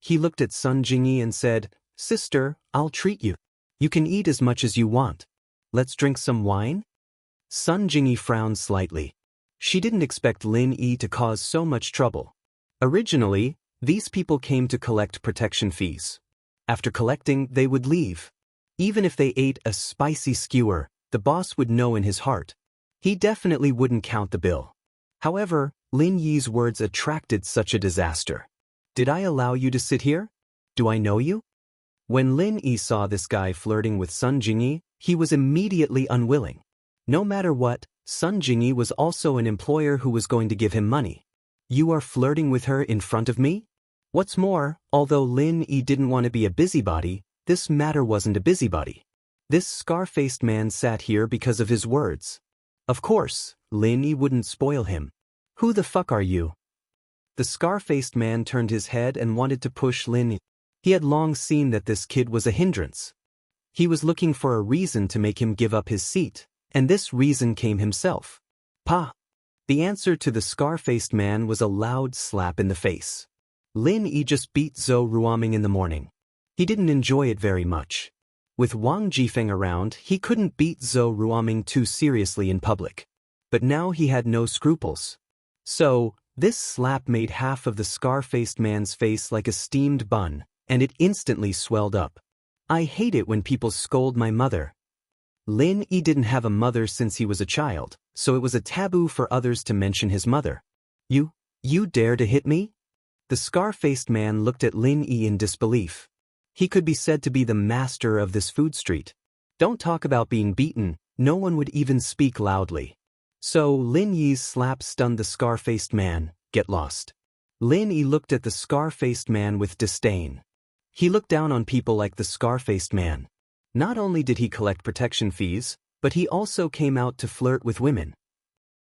He looked at Sun Jingyi and said, "Sister, I'll treat you. You can eat as much as you want. Let's drink some wine?" Sun Jingyi frowned slightly. She didn't expect Lin Yi to cause so much trouble. Originally, these people came to collect protection fees. After collecting, they would leave. Even if they ate a spicy skewer, the boss would know in his heart. He definitely wouldn't count the bill. However, Lin Yi's words attracted such a disaster. "Did I allow you to sit here? Do I know you?" When Lin Yi saw this guy flirting with Sun Jingyi, he was immediately unwilling. No matter what, Sun Jingyi was also an employer who was going to give him money. "You are flirting with her in front of me?" What's more, although Lin Yi didn't want to be a busybody, this matter wasn't a busybody. This scar-faced man sat here because of his words. Of course, Lin Yi wouldn't spoil him. "Who the fuck are you?" The scar-faced man turned his head and wanted to push Lin Yi. He had long seen that this kid was a hindrance. He was looking for a reason to make him give up his seat, and this reason came himself. "Pa!" The answer to the scar-faced man was a loud slap in the face. Lin Yi just beat Zhou Ruoming in the morning. He didn't enjoy it very much. With Wang Jifeng around, he couldn't beat Zhou Ruoming too seriously in public. But now he had no scruples. So, this slap made half of the scar-faced man's face like a steamed bun, and it instantly swelled up. "I hate it when people scold my mother." Lin Yi didn't have a mother since he was a child, so it was a taboo for others to mention his mother. You dare to hit me?" The scar-faced man looked at Lin Yi in disbelief. He could be said to be the master of this food street. Don't talk about being beaten, no one would even speak loudly. So Lin Yi's slap stunned the scar-faced man. Get lost. Lin Yi looked at the scar-faced man with disdain. He looked down on people like the scar-faced man. Not only did he collect protection fees, but he also came out to flirt with women.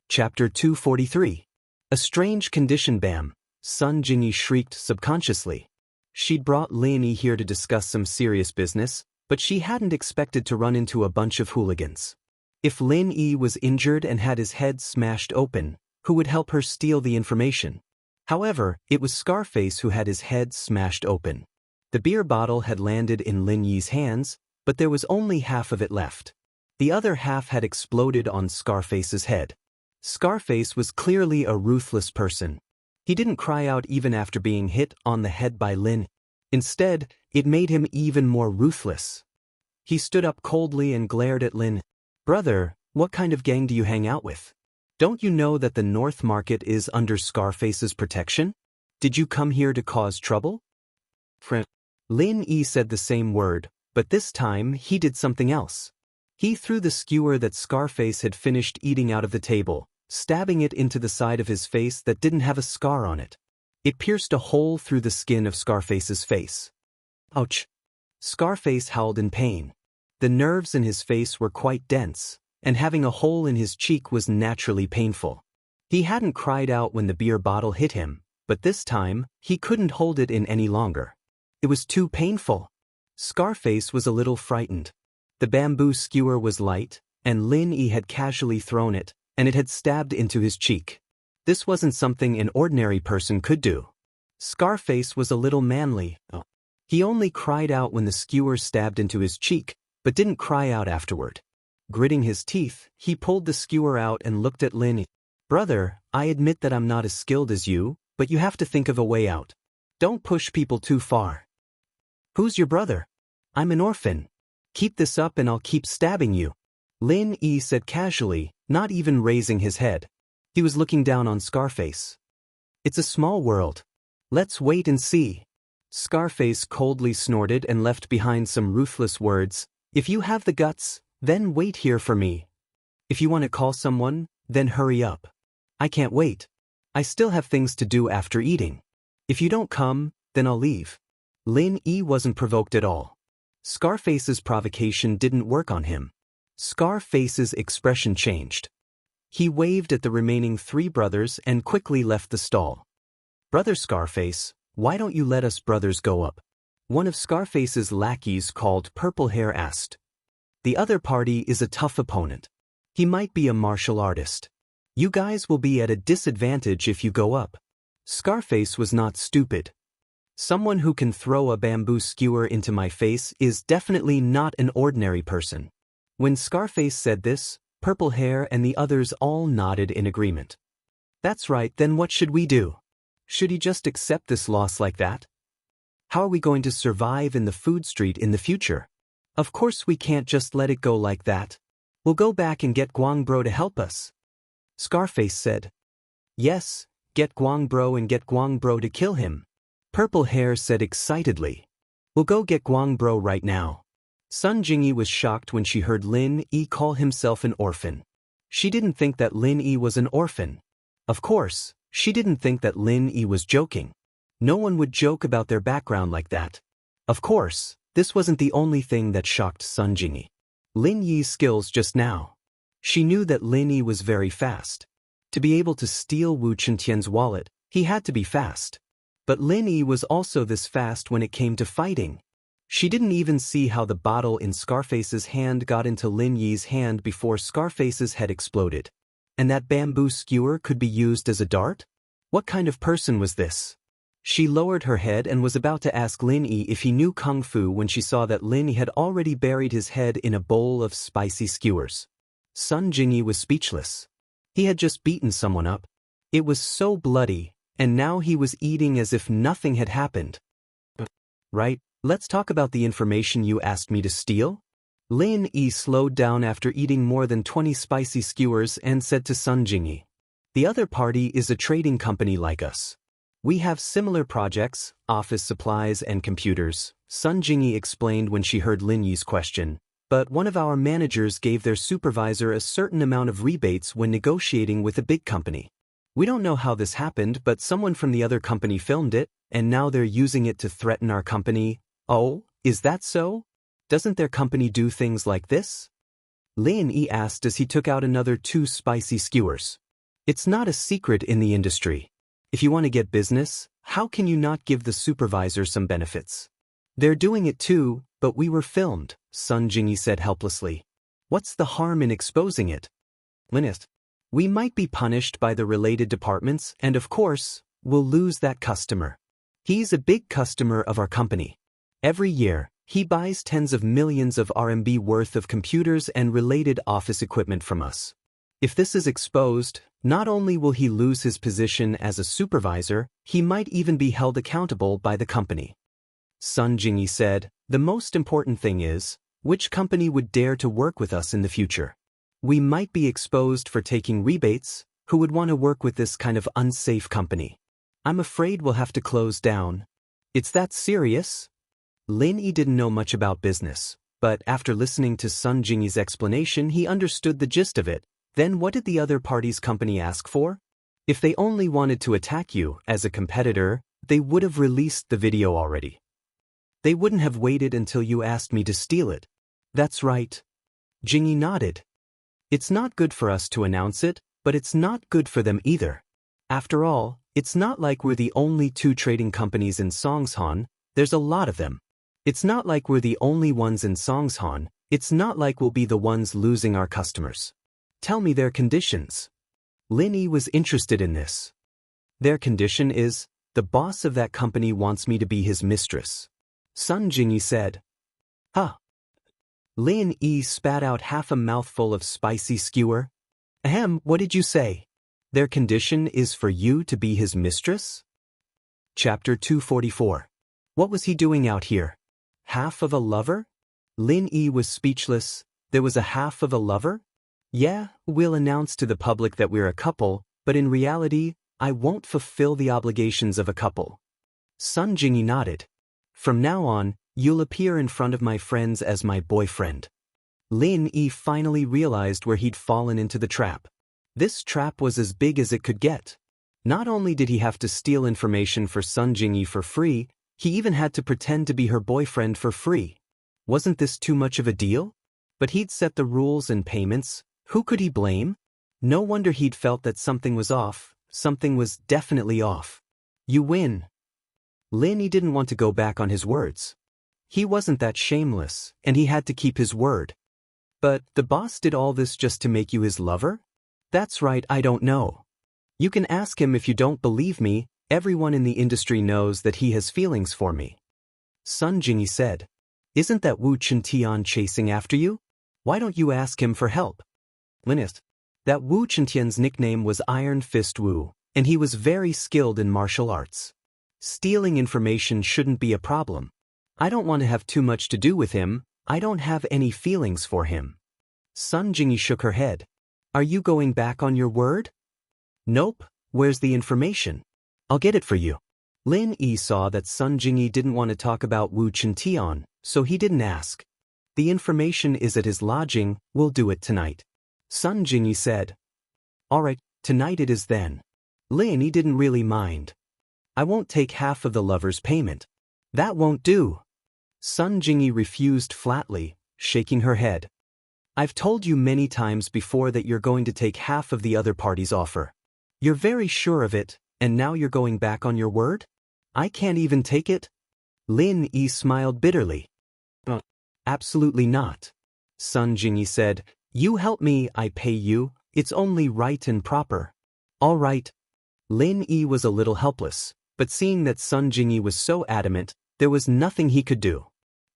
Chapter 243. A strange condition. Bam. Sun Jingyi shrieked subconsciously. She'd brought Lin Yi here to discuss some serious business, but she hadn't expected to run into a bunch of hooligans. If Lin Yi was injured and had his head smashed open, who would help her steal the information? However, it was Scarface who had his head smashed open. The beer bottle had landed in Lin Yi's hands, but there was only half of it left. The other half had exploded on Scarface's head. Scarface was clearly a ruthless person. He didn't cry out even after being hit on the head by Lin. Instead, it made him even more ruthless. He stood up coldly and glared at Lin. "Brother, what kind of gang do you hang out with? Don't you know that the North Market is under Scarface's protection? Did you come here to cause trouble?" Lin Yi said the same word, but this time he did something else. He threw the skewer that Scarface had finished eating out of the table, stabbing it into the side of his face that didn't have a scar on it. It pierced a hole through the skin of Scarface's face. Ouch! Scarface howled in pain. The nerves in his face were quite dense, and having a hole in his cheek was naturally painful. He hadn't cried out when the beer bottle hit him, but this time, he couldn't hold it in any longer. It was too painful. Scarface was a little frightened. The bamboo skewer was light, and Lin Yi had casually thrown it, and it had stabbed into his cheek. This wasn't something an ordinary person could do. Scarface was a little manly. He only cried out when the skewer stabbed into his cheek, but didn't cry out afterward. Gritting his teeth, he pulled the skewer out and looked at Lin Yi. "Brother, I admit that I'm not as skilled as you, but you have to think of a way out. Don't push people too far." "Who's your brother?" "I'm an orphan. Keep this up and I'll keep stabbing you," Lin Yi said casually, not even raising his head. He was looking down on Scarface. "It's a small world. Let's wait and see." Scarface coldly snorted and left behind some ruthless words. "If you have the guts, then wait here for me. If you want to call someone, then hurry up. I can't wait. I still have things to do after eating. If you don't come, then I'll leave." Lin Yi wasn't provoked at all. Scarface's provocation didn't work on him. Scarface's expression changed. He waved at the remaining 3 brothers and quickly left the stall. "Brother Scarface, why don't you let us brothers go up?" one of Scarface's lackeys called Purple Hair asked. "The other party is a tough opponent. He might be a martial artist. You guys will be at a disadvantage if you go up." Scarface was not stupid. Someone who can throw a bamboo skewer into my face is definitely not an ordinary person. When Scarface said this, Purple Hair and the others all nodded in agreement. "That's right, then what should we do? Should he just accept this loss like that? How are we going to survive in the food street in the future? Of course we can't just let it go like that. We'll go back and get Guang Bro to help us," Scarface said. "Yes, get Guang Bro and get Guang Bro to kill him," Purple Hair said excitedly. "We'll go get Guang Bro right now." Sun Jingyi was shocked when she heard Lin Yi call himself an orphan. She didn't think that Lin Yi was an orphan. Of course, she didn't think that Lin Yi was joking. No one would joke about their background like that. Of course, this wasn't the only thing that shocked Sun Jingyi. Lin Yi's skills just now. She knew that Lin Yi was very fast. To be able to steal Wu Chentian's wallet, he had to be fast. But Lin Yi was also this fast when it came to fighting. She didn't even see how the bottle in Scarface's hand got into Lin Yi's hand before Scarface's head exploded. And that bamboo skewer could be used as a dart? What kind of person was this? She lowered her head and was about to ask Lin Yi if he knew Kung Fu when she saw that Lin Yi had already buried his head in a bowl of spicy skewers. Sun Jingyi was speechless. He had just beaten someone up. It was so bloody, and now he was eating as if nothing had happened. "Right, let's talk about the information you asked me to steal?" Lin Yi slowed down after eating more than 20 spicy skewers and said to Sun Jingyi, "The other party is a trading company like us. We have similar projects, office supplies and computers," Sun Jingyi explained when she heard Lin Yi's question. "But one of our managers gave their supervisor a certain amount of rebates when negotiating with a big company. We don't know how this happened, but someone from the other company filmed it, and now they're using it to threaten our company." "Oh, is that so? Doesn't their company do things like this?" Lin Yi asked as he took out another 2 spicy skewers. "It's not a secret in the industry. If you want to get business, how can you not give the supervisor some benefits? They're doing it too, but we were filmed, Sun Jingyi said helplessly. What's the harm in exposing it? Linist. We might be punished by the related departments and of course, we'll lose that customer. He's a big customer of our company. Every year, he buys tens of millions of RMB worth of computers and related office equipment from us. If this is exposed, not only will he lose his position as a supervisor, he might even be held accountable by the company. Sun Jingyi said, the most important thing is, which company would dare to work with us in the future? We might be exposed for taking rebates. Who would want to work with this kind of unsafe company? I'm afraid we'll have to close down. It's that serious? Lin Yi didn't know much about business, but after listening to Sun Jingyi's explanation he understood the gist of it. Then what did the other party's company ask for? If they only wanted to attack you as a competitor, they would have released the video already. They wouldn't have waited until you asked me to steal it. That's right. Jingyi nodded. It's not good for us to announce it, but it's not good for them either. After all, it's not like we're the only two trading companies in Songshan, there's a lot of them. It's not like we're the only ones in Songshan, it's not like we'll be the ones losing our customers. Tell me their conditions. Lin Yi was interested in this. Their condition is, the boss of that company wants me to be his mistress. Sun Jingyi said. Huh. Lin Yi spat out half a mouthful of spicy skewer. Ahem, what did you say? Their condition is for you to be his mistress? Chapter 244. What was he doing out here? Half of a lover? Lin Yi was speechless. There was a half of a lover? Yeah, we'll announce to the public that we're a couple, but in reality, I won't fulfill the obligations of a couple. Sun Jingyi nodded. From now on, you'll appear in front of my friends as my boyfriend. Lin Yi finally realized where he'd fallen into the trap. This trap was as big as it could get. Not only did he have to steal information for Sun Jingyi for free, he even had to pretend to be her boyfriend for free. Wasn't this too much of a deal? But he'd set the rules and payments. Who could he blame? No wonder he'd felt that something was off. Something was definitely off. You win. Lin Yi didn't want to go back on his words. He wasn't that shameless, and he had to keep his word. But the boss did all this just to make you his lover? That's right, I don't know. You can ask him if you don't believe me. Everyone in the industry knows that he has feelings for me. Sun Jingyi said. Isn't that Wuxia and Xianxia chasing after you? Why don't you ask him for help? Linist. That Wuxia and Xianxia's nickname was Iron Fist Wu, and he was very skilled in martial arts. Stealing information shouldn't be a problem. I don't want to have too much to do with him. I don't have any feelings for him. Sun Jingyi shook her head. Are you going back on your word? Nope. Where's the information? I'll get it for you. Lin Yi saw that Sun Jingyi didn't want to talk about Wuxia and Xianxia, so he didn't ask. The information is at his lodging. We'll do it tonight. Sun Jingyi said. All right, tonight it is then. Lin Yi didn't really mind. I won't take half of the lover's payment. That won't do. Sun Jingyi refused flatly, shaking her head. I've told you many times before that you're going to take half of the other party's offer. You're very sure of it, and now you're going back on your word? I can't even take it? Lin Yi smiled bitterly. Absolutely not. Sun Jingyi said, you help me, I pay you, it's only right and proper. All right. Lin Yi was a little helpless, but seeing that Sun Jingyi was so adamant, there was nothing he could do.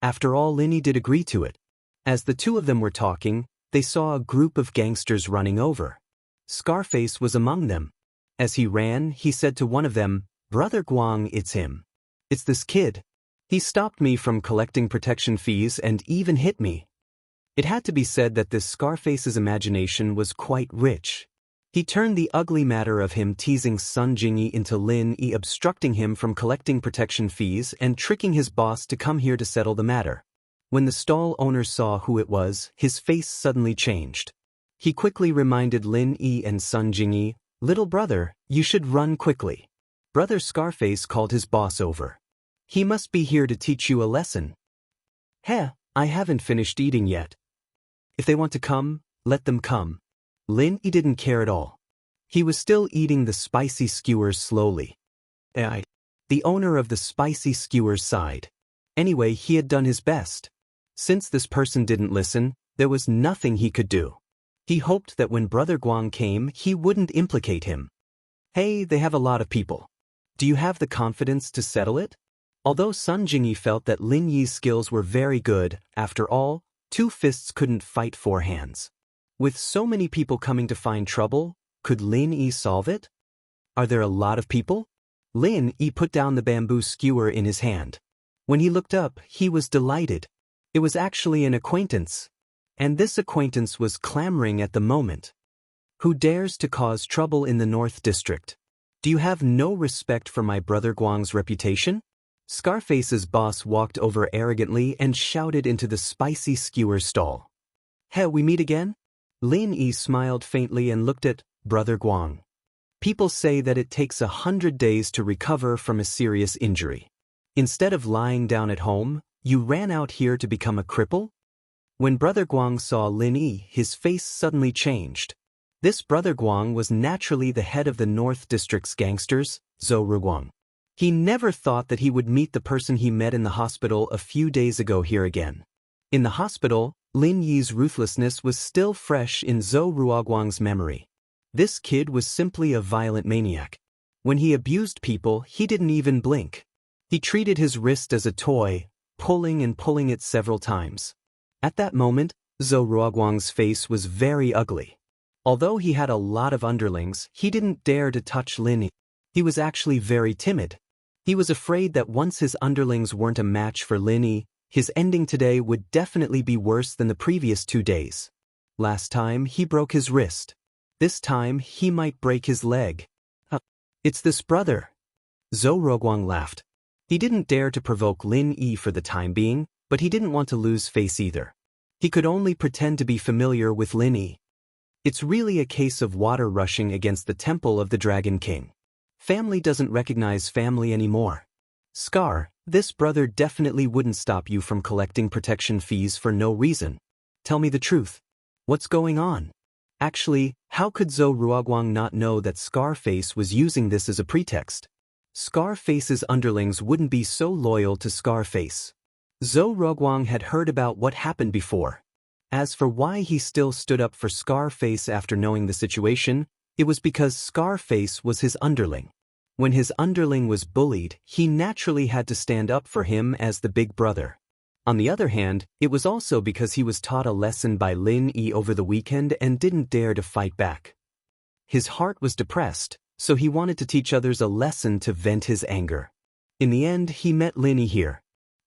After all, Lin Yi did agree to it. As the two of them were talking, they saw a group of gangsters running over. Scarface was among them. As he ran, he said to one of them, Brother Guang, it's him. It's this kid. He stopped me from collecting protection fees and even hit me. It had to be said that this Scarface's imagination was quite rich. He turned the ugly matter of him teasing Sun Jingyi into Lin Yi obstructing him from collecting protection fees and tricking his boss to come here to settle the matter. When the stall owner saw who it was, his face suddenly changed. He quickly reminded Lin Yi and Sun Jingyi, little brother, you should run quickly. Brother Scarface called his boss over. He must be here to teach you a lesson. Heh, I haven't finished eating yet. If they want to come, let them come. Lin Yi didn't care at all. He was still eating the spicy skewers slowly. The owner of the spicy skewers sighed. Anyway, he had done his best. Since this person didn't listen, there was nothing he could do. He hoped that when Brother Guang came, he wouldn't implicate him. Hey, they have a lot of people. Do you have the confidence to settle it? Although Sun Jingyi felt that Lin Yi's skills were very good, after all, two fists couldn't fight four hands. With so many people coming to find trouble, could Lin Yi solve it? Are there a lot of people? Lin Yi put down the bamboo skewer in his hand. When he looked up, he was delighted. It was actually an acquaintance. And this acquaintance was clamoring at the moment. Who dares to cause trouble in the North District? Do you have no respect for my brother Guang's reputation? Scarface's boss walked over arrogantly and shouted into the spicy skewer stall. Hey, we meet again? Lin Yi smiled faintly and looked at Brother Guang. People say that it takes 100 days to recover from a serious injury. Instead of lying down at home, you ran out here to become a cripple? When Brother Guang saw Lin Yi, his face suddenly changed. This Brother Guang was naturally the head of the North District's gangsters, Zhou Ruguang. He never thought that he would meet the person he met in the hospital a few days ago here again. In the hospital, Lin Yi's ruthlessness was still fresh in Zhou Ruoguang's memory. This kid was simply a violent maniac. When he abused people, he didn't even blink. He treated his wrist as a toy, pulling and pulling it several times. At that moment, Zhou Ruoguang's face was very ugly. Although he had a lot of underlings, he didn't dare to touch Lin Yi. He was actually very timid. He was afraid that once his underlings weren't a match for Lin Yi, his ending today would definitely be worse than the previous 2 days. Last time, he broke his wrist. This time, he might break his leg. It's this brother. Zhou Ruoguang laughed. He didn't dare to provoke Lin Yi for the time being, but he didn't want to lose face either. He could only pretend to be familiar with Lin Yi. It's really a case of water rushing against the temple of the Dragon King. Family doesn't recognize family anymore. Scar, this brother definitely wouldn't stop you from collecting protection fees for no reason. Tell me the truth. What's going on? Actually, how could Zhou Ruoguang not know that Scarface was using this as a pretext? Scarface's underlings wouldn't be so loyal to Scarface. Zhou Ruoguang had heard about what happened before. As for why he still stood up for Scarface after knowing the situation, it was because Scarface was his underling. When his underling was bullied, he naturally had to stand up for him as the big brother. On the other hand, it was also because he was taught a lesson by Lin Yi over the weekend and didn't dare to fight back. His heart was depressed, so he wanted to teach others a lesson to vent his anger. In the end, he met Lin Yi here.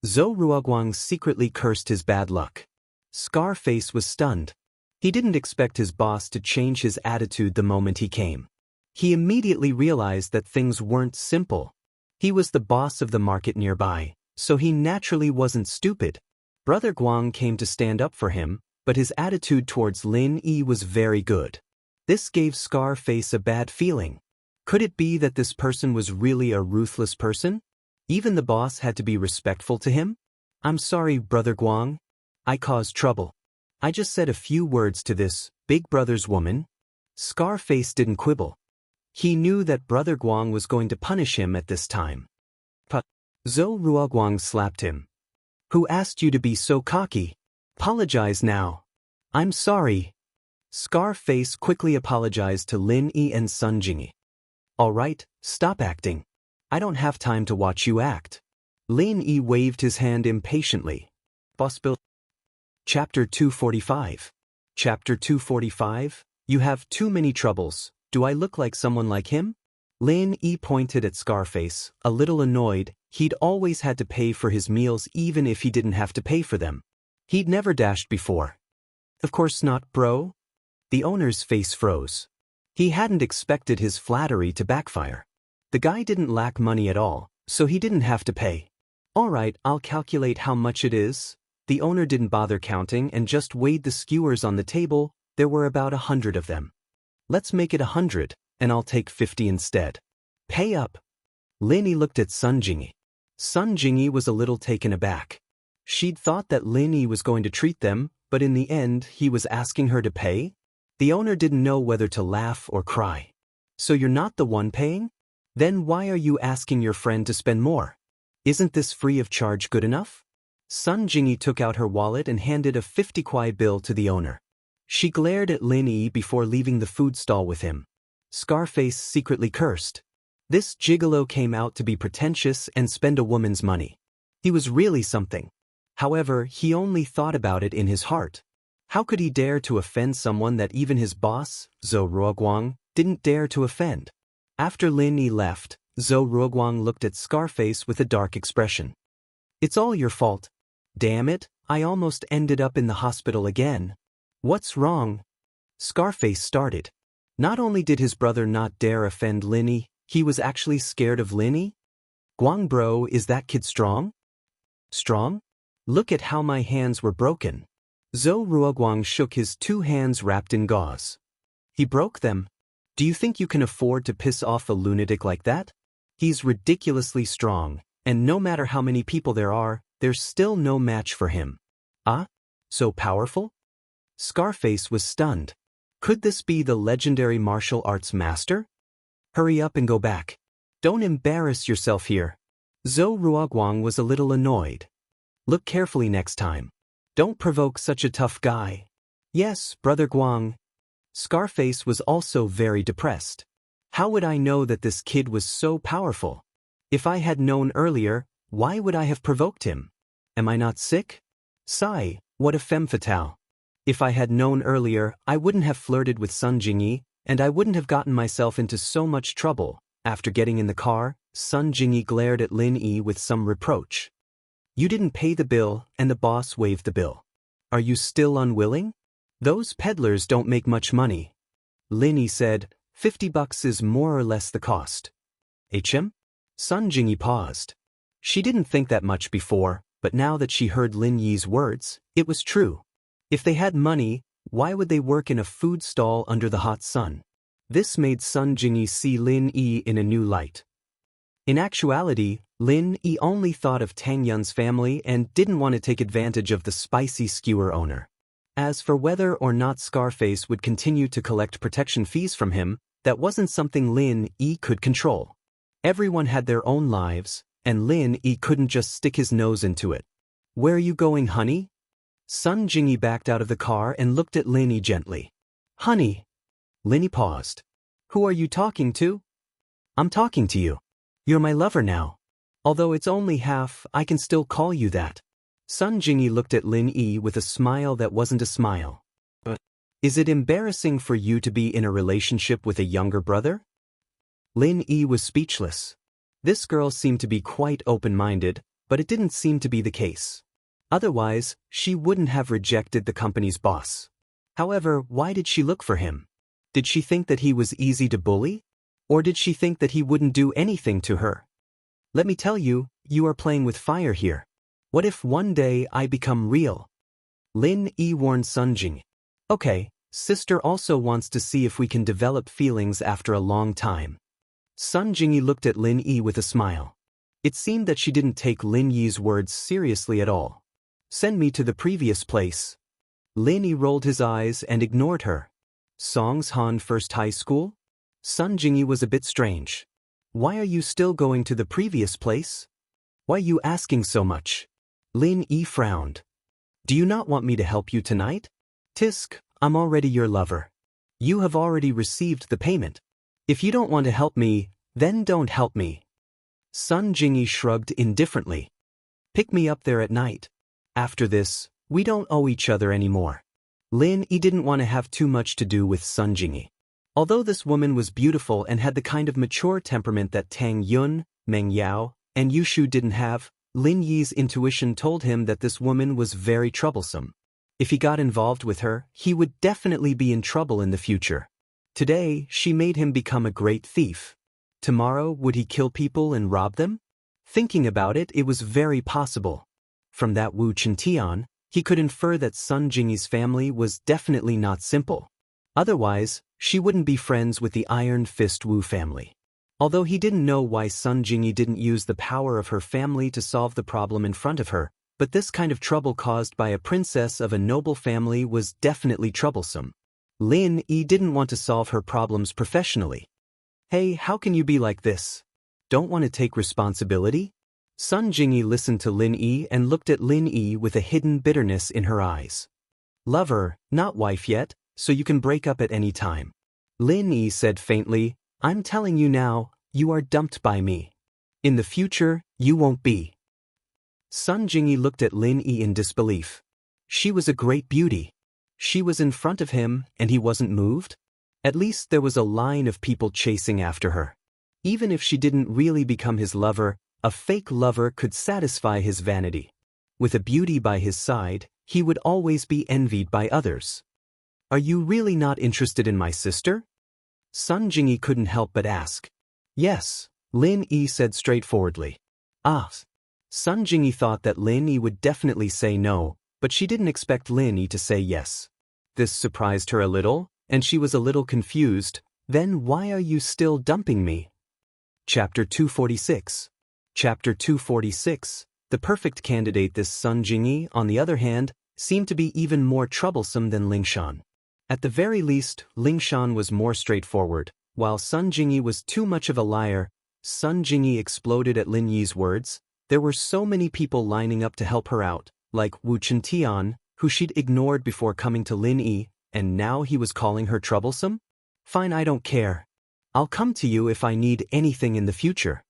Zhou Ruoguang secretly cursed his bad luck. Scarface was stunned. He didn't expect his boss to change his attitude the moment he came. He immediately realized that things weren't simple. He was the boss of the market nearby, so he naturally wasn't stupid. Brother Guang came to stand up for him, but his attitude towards Lin Yi was very good. This gave Scarface a bad feeling. Could it be that this person was really a ruthless person? Even the boss had to be respectful to him? I'm sorry, Brother Guang. I caused trouble. I just said a few words to this big brother's woman. Scarface didn't quibble. He knew that Brother Guang was going to punish him at this time. Zhou Ruoguang slapped him. Who asked you to be so cocky? Apologize now. I'm sorry. Scarface quickly apologized to Lin Yi and Sun Jingyi. All right, stop acting. I don't have time to watch you act. Lin Yi waved his hand impatiently. Boss Bill. Chapter 245. Chapter 245, You have too many troubles. Do I look like someone like him? Lin Yi pointed at Scarface, a little annoyed. He'd always had to pay for his meals even if he didn't have to pay for them. He'd never dashed before. Of course not, bro. The owner's face froze. He hadn't expected his flattery to backfire. The guy didn't lack money at all, so he didn't have to pay. All right, I'll calculate how much it is. The owner didn't bother counting and just weighed the skewers on the table. There were about 100 of them. Let's make it 100, and I'll take 50 instead. Pay up. Lin Yi looked at Sun Jingyi. Sun Jingyi was a little taken aback. She'd thought that Lin Yi was going to treat them, but in the end, he was asking her to pay? The owner didn't know whether to laugh or cry. So you're not the one paying? Then why are you asking your friend to spend more? Isn't this free of charge good enough? Sun Jingyi took out her wallet and handed a 50 kuai bill to the owner. She glared at Lin Yi before leaving the food stall with him. Scarface secretly cursed. This gigolo came out to be pretentious and spend a woman's money. He was really something. However, he only thought about it in his heart. How could he dare to offend someone that even his boss, Zhou Ruoguang, didn't dare to offend? After Lin Yi left, Zhou Ruoguang looked at Scarface with a dark expression. It's all your fault. Damn it, I almost ended up in the hospital again. What's wrong? Scarface started. Not only did his brother not dare offend Lin Yi, he was actually scared of Lin Yi? Guang bro, is that kid strong? Strong? Look at how my hands were broken. Zhou Ruoguang shook his 2 hands wrapped in gauze. He broke them. Do you think you can afford to piss off a lunatic like that? He's ridiculously strong, and no matter how many people there are, there's still no match for him. Ah? So powerful? Scarface was stunned. Could this be the legendary martial arts master? Hurry up and go back. Don't embarrass yourself here. Zhou Ruoguang was a little annoyed. Look carefully next time. Don't provoke such a tough guy. Yes, Brother Guang. Scarface was also very depressed. How would I know that this kid was so powerful? If I had known earlier, why would I have provoked him? Am I not sick? Sigh, what a femme fatale. If I had known earlier, I wouldn't have flirted with Sun Jingyi, and I wouldn't have gotten myself into so much trouble. After getting in the car, Sun Jingyi glared at Lin Yi with some reproach. You didn't pay the bill, and the boss waived the bill. Are you still unwilling? Those peddlers don't make much money. Lin Yi said, $50 is more or less the cost. HM? Sun Jingyi paused. She didn't think that much before, but now that she heard Lin Yi's words, it was true. If they had money, why would they work in a food stall under the hot sun? This made Sun Jingyi see Lin Yi in a new light. In actuality, Lin Yi only thought of Tang Yun's family and didn't want to take advantage of the spicy skewer owner. As for whether or not Scarface would continue to collect protection fees from him, that wasn't something Lin Yi could control. Everyone had their own lives, and Lin Yi couldn't just stick his nose into it. Where are you going, honey? Sun Jingyi backed out of the car and looked at Lin Yi gently. Honey. Lin Yi paused. Who are you talking to? I'm talking to you. You're my lover now. Although it's only half, I can still call you that. Sun Jingyi looked at Lin Yi with a smile that wasn't a smile. But is it embarrassing for you to be in a relationship with a younger brother? Lin Yi was speechless. This girl seemed to be quite open-minded, but it didn't seem to be the case. Otherwise, she wouldn't have rejected the company's boss. However, why did she look for him? Did she think that he was easy to bully? Or did she think that he wouldn't do anything to her? Let me tell you, you are playing with fire here. What if one day I become real? Lin Yi warned Sun Jingyi. Okay, sister also wants to see if we can develop feelings after a long time. Sun Jingyi looked at Lin Yi with a smile. It seemed that she didn't take Lin Yi's words seriously at all. Send me to the previous place. Lin Yi rolled his eyes and ignored her. Songshan First High School? Sun Jingyi was a bit strange. Why are you still going to the previous place? Why are you asking so much? Lin Yi frowned. Do you not want me to help you tonight? Tisk, I'm already your lover. You have already received the payment. If you don't want to help me, then don't help me. Sun Jingyi shrugged indifferently. Pick me up there at night. After this, we don't owe each other anymore. Lin Yi didn't want to have too much to do with Sun Jingyi. Although this woman was beautiful and had the kind of mature temperament that Tang Yun, Meng Yao, and Yushu didn't have, Lin Yi's intuition told him that this woman was very troublesome. If he got involved with her, he would definitely be in trouble in the future. Today, she made him become a great thief. Tomorrow, would he kill people and rob them? Thinking about it, it was very possible. From that Wu Chintian, he could infer that Sun Jingyi's family was definitely not simple. Otherwise, she wouldn't be friends with the Iron Fist Wu family. Although he didn't know why Sun Jingyi didn't use the power of her family to solve the problem in front of her, but this kind of trouble caused by a princess of a noble family was definitely troublesome. Lin Yi didn't want to solve her problems professionally. Hey, how can you be like this? Don't want to take responsibility? Sun Jingyi listened to Lin Yi and looked at Lin Yi with a hidden bitterness in her eyes. Lover, not wife yet, so you can break up at any time. Lin Yi said faintly, I'm telling you now, you are dumped by me. In the future, you won't be. Sun Jingyi looked at Lin Yi in disbelief. She was a great beauty. She was in front of him and he wasn't moved? At least there was a line of people chasing after her. Even if she didn't really become his lover, a fake lover could satisfy his vanity. With a beauty by his side, he would always be envied by others. Are you really not interested in my sister? Sun Jingyi couldn't help but ask. Yes, Lin Yi said straightforwardly. Ah. Sun Jingyi thought that Lin Yi would definitely say no, but she didn't expect Lin Yi to say yes. This surprised her a little, and she was a little confused. Then why are you still dumping me? Chapter 246. Chapter 246. The perfect candidate. This Sun Jingyi, on the other hand, seemed to be even more troublesome than Lingshan. At the very least, Lingshan was more straightforward, while Sun Jingyi was too much of a liar. Sun Jingyi exploded at Lin Yi's words. There were so many people lining up to help her out, like Wu Chentian, who she'd ignored before coming to Lin Yi, and now he was calling her troublesome? Fine, I don't care. I'll come to you if I need anything in the future.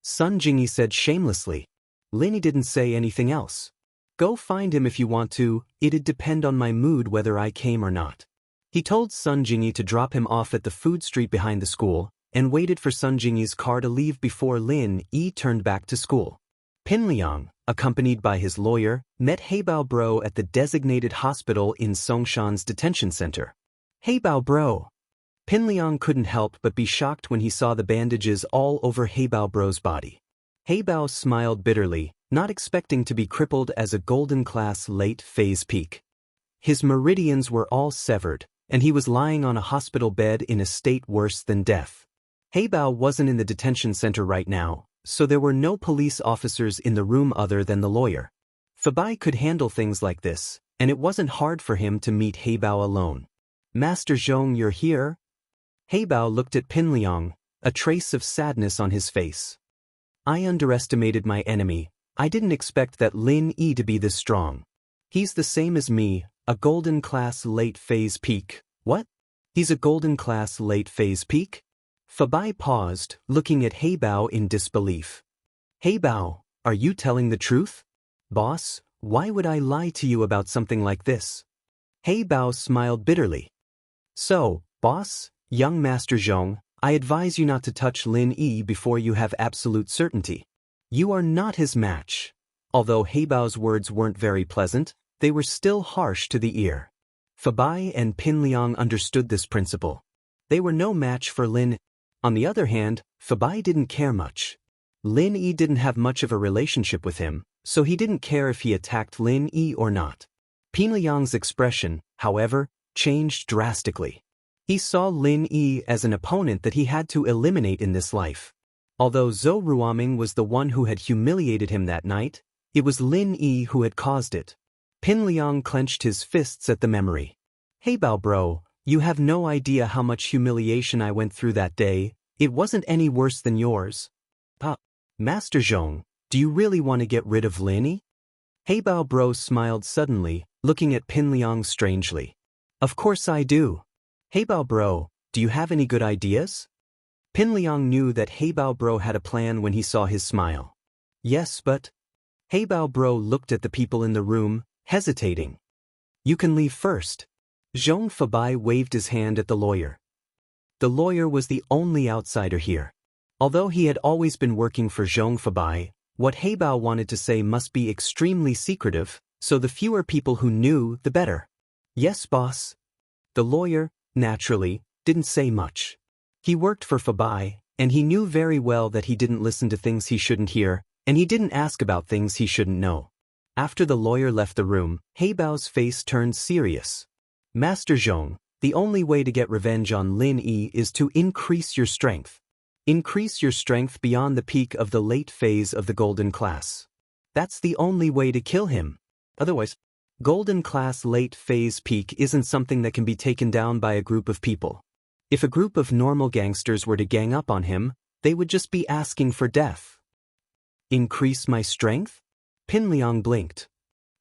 Sun Jingyi said shamelessly. Lin Yi didn't say anything else. Go find him if you want to, it'd depend on my mood whether I came or not. He told Sun Jingyi to drop him off at the food street behind the school, and waited for Sun Jingyi's car to leave before Lin Yi turned back to school. Pinliang, accompanied by his lawyer, met Heibao Bro at the designated hospital in Songshan's detention center. Heibao Bro. Pinliang couldn't help but be shocked when he saw the bandages all over Heibao Bro's body. Heibao smiled bitterly, not expecting to be crippled as a golden class late phase peak. His meridians were all severed, and he was lying on a hospital bed in a state worse than death. Heibao wasn't in the detention center right now, so there were no police officers in the room other than the lawyer. Fabai could handle things like this, and it wasn't hard for him to meet Heibao alone. Master Zhong, you're here? Heibao looked at Pinliang, a trace of sadness on his face. I underestimated my enemy. I didn't expect that Lin Yi to be this strong. He's the same as me, a golden class late phase peak. What? He's a golden class late phase peak? Fabai paused, looking at Heibao in disbelief. Heibao, are you telling the truth? Boss, why would I lie to you about something like this? Heibao smiled bitterly. So, boss, young Master Zhong, I advise you not to touch Lin Yi before you have absolute certainty. You are not his match. Although Heibao's words weren't very pleasant, they were still harsh to the ear. Fabai and Pinliang understood this principle. They were no match for Lin. On the other hand, Fabai didn't care much. Lin Yi didn't have much of a relationship with him, so he didn't care if he attacked Lin Yi or not. Pinliang's expression, however, changed drastically. He saw Lin Yi as an opponent that he had to eliminate in this life. Although Zhou Ruoming was the one who had humiliated him that night, it was Lin Yi who had caused it. Pinliang clenched his fists at the memory. Heibao bro, you have no idea how much humiliation I went through that day. It wasn't any worse than yours. Master Zhong, do you really want to get rid of Lin Yi? Heibao bro smiled suddenly, looking at Pinliang strangely. Of course I do. Heibao bro, do you have any good ideas? Pinliang knew that Heibao bro had a plan when he saw his smile. Yes, but... Heibao bro looked at the people in the room, hesitating. You can leave first. Zhong Fabai waved his hand at the lawyer. The lawyer was the only outsider here. Although he had always been working for Zhong Fabai, what Heibao wanted to say must be extremely secretive, so the fewer people who knew, the better. Yes, boss. The lawyer, naturally, didn't say much. He worked for Fabai, and he knew very well that he didn't listen to things he shouldn't hear, and he didn't ask about things he shouldn't know. After the lawyer left the room, Heibao's face turned serious. Master Zhong, the only way to get revenge on Lin Yi is to increase your strength. Increase your strength beyond the peak of the late phase of the golden class. That's the only way to kill him. Otherwise, golden class late phase peak isn't something that can be taken down by a group of people. If a group of normal gangsters were to gang up on him, they would just be asking for death. Increase my strength? Pin Liang blinked.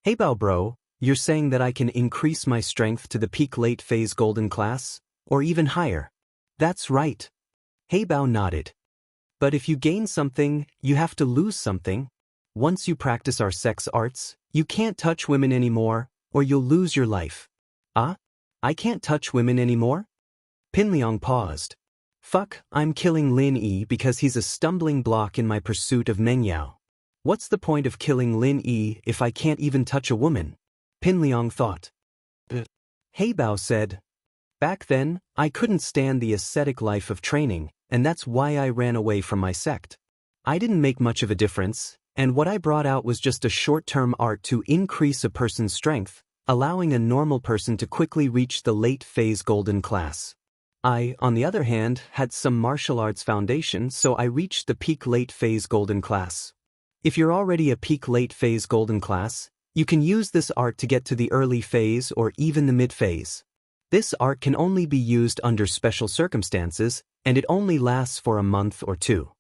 Hey Bao bro, you're saying that I can increase my strength to the peak late phase golden class? Or even higher? That's right. Hey Bao nodded. But if you gain something, you have to lose something. Once you practice our sex arts, you can't touch women anymore, or you'll lose your life. Ah? I can't touch women anymore? Pin Liang paused. Fuck, I'm killing Lin Yi because he's a stumbling block in my pursuit of Meng Yao. What's the point of killing Lin Yi if I can't even touch a woman? Pin Liang thought. Hey Bao said. Back then, I couldn't stand the ascetic life of training, and that's why I ran away from my sect. I didn't make much of a difference, and what I brought out was just a short-term art to increase a person's strength, allowing a normal person to quickly reach the late phase golden class. I, on the other hand, had some martial arts foundation, so I reached the peak late phase golden class. If you're already a peak late phase golden class, you can use this art to get to the early phase or even the mid phase. This art can only be used under special circumstances, and it only lasts for a month or two.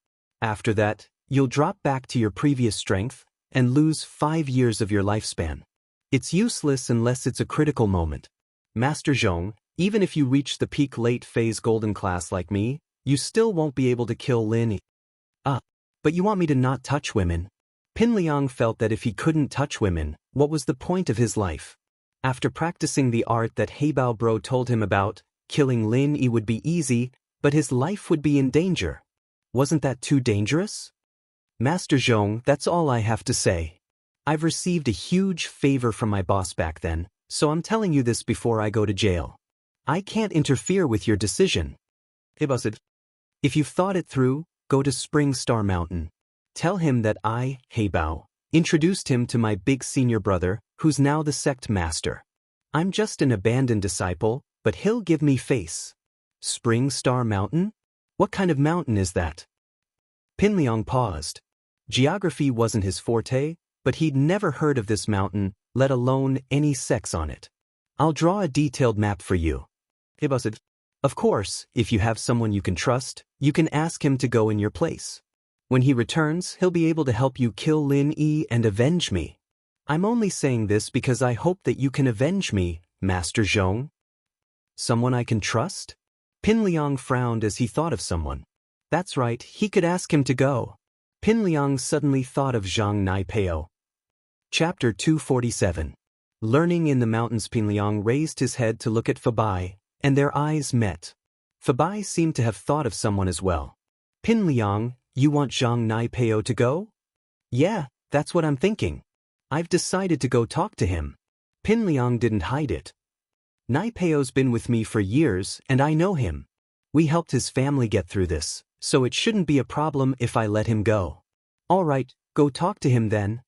After that, you'll drop back to your previous strength and lose 5 years of your lifespan. It's useless unless it's a critical moment. Master Zhong, even if you reach the peak late phase golden class like me, you still won't be able to kill Lin Yi. But you want me to not touch women? Pin Liang felt that if he couldn't touch women, what was the point of his life? After practicing the art that Heibao Bro told him about, killing Lin Yi would be easy, but his life would be in danger. Wasn't that too dangerous? Master Zhong, that's all I have to say. I've received a huge favor from my boss back then, so I'm telling you this before I go to jail. I can't interfere with your decision. If you've thought it through, go to Spring Star Mountain. Tell him that I, Heibao, introduced him to my big senior brother, who's now the sect master. I'm just an abandoned disciple, but he'll give me face. Spring Star Mountain? What kind of mountain is that? Pin Liang paused. Geography wasn't his forte, but he'd never heard of this mountain, let alone any sex on it. I'll draw a detailed map for you. Of course, if you have someone you can trust, you can ask him to go in your place. When he returns, he'll be able to help you kill Lin Yi and avenge me. I'm only saying this because I hope that you can avenge me, Master Zhong. Someone I can trust? Pin Liang frowned as he thought of someone. That's right, he could ask him to go. Pin Liang suddenly thought of Zhang Naipeo. Chapter 247. Learning in the mountains. Pin Liang raised his head to look at Fabai, and their eyes met. Fabai seemed to have thought of someone as well. Pin Liang, you want Zhang Naipeo to go? Yeah, that's what I'm thinking. I've decided to go talk to him. Pin Liang didn't hide it. Naipeo's been with me for years, and I know him. We helped his family get through this, so it shouldn't be a problem if I let him go. All right, go talk to him then.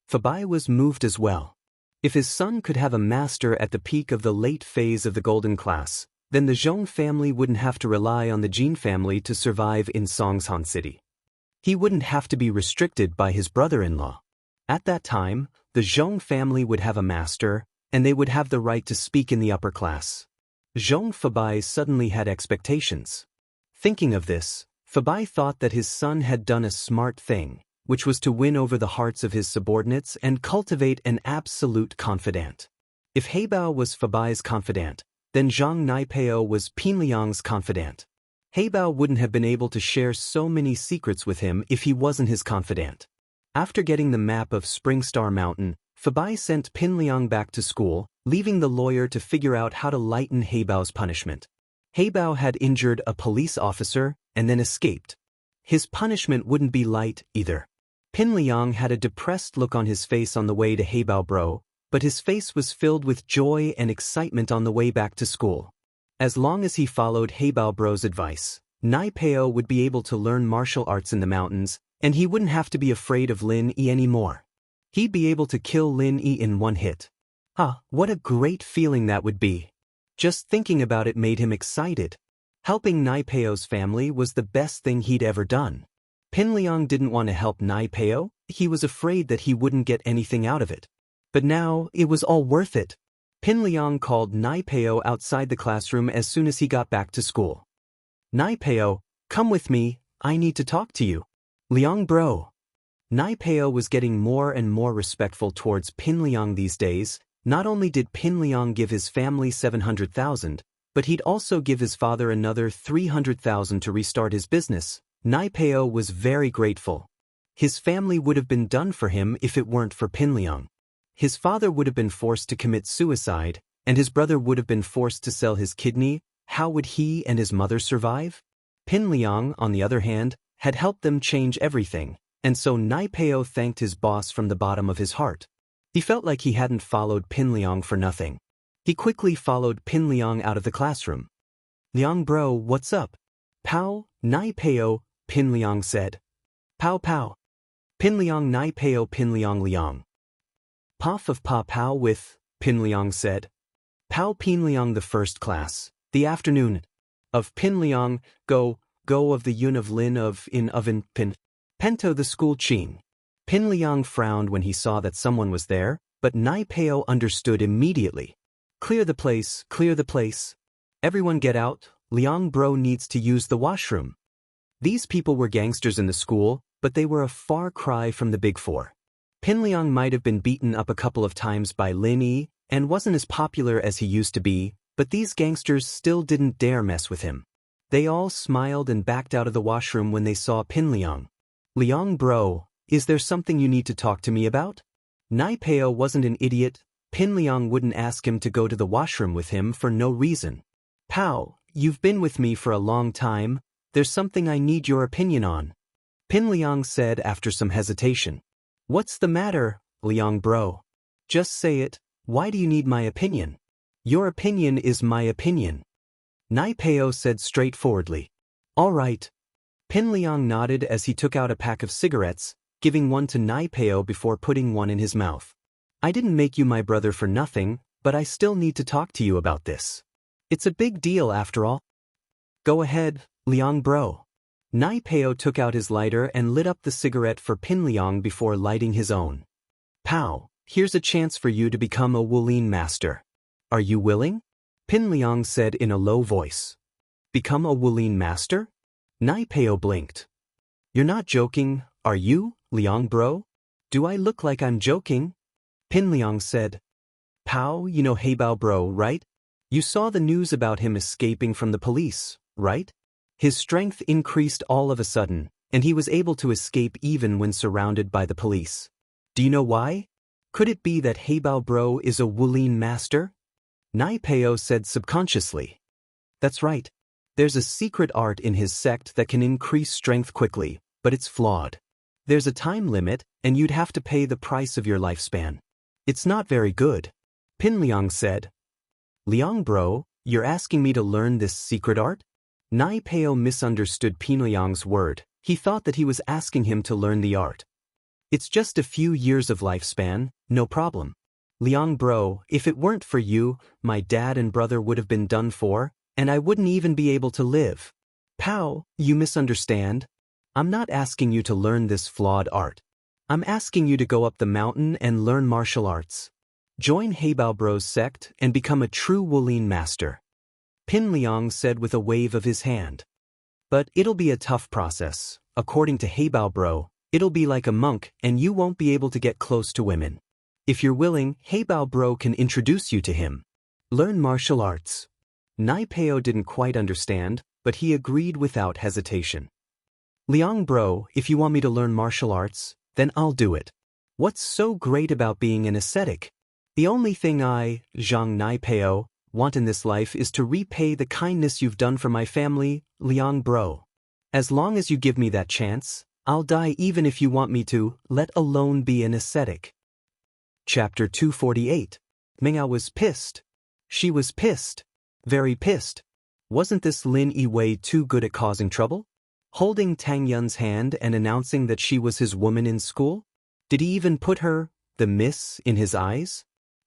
Fabai was moved as well. If his son could have a master at the peak of the late phase of the golden class, then the Zhong family wouldn't have to rely on the Jin family to survive in Songshan City. He wouldn't have to be restricted by his brother-in-law. At that time, the Zhong family would have a master, and they would have the right to speak in the upper class. Zhong Fabai suddenly had expectations. Thinking of this, Fabai thought that his son had done a smart thing, which was to win over the hearts of his subordinates and cultivate an absolute confidant. If Heibao was Fabai's confidant, then Zhang Naipeo was Pin Liang's confidant. Heibao wouldn't have been able to share so many secrets with him if he wasn't his confidant. After getting the map of Spring Star Mountain, Fabai sent Pin Liang back to school, leaving the lawyer to figure out how to lighten Heibao's punishment. Heibao had injured a police officer and then escaped. His punishment wouldn't be light either. Pin Liang had a depressed look on his face on the way to Heibao Bro, but his face was filled with joy and excitement on the way back to school. As long as he followed Heibao Bro's advice, Naipeo would be able to learn martial arts in the mountains, and he wouldn't have to be afraid of Lin Yi anymore. He'd be able to kill Lin Yi in one hit. What a great feeling that would be. Just thinking about it made him excited. Helping Naipeo's family was the best thing he'd ever done. Pin Liang didn't want to help Naipeo, he was afraid that he wouldn't get anything out of it. But now, it was all worth it. Pin Liang called Nai Peo outside the classroom as soon as he got back to school. Nai Peo, come with me, I need to talk to you. Liang bro. Nai Peo was getting more and more respectful towards Pin Liang these days. Not only did Pin Liang give his family 700,000, but he'd also give his father another 300,000 to restart his business. Nai Peo was very grateful. His family would have been done for him if it weren't for Pin Liang. His father would have been forced to commit suicide, and his brother would have been forced to sell his kidney. How would he and his mother survive? Pin Liang, on the other hand, had helped them change everything, and so Nai Peo thanked his boss from the bottom of his heart. He felt like he hadn't followed Pin Liang for nothing. He quickly followed Pin Liang out of the classroom. Liang bro, what's up? Pow, Nai Peo, Pin Liang said. Pow pow. Pin Liang Nai Peo Pin Liang Liang. Puff of Pa Pow with, Pin Liang said. Pow Pin Liang the first class, the afternoon. Of Pin Liang, go of the Yun of Lin of in oven Pin. Pento the school Ching. Pin Liang frowned when he saw that someone was there, but Nai Peo understood immediately. Clear the place, clear the place. Everyone get out, Liang bro needs to use the washroom. These people were gangsters in the school, but they were a far cry from the Big Four. Pin Liang might have been beaten up a couple of times by Lin Yi, and wasn't as popular as he used to be, but these gangsters still didn't dare mess with him. They all smiled and backed out of the washroom when they saw Pin Liang. Liang bro, is there something you need to talk to me about? Nai Peo wasn't an idiot. Pin Liang wouldn't ask him to go to the washroom with him for no reason. Pow, you've been with me for a long time. There's something I need your opinion on. Pin Liang said after some hesitation. What's the matter, Liang bro? Just say it. Why do you need my opinion? Your opinion is my opinion. Nai Peo said straightforwardly. All right. Pin Liang nodded as he took out a pack of cigarettes, giving one to Nai Peo before putting one in his mouth. I didn't make you my brother for nothing, but I still need to talk to you about this. It's a big deal after all. Go ahead, Liang bro. Nai Peo took out his lighter and lit up the cigarette for Pin Liang before lighting his own. Pow, here's a chance for you to become a Wulin master. Are you willing? Pin Liang said in a low voice. Become a Wulin master? Nai Peo blinked. You're not joking, are you, Liang bro? Do I look like I'm joking? Pin Liang said. Pow, you know Heibao bro, right? You saw the news about him escaping from the police, right? His strength increased all of a sudden, and he was able to escape even when surrounded by the police. Do you know why? Could it be that Heibao bro is a Wulin master? Nai Peo said subconsciously. That's right. There's a secret art in his sect that can increase strength quickly, but it's flawed. There's a time limit, and you'd have to pay the price of your lifespan. It's not very good. Pin Liang said. Liang bro, you're asking me to learn this secret art? Nai Peo misunderstood Pin Liang's word. He thought that he was asking him to learn the art. It's just a few years of lifespan, no problem. Liang bro, if it weren't for you, my dad and brother would have been done for, and I wouldn't even be able to live. Pow, you misunderstand. I'm not asking you to learn this flawed art. I'm asking you to go up the mountain and learn martial arts. Join Heibao bro's sect and become a true Wulin master. Pin Liang said with a wave of his hand. But it'll be a tough process. According to Heibao bro, it'll be like a monk and you won't be able to get close to women. If you're willing, Heibao bro can introduce you to him. Learn martial arts. Nai Peo didn't quite understand, but he agreed without hesitation. Liang bro, if you want me to learn martial arts, then I'll do it. What's so great about being an ascetic? The only thing I, Zhang Nai Peo, want in this life is to repay the kindness you've done for my family, Liang bro. As long as you give me that chance, I'll die even if you want me to, let alone be an ascetic. Chapter 248. Mingao was pissed. She was pissed. Very pissed. Wasn't this Lin Yiwei too good at causing trouble? Holding Tang Yun's hand and announcing that she was his woman in school? Did he even put her, the miss, in his eyes?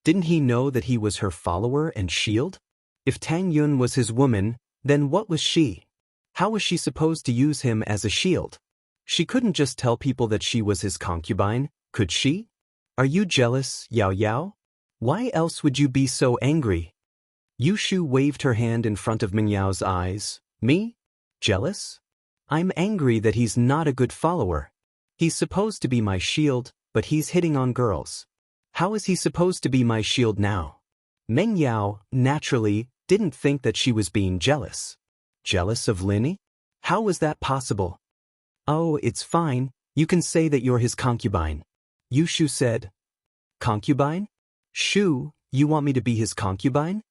Didn't he know that he was her follower and shield? If Tang Yun was his woman, then what was she? How was she supposed to use him as a shield? She couldn't just tell people that she was his concubine, could she? Are you jealous, Yao Yao? Why else would you be so angry? Yushu waved her hand in front of Mingyao's eyes. Me? Jealous? I'm angry that he's not a good follower. He's supposed to be my shield, but he's hitting on girls. How is he supposed to be my shield now? Mengyao, naturally, didn't think that she was being jealous. Jealous of Lin? How was that possible? Oh, it's fine, you can say that you're his concubine. Yushu said. Concubine? Shu, you want me to be his concubine?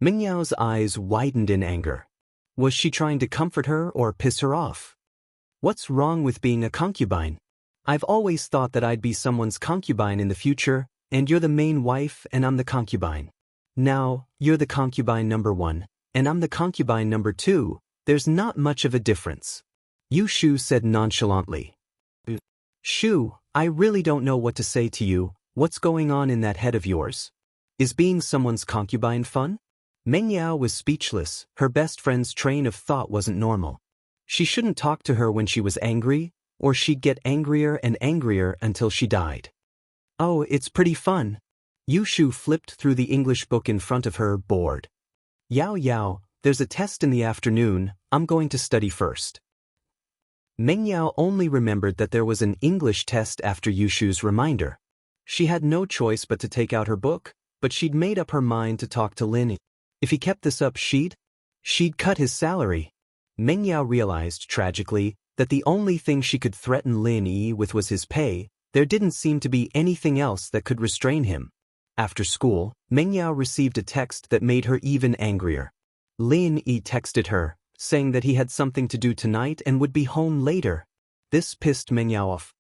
Mingyao's eyes widened in anger. Was she trying to comfort her or piss her off? What's wrong with being a concubine? I've always thought that I'd be someone's concubine in the future, and you're the main wife and I'm the concubine. Now, you're the concubine number 1, and I'm the concubine number 2, there's not much of a difference. Yushu said nonchalantly. Shu, I really don't know what to say to you, what's going on in that head of yours? Is being someone's concubine fun? Mengyao was speechless, her best friend's train of thought wasn't normal. She shouldn't talk to her when she was angry, or she'd get angrier and angrier until she died. Oh, it's pretty fun. Yushu flipped through the English book in front of her, bored. Yao Yao, there's a test in the afternoon, I'm going to study first. Mengyao only remembered that there was an English test after Yushu's reminder. She had no choice but to take out her book, but she'd made up her mind to talk to Lin. If he kept this up, she'd cut his salary. Mengyao realized, tragically, that the only thing she could threaten Lin Yi with was his pay. There didn't seem to be anything else that could restrain him. After school, Mengyao received a text that made her even angrier. Lin Yi texted her, saying that he had something to do tonight and would be home later. This pissed Mengyao off.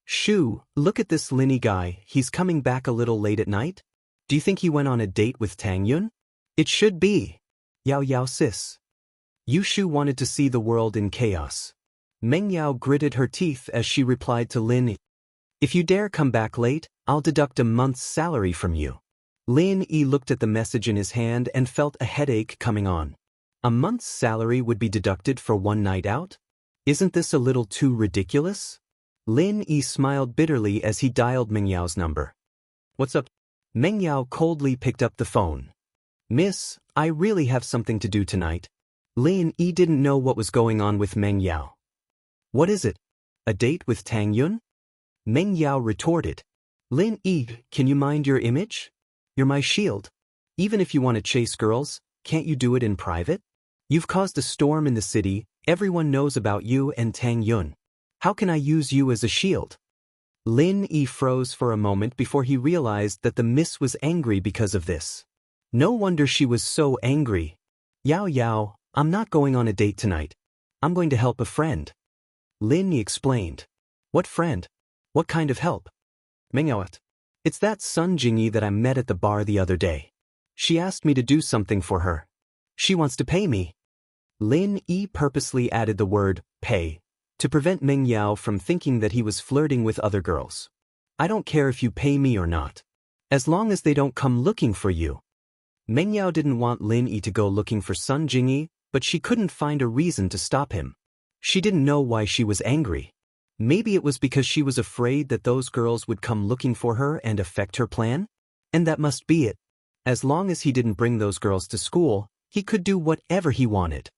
Shu, look at this Lin Yi guy, he's coming back a little late at night? Do you think he went on a date with Tang Yun? It should be. Yao Yao sis. Yushu wanted to see the world in chaos. Mengyao gritted her teeth as she replied to Lin Yi. If you dare come back late, I'll deduct a month's salary from you. Lin Yi looked at the message in his hand and felt a headache coming on. A month's salary would be deducted for one night out? Isn't this a little too ridiculous? Lin Yi smiled bitterly as he dialed Mengyao's number. What's up? Mengyao coldly picked up the phone. Miss, I really have something to do tonight. Lin Yi didn't know what was going on with Mengyao. What is it? A date with Tang Yun? Mengyao retorted. Lin Yi, can you mind your image? You're my shield. Even if you want to chase girls, can't you do it in private? You've caused a storm in the city, everyone knows about you and Tang Yun. How can I use you as a shield? Lin Yi froze for a moment before he realized that the miss was angry because of this. No wonder she was so angry. Yao Yao, I'm not going on a date tonight. I'm going to help a friend. Lin Yi explained. What friend? What kind of help? Mengyao. It's that Sun Jingyi that I met at the bar the other day. She asked me to do something for her. She wants to pay me. Lin Yi purposely added the word, pay, to prevent Mengyao from thinking that he was flirting with other girls. I don't care if you pay me or not. As long as they don't come looking for you. Mengyao didn't want Lin Yi to go looking for Sun Jingyi, but she couldn't find a reason to stop him. She didn't know why she was angry. Maybe it was because she was afraid that those girls would come looking for her and affect her plan? And that must be it. As long as he didn't bring those girls to school, he could do whatever he wanted.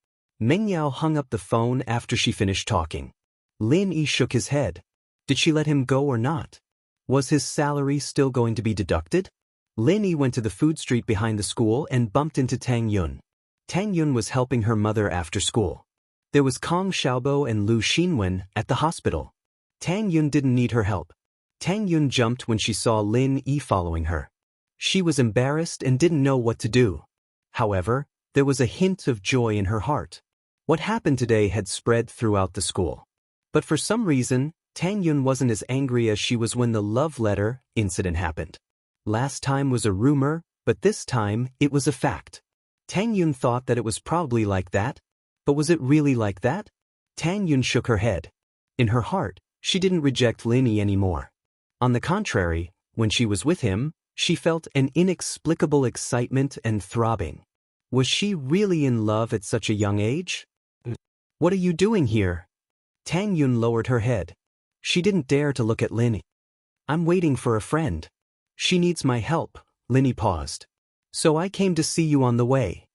Mengyao hung up the phone after she finished talking. Lin Yi shook his head. Did she let him go or not? Was his salary still going to be deducted? Lin Yi went to the food street behind the school and bumped into Tang Yun. Tang Yun was helping her mother after school. There was Kong Xiaobo and Lu Xinwen at the hospital. Tang Yun didn't need her help. Tang Yun jumped when she saw Lin Yi following her. She was embarrassed and didn't know what to do. However, there was a hint of joy in her heart. What happened today had spread throughout the school. But for some reason, Tang Yun wasn't as angry as she was when the love letter incident happened. Last time was a rumor, but this time it was a fact. Tang Yun thought that it was probably like that. But was it really like that? Tang Yun shook her head. In her heart, she didn't reject Lin Yi anymore. On the contrary, when she was with him, she felt an inexplicable excitement and throbbing. Was she really in love at such a young age? What are you doing here? Tang Yun lowered her head. She didn't dare to look at Lin Yi. I'm waiting for a friend. She needs my help, Linny paused. So I came to see you on the way.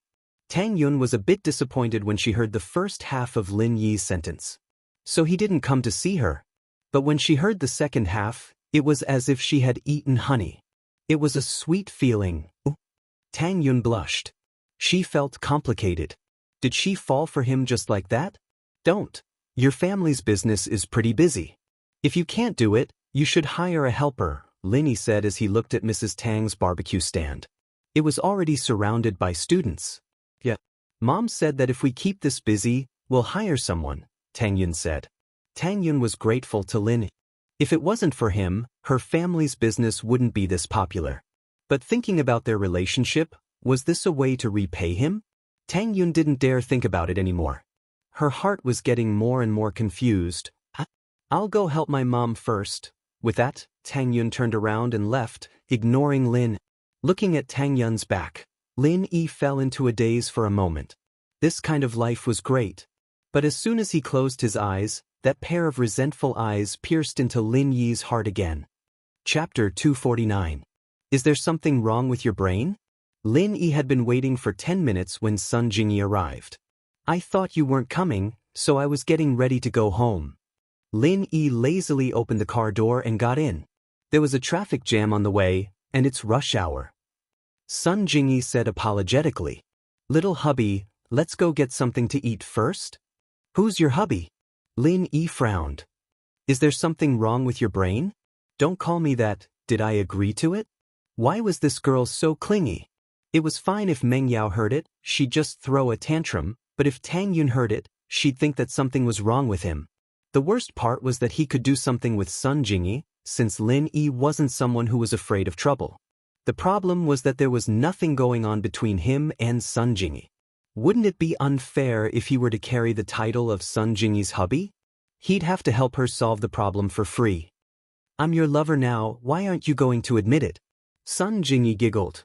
Tang Yun was a bit disappointed when she heard the first half of Lin Yi's sentence. So he didn't come to see her. But when she heard the second half, it was as if she had eaten honey. It was a sweet feeling. Tang Yun blushed. She felt complicated. Did she fall for him just like that? Don't. Your family's business is pretty busy. If you can't do it, you should hire a helper, Linny said as he looked at Mrs. Tang's barbecue stand. It was already surrounded by students. Yeah. Mom said that if we keep this busy, we'll hire someone, Tang Yun said. Tang Yun was grateful to Lin. If it wasn't for him, her family's business wouldn't be this popular. But thinking about their relationship, was this a way to repay him? Tang Yun didn't dare think about it anymore. Her heart was getting more and more confused. I'll go help my mom first. With that, Tang Yun turned around and left, ignoring Lin. Looking at Tang Yun's back, Lin Yi fell into a daze for a moment. This kind of life was great. But as soon as he closed his eyes, that pair of resentful eyes pierced into Lin Yi's heart again. Chapter 249. Is there something wrong with your brain? Lin Yi had been waiting for 10 minutes when Sun Jingyi arrived. I thought you weren't coming, so I was getting ready to go home. Lin Yi lazily opened the car door and got in. There was a traffic jam on the way, and it's rush hour. Sun Jingyi said apologetically. Little hubby, let's go get something to eat first? Who's your hubby? Lin Yi frowned. Is there something wrong with your brain? Don't call me that, did I agree to it? Why was this girl so clingy? It was fine if Meng Yao heard it, she'd just throw a tantrum, but if Tang Yun heard it, she'd think that something was wrong with him. The worst part was that he could do something with Sun Jingyi, since Lin Yi wasn't someone who was afraid of trouble. The problem was that there was nothing going on between him and Sun Jingyi. Wouldn't it be unfair if he were to carry the title of Sun Jingyi's hubby? He'd have to help her solve the problem for free. I'm your lover now, why aren't you going to admit it? Sun Jingyi giggled.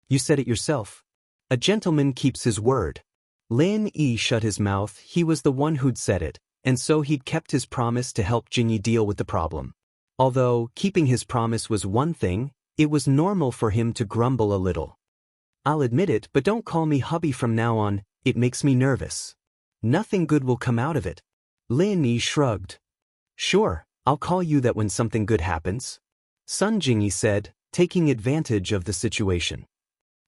You said it yourself. A gentleman keeps his word. Lin Yi shut his mouth, he was the one who'd said it, and so he'd kept his promise to help Jingyi deal with the problem. Although, keeping his promise was one thing, it was normal for him to grumble a little. I'll admit it, but don't call me hubby from now on, it makes me nervous. Nothing good will come out of it. Lin Yi shrugged. Sure, I'll call you that when something good happens. Sun Jingyi said, taking advantage of the situation.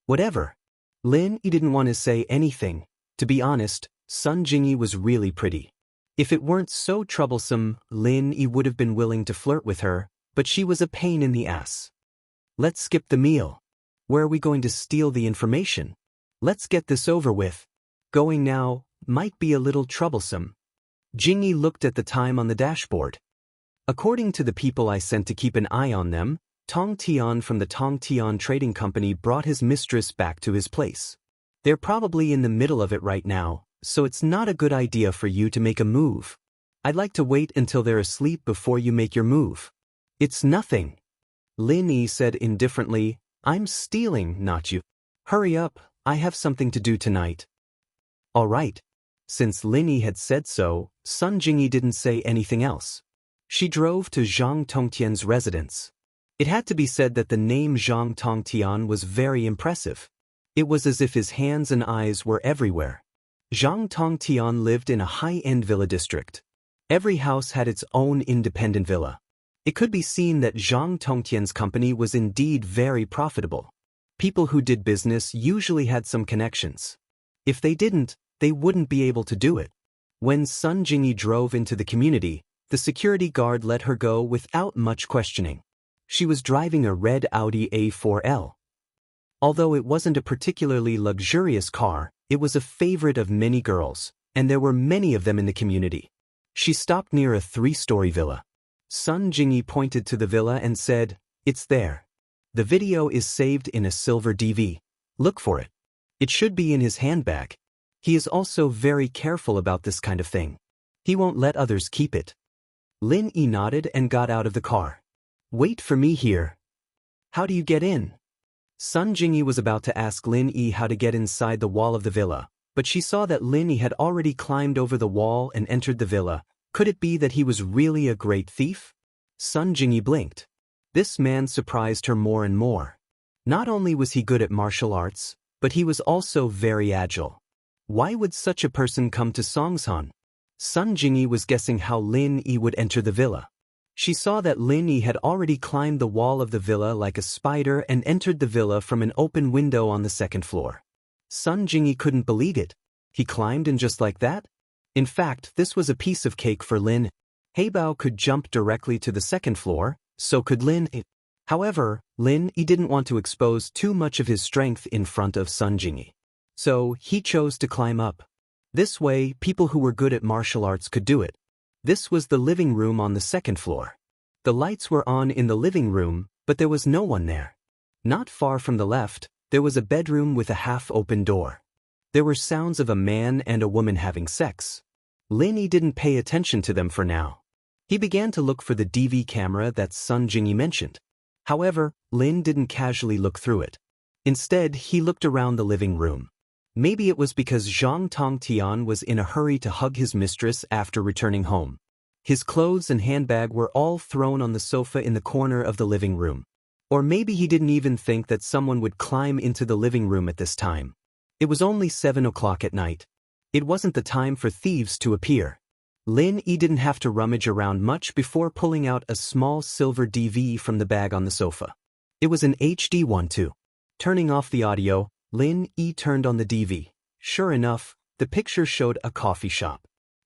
Whatever. Lin Yi didn't want to say anything. To be honest, Sun Jingyi was really pretty. If it weren't so troublesome, Lin Yi would have been willing to flirt with her, but she was a pain in the ass. Let's skip the meal. Where are we going to steal the information? Let's get this over with. Going now might be a little troublesome. Jingyi looked at the time on the dashboard. According to the people I sent to keep an eye on them, Tong Tian from the Tong Tian Trading Company brought his mistress back to his place. They're probably in the middle of it right now, so it's not a good idea for you to make a move. I'd like to wait until they're asleep before you make your move. It's nothing. Lin Yi said indifferently, I'm stealing, not you. Hurry up, I have something to do tonight. All right. Since Lin Yi had said so, Sun Jingyi didn't say anything else. She drove to Zhang Tongtian's residence. It had to be said that the name Zhang Tongtian was very impressive. It was as if his hands and eyes were everywhere. Zhang Tongtian lived in a high-end villa district. Every house had its own independent villa. It could be seen that Zhang Tongtian's company was indeed very profitable. People who did business usually had some connections. If they didn't, they wouldn't be able to do it. When Sun Jingyi drove into the community, the security guard let her go without much questioning. She was driving a red Audi A4L. Although it wasn't a particularly luxurious car, it was a favorite of many girls, and there were many of them in the community. She stopped near a 3-story villa. Sun Jingyi pointed to the villa and said, It's there. The video is saved in a silver DV. Look for it. It should be in his handbag. He is also very careful about this kind of thing. He won't let others keep it. Lin Yi nodded and got out of the car. Wait for me here. How do you get in? Sun Jingyi was about to ask Lin Yi how to get inside the wall of the villa, but she saw that Lin Yi had already climbed over the wall and entered the villa. Could it be that he was really a great thief? Sun Jingyi blinked. This man surprised her more and more. Not only was he good at martial arts, but he was also very agile. Why would such a person come to Songsan? Sun Jingyi was guessing how Lin Yi would enter the villa. She saw that Lin Yi had already climbed the wall of the villa like a spider and entered the villa from an open window on the second floor. Sun Jingyi couldn't believe it. He climbed in just like that? In fact, this was a piece of cake for Lin. Heibao could jump directly to the second floor, so could Lin Yi. However, Lin Yi didn't want to expose too much of his strength in front of Sun Jingyi. So he chose to climb up. This way, people who were good at martial arts could do it. This was the living room on the second floor. The lights were on in the living room, but there was no one there. Not far from the left, there was a bedroom with a half-open door. There were sounds of a man and a woman having sex. Lin Yi didn't pay attention to them for now. He began to look for the DV camera that Sun Jingyi mentioned. However, Lin didn't casually look through it. Instead, he looked around the living room. Maybe it was because Zhang Tongtian was in a hurry to hug his mistress after returning home. His clothes and handbag were all thrown on the sofa in the corner of the living room. Or maybe he didn't even think that someone would climb into the living room at this time. It was only 7 o'clock at night. It wasn't the time for thieves to appear. Lin Yi didn't have to rummage around much before pulling out a small silver DV from the bag on the sofa. It was an HD one too. Turning off the audio, Lin Yi turned on the DV. Sure enough, the picture showed a coffee shop.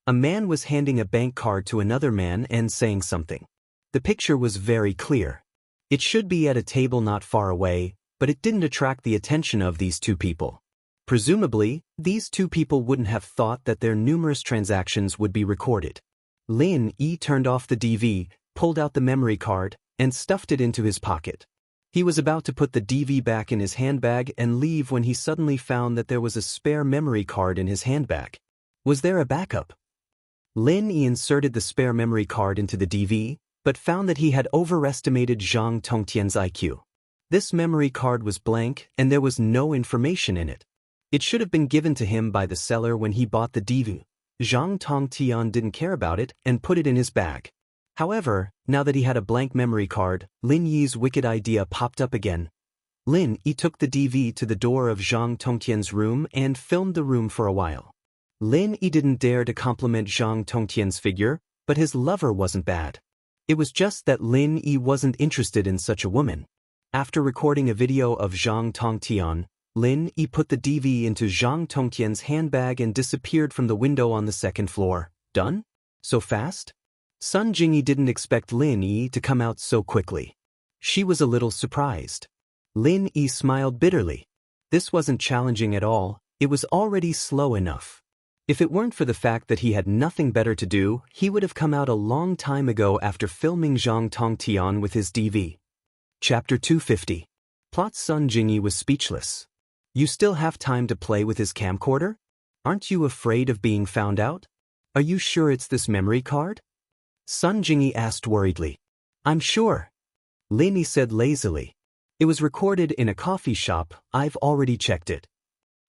A man was handing a bank card to another man and saying something. The picture was very clear. It should be at a table not far away, but it didn't attract the attention of these two people. Presumably, these two people wouldn't have thought that their numerous transactions would be recorded. Lin Yi turned off the DV, pulled out the memory card, and stuffed it into his pocket. He was about to put the DV back in his handbag and leave when he suddenly found that there was a spare memory card in his handbag. Was there a backup? Lin Yi inserted the spare memory card into the DV, but found that he had overestimated Zhang Tongtian's IQ. This memory card was blank and there was no information in it. It should have been given to him by the seller when he bought the DV. Zhang Tongtian didn't care about it and put it in his bag. However, now that he had a blank memory card, Lin Yi's wicked idea popped up again. Lin Yi took the DV to the door of Zhang Tongtian's room and filmed the room for a while. Lin Yi didn't dare to compliment Zhang Tongtian's figure, but his lover wasn't bad. It was just that Lin Yi wasn't interested in such a woman. After recording a video of Zhang Tongtian, Lin Yi put the DV into Zhang Tongtian's handbag and disappeared from the window on the second floor. Done? So fast? Sun Jingyi didn't expect Lin Yi to come out so quickly. She was a little surprised. Lin Yi smiled bitterly. This wasn't challenging at all, it was already slow enough. If it weren't for the fact that he had nothing better to do, he would have come out a long time ago after filming Zhang Tongtian with his DV. Chapter 250. Plot. Sun Jingyi was speechless. You still have time to play with his camcorder? Aren't you afraid of being found out? Are you sure it's this memory card? Sun Jingyi asked worriedly. I'm sure. Lin Yi said lazily. It was recorded in a coffee shop, I've already checked it.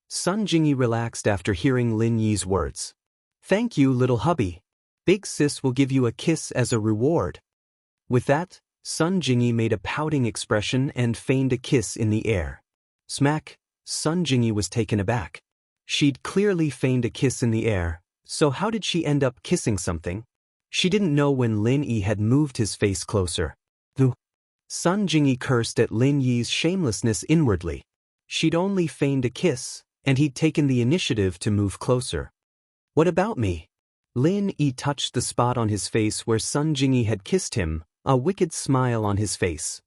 Sun Jingyi relaxed after hearing Lin Yi's words. Thank you, little hubby. Big sis will give you a kiss as a reward. With that, Sun Jingyi made a pouting expression and feigned a kiss in the air. Smack! Sun Jingyi was taken aback. She'd clearly feigned a kiss in the air, so how did she end up kissing something? She didn't know when Lin Yi had moved his face closer. Sun Jingyi cursed at Lin Yi's shamelessness inwardly. She'd only feigned a kiss, and he'd taken the initiative to move closer. What about me? Lin Yi touched the spot on his face where Sun Jingyi had kissed him, a wicked smile on his face.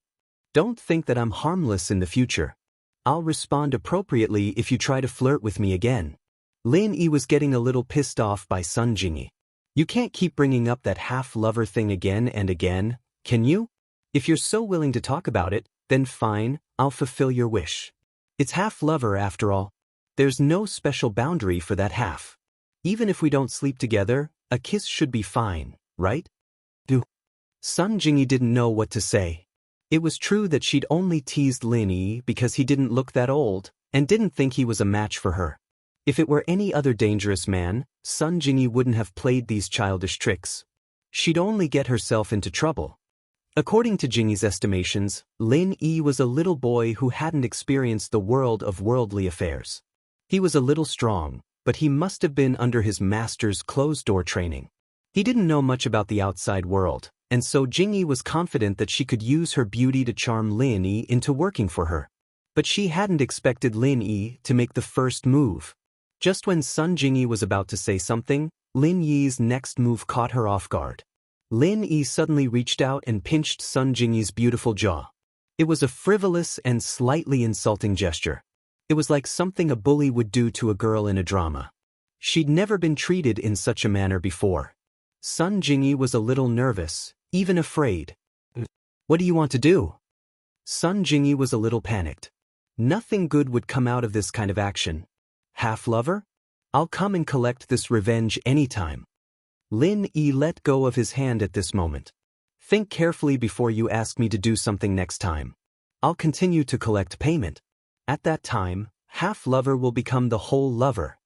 Don't think that I'm harmless in the future. I'll respond appropriately if you try to flirt with me again. Lin Yi was getting a little pissed off by Sun Jingyi. You can't keep bringing up that half-lover thing again and again, can you? If you're so willing to talk about it, then fine, I'll fulfill your wish. It's half-lover after all. There's no special boundary for that half. Even if we don't sleep together, a kiss should be fine, right? Sun Jingyi didn't know what to say. It was true that she'd only teased Lin Yi because he didn't look that old, and didn't think he was a match for her. If it were any other dangerous man, Sun Jingyi wouldn't have played these childish tricks. She'd only get herself into trouble. According to Jingyi's estimations, Lin Yi was a little boy who hadn't experienced the world of worldly affairs. He was a little strong, but he must have been under his master's closed-door training. He didn't know much about the outside world, and so Jingyi was confident that she could use her beauty to charm Lin Yi into working for her. But she hadn't expected Lin Yi to make the first move. Just when Sun Jingyi was about to say something, Lin Yi's next move caught her off guard. Lin Yi suddenly reached out and pinched Sun Jingyi's beautiful jaw. It was a frivolous and slightly insulting gesture. It was like something a bully would do to a girl in a drama. She'd never been treated in such a manner before. Sun Jingyi was a little nervous, even afraid. "What do you want to do?" Sun Jingyi was a little panicked. Nothing good would come out of this kind of action. "Half-lover? I'll come and collect this revenge anytime." Lin Yi let go of his hand at this moment. "Think carefully before you ask me to do something next time. I'll continue to collect payment. At that time, half-lover will become the whole lover."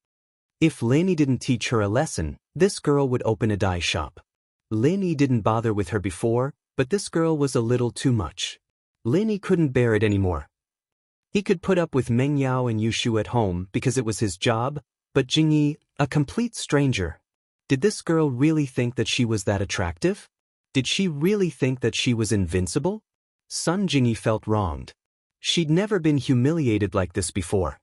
If Lin Yi didn't teach her a lesson, this girl would open a dye shop. Lin Yi didn't bother with her before, but this girl was a little too much. Lin Yi couldn't bear it anymore. He could put up with Meng Yao and Yushu at home because it was his job, but Jingyi, a complete stranger. Did this girl really think that she was that attractive? Did she really think that she was invincible? Sun Jingyi felt wronged. She'd never been humiliated like this before.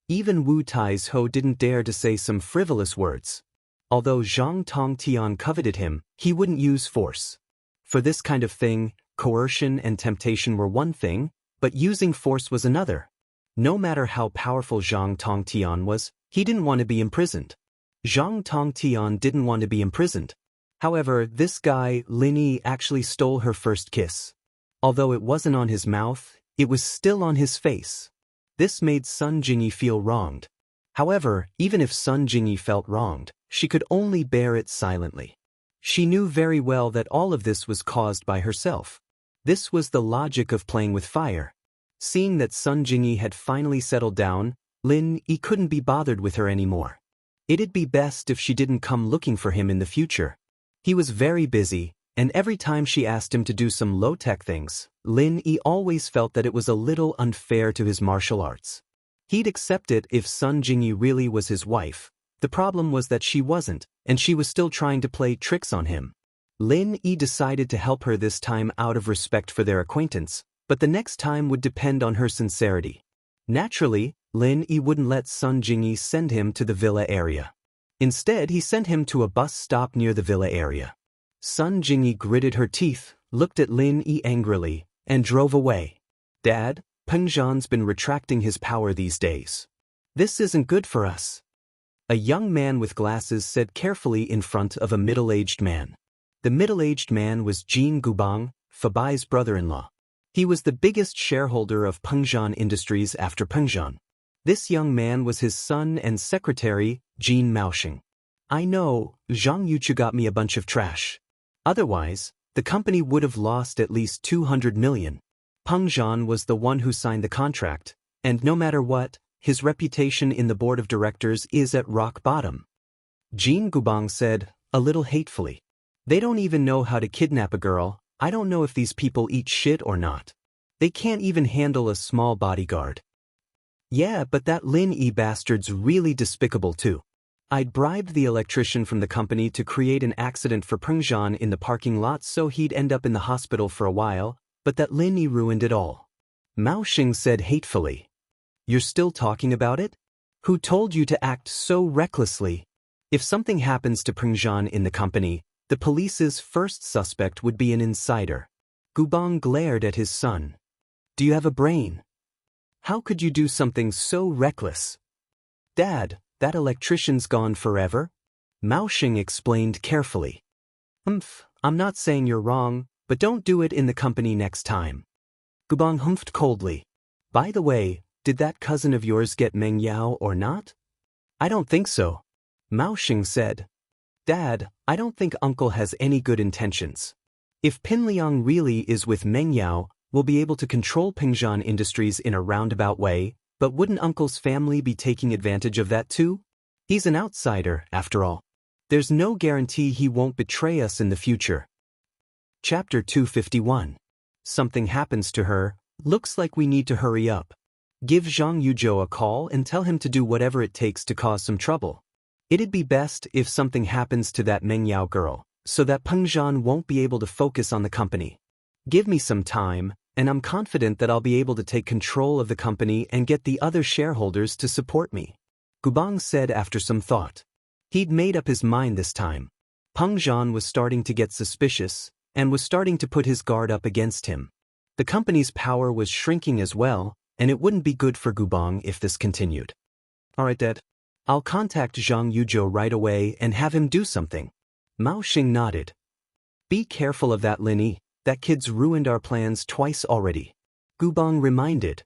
Even Wu Tai's Ho didn't dare to say some frivolous words. Although Zhang Tongtian coveted him, he wouldn't use force. For this kind of thing, coercion and temptation were one thing, but using force was another. No matter how powerful Zhang Tongtian was, he didn't want to be imprisoned. Zhang Tongtian didn't want to be imprisoned. However, this guy, Lin Yi, actually stole her first kiss. Although it wasn't on his mouth, it was still on his face. This made Sun Jingyi feel wronged. However, even if Sun Jingyi felt wronged, she could only bear it silently. She knew very well that all of this was caused by herself. This was the logic of playing with fire. Seeing that Sun Jingyi had finally settled down, Lin Yi couldn't be bothered with her anymore. It'd be best if she didn't come looking for him in the future. He was very busy, and every time she asked him to do some low-tech things, Lin Yi always felt that it was a little unfair to his martial arts. He'd accept it if Sun Jingyi really was his wife. The problem was that she wasn't, and she was still trying to play tricks on him. Lin Yi decided to help her this time out of respect for their acquaintance, but the next time would depend on her sincerity. Naturally, Lin Yi wouldn't let Sun Jingyi send him to the villa area. Instead, he sent him to a bus stop near the villa area. Sun Jingyi gritted her teeth, looked at Lin Yi angrily, and drove away. "Dad, Peng Zhan's been retracting his power these days. This isn't good for us." A young man with glasses said carefully in front of a middle-aged man. The middle-aged man was Jin Gubang, Fabai's brother-in-law. He was the biggest shareholder of Peng Zhan Industries after Peng Zhan. This young man was his son and secretary, Jin Maoxing. "I know, Zhang Yuchu got me a bunch of trash. Otherwise, the company would have lost at least 200 million. Peng Zhan was the one who signed the contract, and no matter what, his reputation in the board of directors is at rock bottom." Jin Gubang said, a little hatefully. "They don't even know how to kidnap a girl. I don't know if these people eat shit or not. They can't even handle a small bodyguard." "Yeah, but that Lin Yi bastard's really despicable too. I'd bribed the electrician from the company to create an accident for Peng Zhan in the parking lot so he'd end up in the hospital for a while, but that Lin Yi ruined it all." Mao Xing said hatefully. "You're still talking about it? Who told you to act so recklessly? If something happens to Peng Zhan in the company, the police's first suspect would be an insider." Gubang glared at his son. "Do you have a brain? How could you do something so reckless?" "Dad, that electrician's gone forever," Mao Xing explained carefully. I'm not saying you're wrong, but don't do it in the company next time." Gubang humphed coldly. "By the way, did that cousin of yours get Meng Yao or not?" "I don't think so," Mao Xing said. "Dad, I don't think Uncle has any good intentions. If Pin Liang really is with Meng Yao, we'll be able to control Peng Zhan Industries in a roundabout way, but wouldn't Uncle's family be taking advantage of that too? He's an outsider, after all. There's no guarantee he won't betray us in the future." Chapter 251. Something happens to her, looks like we need to hurry up. Give Zhang Yuzhou a call and tell him to do whatever it takes to cause some trouble. It'd be best if something happens to that Meng Yao girl, so that Peng Zhan won't be able to focus on the company. Give me some time, and I'm confident that I'll be able to take control of the company and get the other shareholders to support me. Gubang said after some thought. He'd made up his mind this time. Peng Zhan was starting to get suspicious, and was starting to put his guard up against him. The company's power was shrinking as well, and it wouldn't be good for Gubang if this continued. Alright, Dad. I'll contact Zhang Yuzhou right away and have him do something. Mao Xing nodded. Be careful of that, Linny. That kid's ruined our plans twice already. Gubang reminded.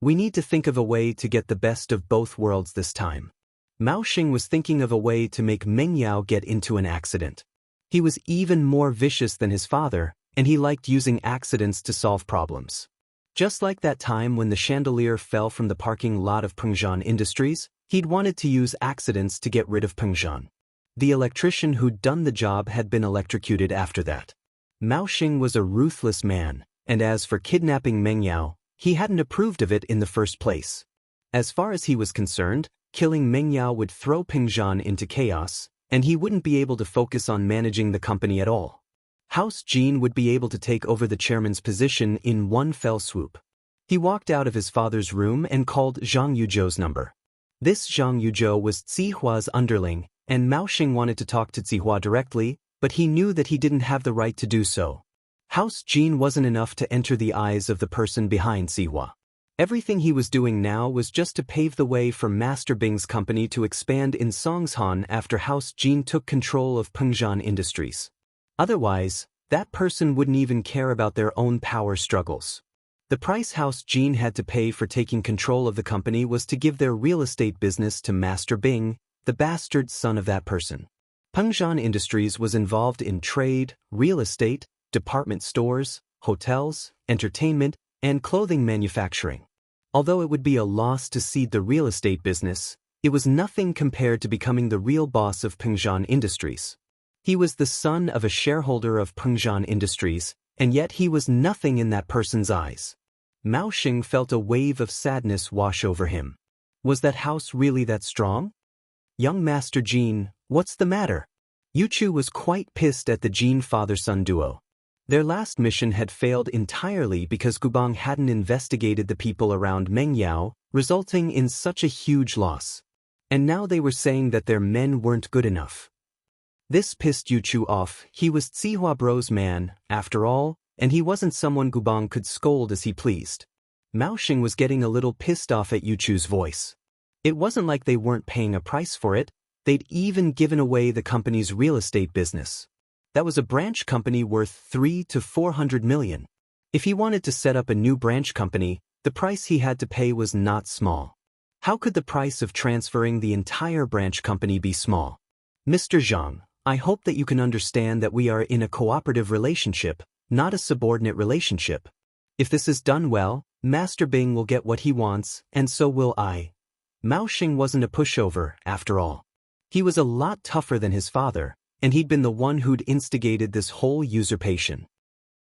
We need to think of a way to get the best of both worlds this time. Mao Xing was thinking of a way to make Meng Yao get into an accident. He was even more vicious than his father, and he liked using accidents to solve problems. Just like that time when the chandelier fell from the parking lot of Peng Zhan Industries, he'd wanted to use accidents to get rid of Peng Zhan. The electrician who'd done the job had been electrocuted after that. Mao Xing was a ruthless man, and as for kidnapping Meng Yao, he hadn't approved of it in the first place. As far as he was concerned, killing Meng Yao would throw Peng Zhan into chaos, and he wouldn't be able to focus on managing the company at all. House Jean would be able to take over the chairman's position in one fell swoop. He walked out of his father's room and called Zhang Yuzhou's number. This Zhang Yuzhou was Zihua's underling, and Mao Xing wanted to talk to Zihua directly, but he knew that he didn't have the right to do so. House Jean wasn't enough to enter the eyes of the person behind Zihua. Everything he was doing now was just to pave the way for Master Bing's company to expand in Songshan after House Jean took control of Peng Zhan Industries. Otherwise, that person wouldn't even care about their own power struggles. The price House Jean had to pay for taking control of the company was to give their real estate business to Master Bing, the bastard son of that person. Peng Zhan Industries was involved in trade, real estate, department stores, hotels, entertainment, and clothing manufacturing. Although it would be a loss to cede the real estate business, it was nothing compared to becoming the real boss of Peng Zhan Industries. He was the son of a shareholder of Peng Zhan Industries, and yet he was nothing in that person's eyes. Mao Xing felt a wave of sadness wash over him. Was that house really that strong? Young Master Jean, what's the matter? Yuchu was quite pissed at the Jean father-son duo. Their last mission had failed entirely because Gubang hadn't investigated the people around Meng Yao, resulting in such a huge loss. And now they were saying that their men weren't good enough. This pissed Yuchu off. He was Zihua Bro's man, after all, and he wasn't someone Gubang could scold as he pleased. Mao Xing was getting a little pissed off at Yuchu's voice. It wasn't like they weren't paying a price for it. They'd even given away the company's real estate business. That was a branch company worth 300 to 400 million. If he wanted to set up a new branch company, the price he had to pay was not small. How could the price of transferring the entire branch company be small? Mr. Zhang, I hope that you can understand that we are in a cooperative relationship, not a subordinate relationship. If this is done well, Master Bing will get what he wants, and so will I. Mao Xing wasn't a pushover, after all. He was a lot tougher than his father, and he'd been the one who'd instigated this whole usurpation.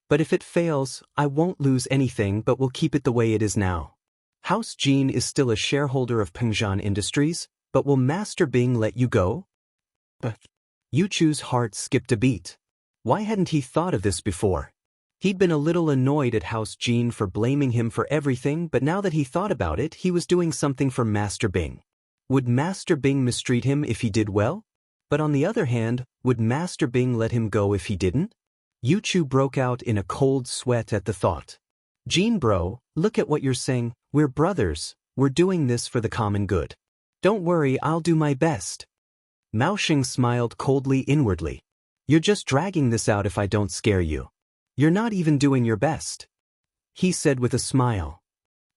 But if it fails, I won't lose anything but will keep it the way it is now. House Jean is still a shareholder of Peng Zhan Industries, but will Master Bing let you go? But Yuchu's heart skipped a beat. Why hadn't he thought of this before? He'd been a little annoyed at House Jean for blaming him for everything, but now that he thought about it, he was doing something for Master Bing. Would Master Bing mistreat him if he did well? But on the other hand, would Master Bing let him go if he didn't? Yuchu broke out in a cold sweat at the thought. Jean bro, look at what you're saying. We're brothers. We're doing this for the common good. Don't worry, I'll do my best. Mao Xing smiled coldly inwardly. You're just dragging this out if I don't scare you. You're not even doing your best. He said with a smile.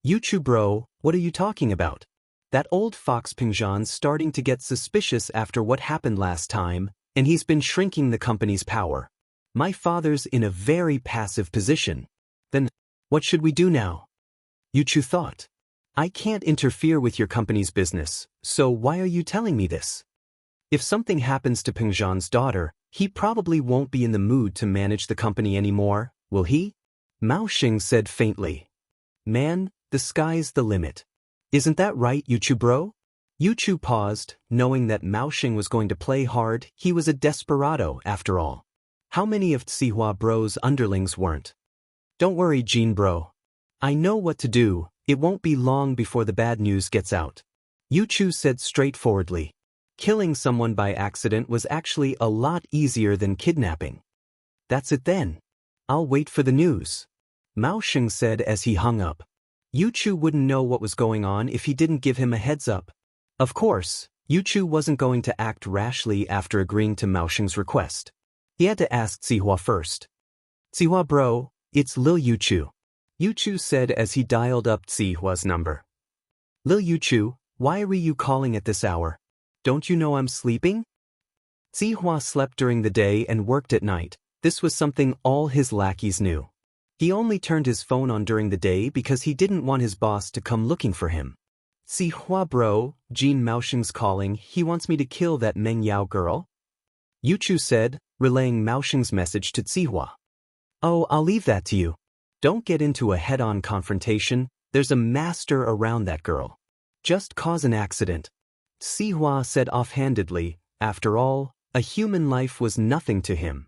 Yuchu bro, what are you talking about? That old fox Peng Zhan's starting to get suspicious after what happened last time, and he's been shrinking the company's power. My father's in a very passive position. Then, what should we do now? Yuchu thought. I can't interfere with your company's business, so why are you telling me this? If something happens to Peng Zhan's daughter, He probably won't be in the mood to manage the company anymore, will he? Mao Xing said faintly. Man, the sky's the limit. Isn't that right, Yuchu bro? Yuchu paused, knowing that Mao Xing was going to play hard. He was a desperado, after all. How many of Tsihua bro's underlings weren't? Don't worry, Jean bro. I know what to do. It won't be long before the bad news gets out. Yuchu said straightforwardly. Killing someone by accident was actually a lot easier than kidnapping. That's it then. I'll wait for the news. Mao Xing said as he hung up. Yuchu wouldn't know what was going on if he didn't give him a heads up. Of course, Yuchu wasn't going to act rashly after agreeing to Mao Xing's request. He had to ask Tsihua first. Tsihua bro, it's Lil Yuchu. Yuchu said as he dialed up Tsihua's number. Lil Yuchu, why are you calling at this hour? Don't you know I'm sleeping? Tsihua slept during the day and worked at night. This was something all his lackeys knew. He only turned his phone on during the day because he didn't want his boss to come looking for him. Tsihua bro, Jean Mao Xing's calling. He wants me to kill that Meng Yao girl. Yuchu said, relaying Mao Xing's message to Tsihua. Oh, I'll leave that to you. Don't get into a head-on confrontation. There's a master around that girl. Just cause an accident. Tsihua said offhandedly. After all, a human life was nothing to him.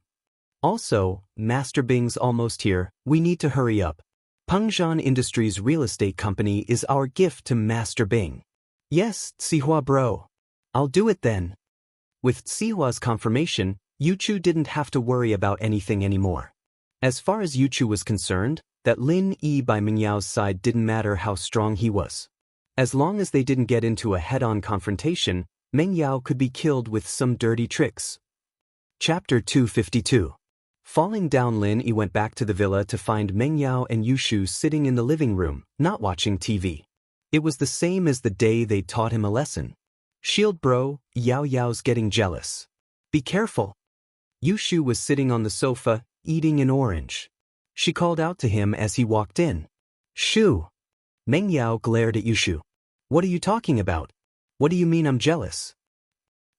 Also, Master Bing's almost here. We need to hurry up. Pengzhan Industries real estate company is our gift to Master Bing. Yes, Tsihua bro. I'll do it then. With Tsihua's confirmation, Yuchu didn't have to worry about anything anymore. As far as Yuchu was concerned, that Lin Yi by Meng Yao's side didn't matter how strong he was. As long as they didn't get into a head-on confrontation, Meng Yao could be killed with some dirty tricks. Chapter 252. Falling down, Lin Yi went back to the villa to find Meng Yao and Yushu sitting in the living room, not watching TV. It was the same as the day they'd taught him a lesson. Shield bro, Yao Yao's getting jealous. Be careful. Yushu was sitting on the sofa, eating an orange. She called out to him as he walked in. Shu. Meng Yao glared at Yushu. What are you talking about? What do you mean I'm jealous?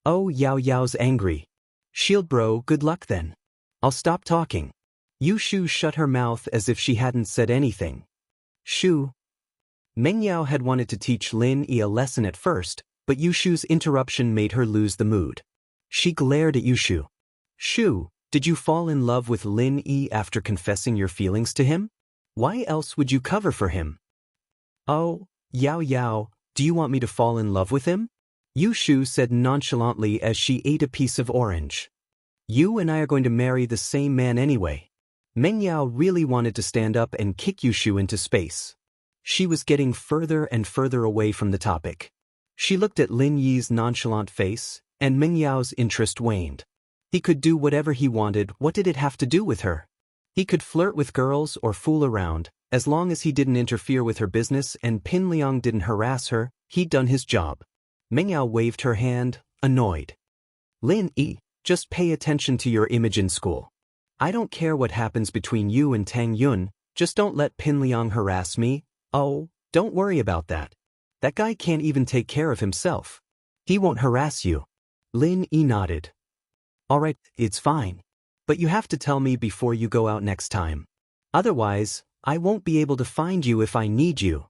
Oh, Yao Yao's angry. Shield bro, good luck then. I'll stop talking. Yushu shut her mouth as if she hadn't said anything. Shu. Meng Yao had wanted to teach Lin Yi a lesson at first, but Yushu's interruption made her lose the mood. She glared at Yushu. Shu, did you fall in love with Lin Yi after confessing your feelings to him? Why else would you cover for him? Oh, Yao Yao, do you want me to fall in love with him? Yushu said nonchalantly as she ate a piece of orange. You and I are going to marry the same man anyway. Meng Yao really wanted to stand up and kick Yushu into space. She was getting further and further away from the topic. She looked at Lin Yi's nonchalant face, and Meng Yao's interest waned. He could do whatever he wanted. What did it have to do with her? He could flirt with girls or fool around. As long as he didn't interfere with her business and Pin Liang didn't harass her, he'd done his job. Meng Yao waved her hand, annoyed. Lin Yi, just pay attention to your image in school. I don't care what happens between you and Tang Yun, just don't let Pin Liang harass me. Oh, don't worry about that. That guy can't even take care of himself. He won't harass you. Lin Yi nodded. All right, it's fine. But you have to tell me before you go out next time. Otherwise, I won't be able to find you if I need you.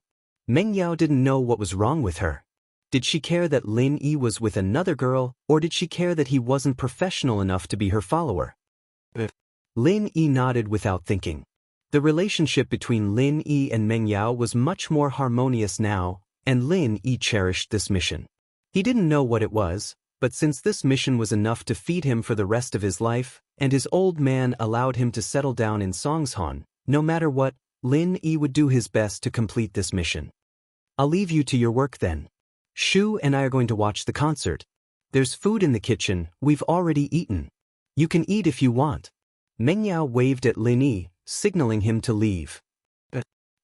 Meng Yao didn't know what was wrong with her. Did she care that Lin Yi was with another girl, or did she care that he wasn't professional enough to be her follower? Lin Yi nodded without thinking. The relationship between Lin Yi and Meng Yao was much more harmonious now, and Lin Yi cherished this mission. He didn't know what it was, but since this mission was enough to feed him for the rest of his life, and his old man allowed him to settle down in Songshan, no matter what, Lin Yi would do his best to complete this mission. I'll leave you to your work then. Shu and I are going to watch the concert. There's food in the kitchen, we've already eaten. You can eat if you want. Meng Yao waved at Lin Yi, signaling him to leave.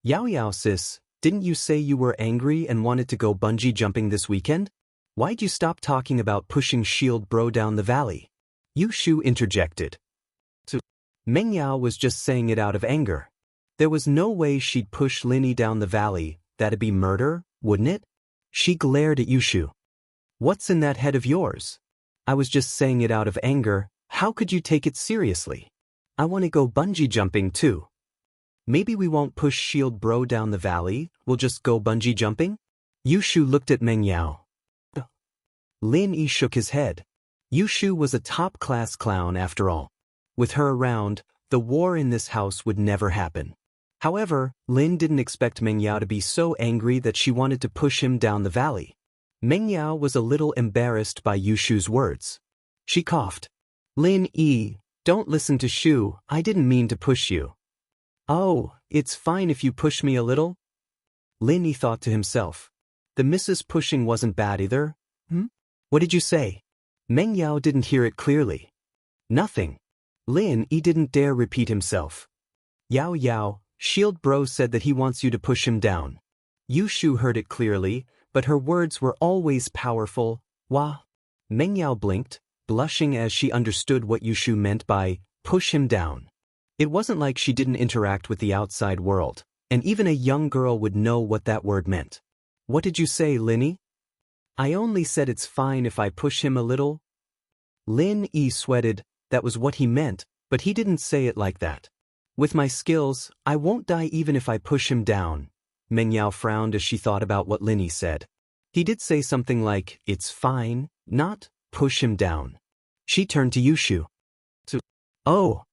Yao Yao sis, didn't you say you were angry and wanted to go bungee jumping this weekend? Why'd you stop talking about pushing Shield bro down the valley? Yushu interjected. Meng Yao was just saying it out of anger. There was no way she'd push Lin Yi down the valley. That'd be murder, wouldn't it? She glared at Yushu. What's in that head of yours? I was just saying it out of anger. How could you take it seriously? I want to go bungee jumping too. Maybe we won't push Shield Bro down the valley, we'll just go bungee jumping? Yushu looked at Meng Yao. Lin Yi shook his head. Yushu was a top-class clown after all. With her around, the war in this house would never happen. However, Lin didn't expect Meng Yao to be so angry that she wanted to push him down the valley. Meng Yao was a little embarrassed by Yushu's words. She coughed. Lin Yi, don't listen to Shu, I didn't mean to push you. Oh, it's fine if you push me a little? Lin Yi thought to himself. The Mrs. Pushing wasn't bad either. What did you say? Meng Yao didn't hear it clearly. Nothing. Lin Yi didn't dare repeat himself. Yao Yao, Shield Bro said that he wants you to push him down. Yushu heard it clearly, but her words were always powerful. Wah. Meng Yao blinked, blushing as she understood what Yushu meant by push him down. It wasn't like she didn't interact with the outside world, and even a young girl would know what that word meant. What did you say, Lin Yi? I only said it's fine if I push him a little. Lin Yi sweated, that was what he meant, but he didn't say it like that. With my skills, I won't die even if I push him down. Meng Yao frowned as she thought about what Lin Yi said. He did say something like, it's fine, not push him down. She turned to Yushu. Oh.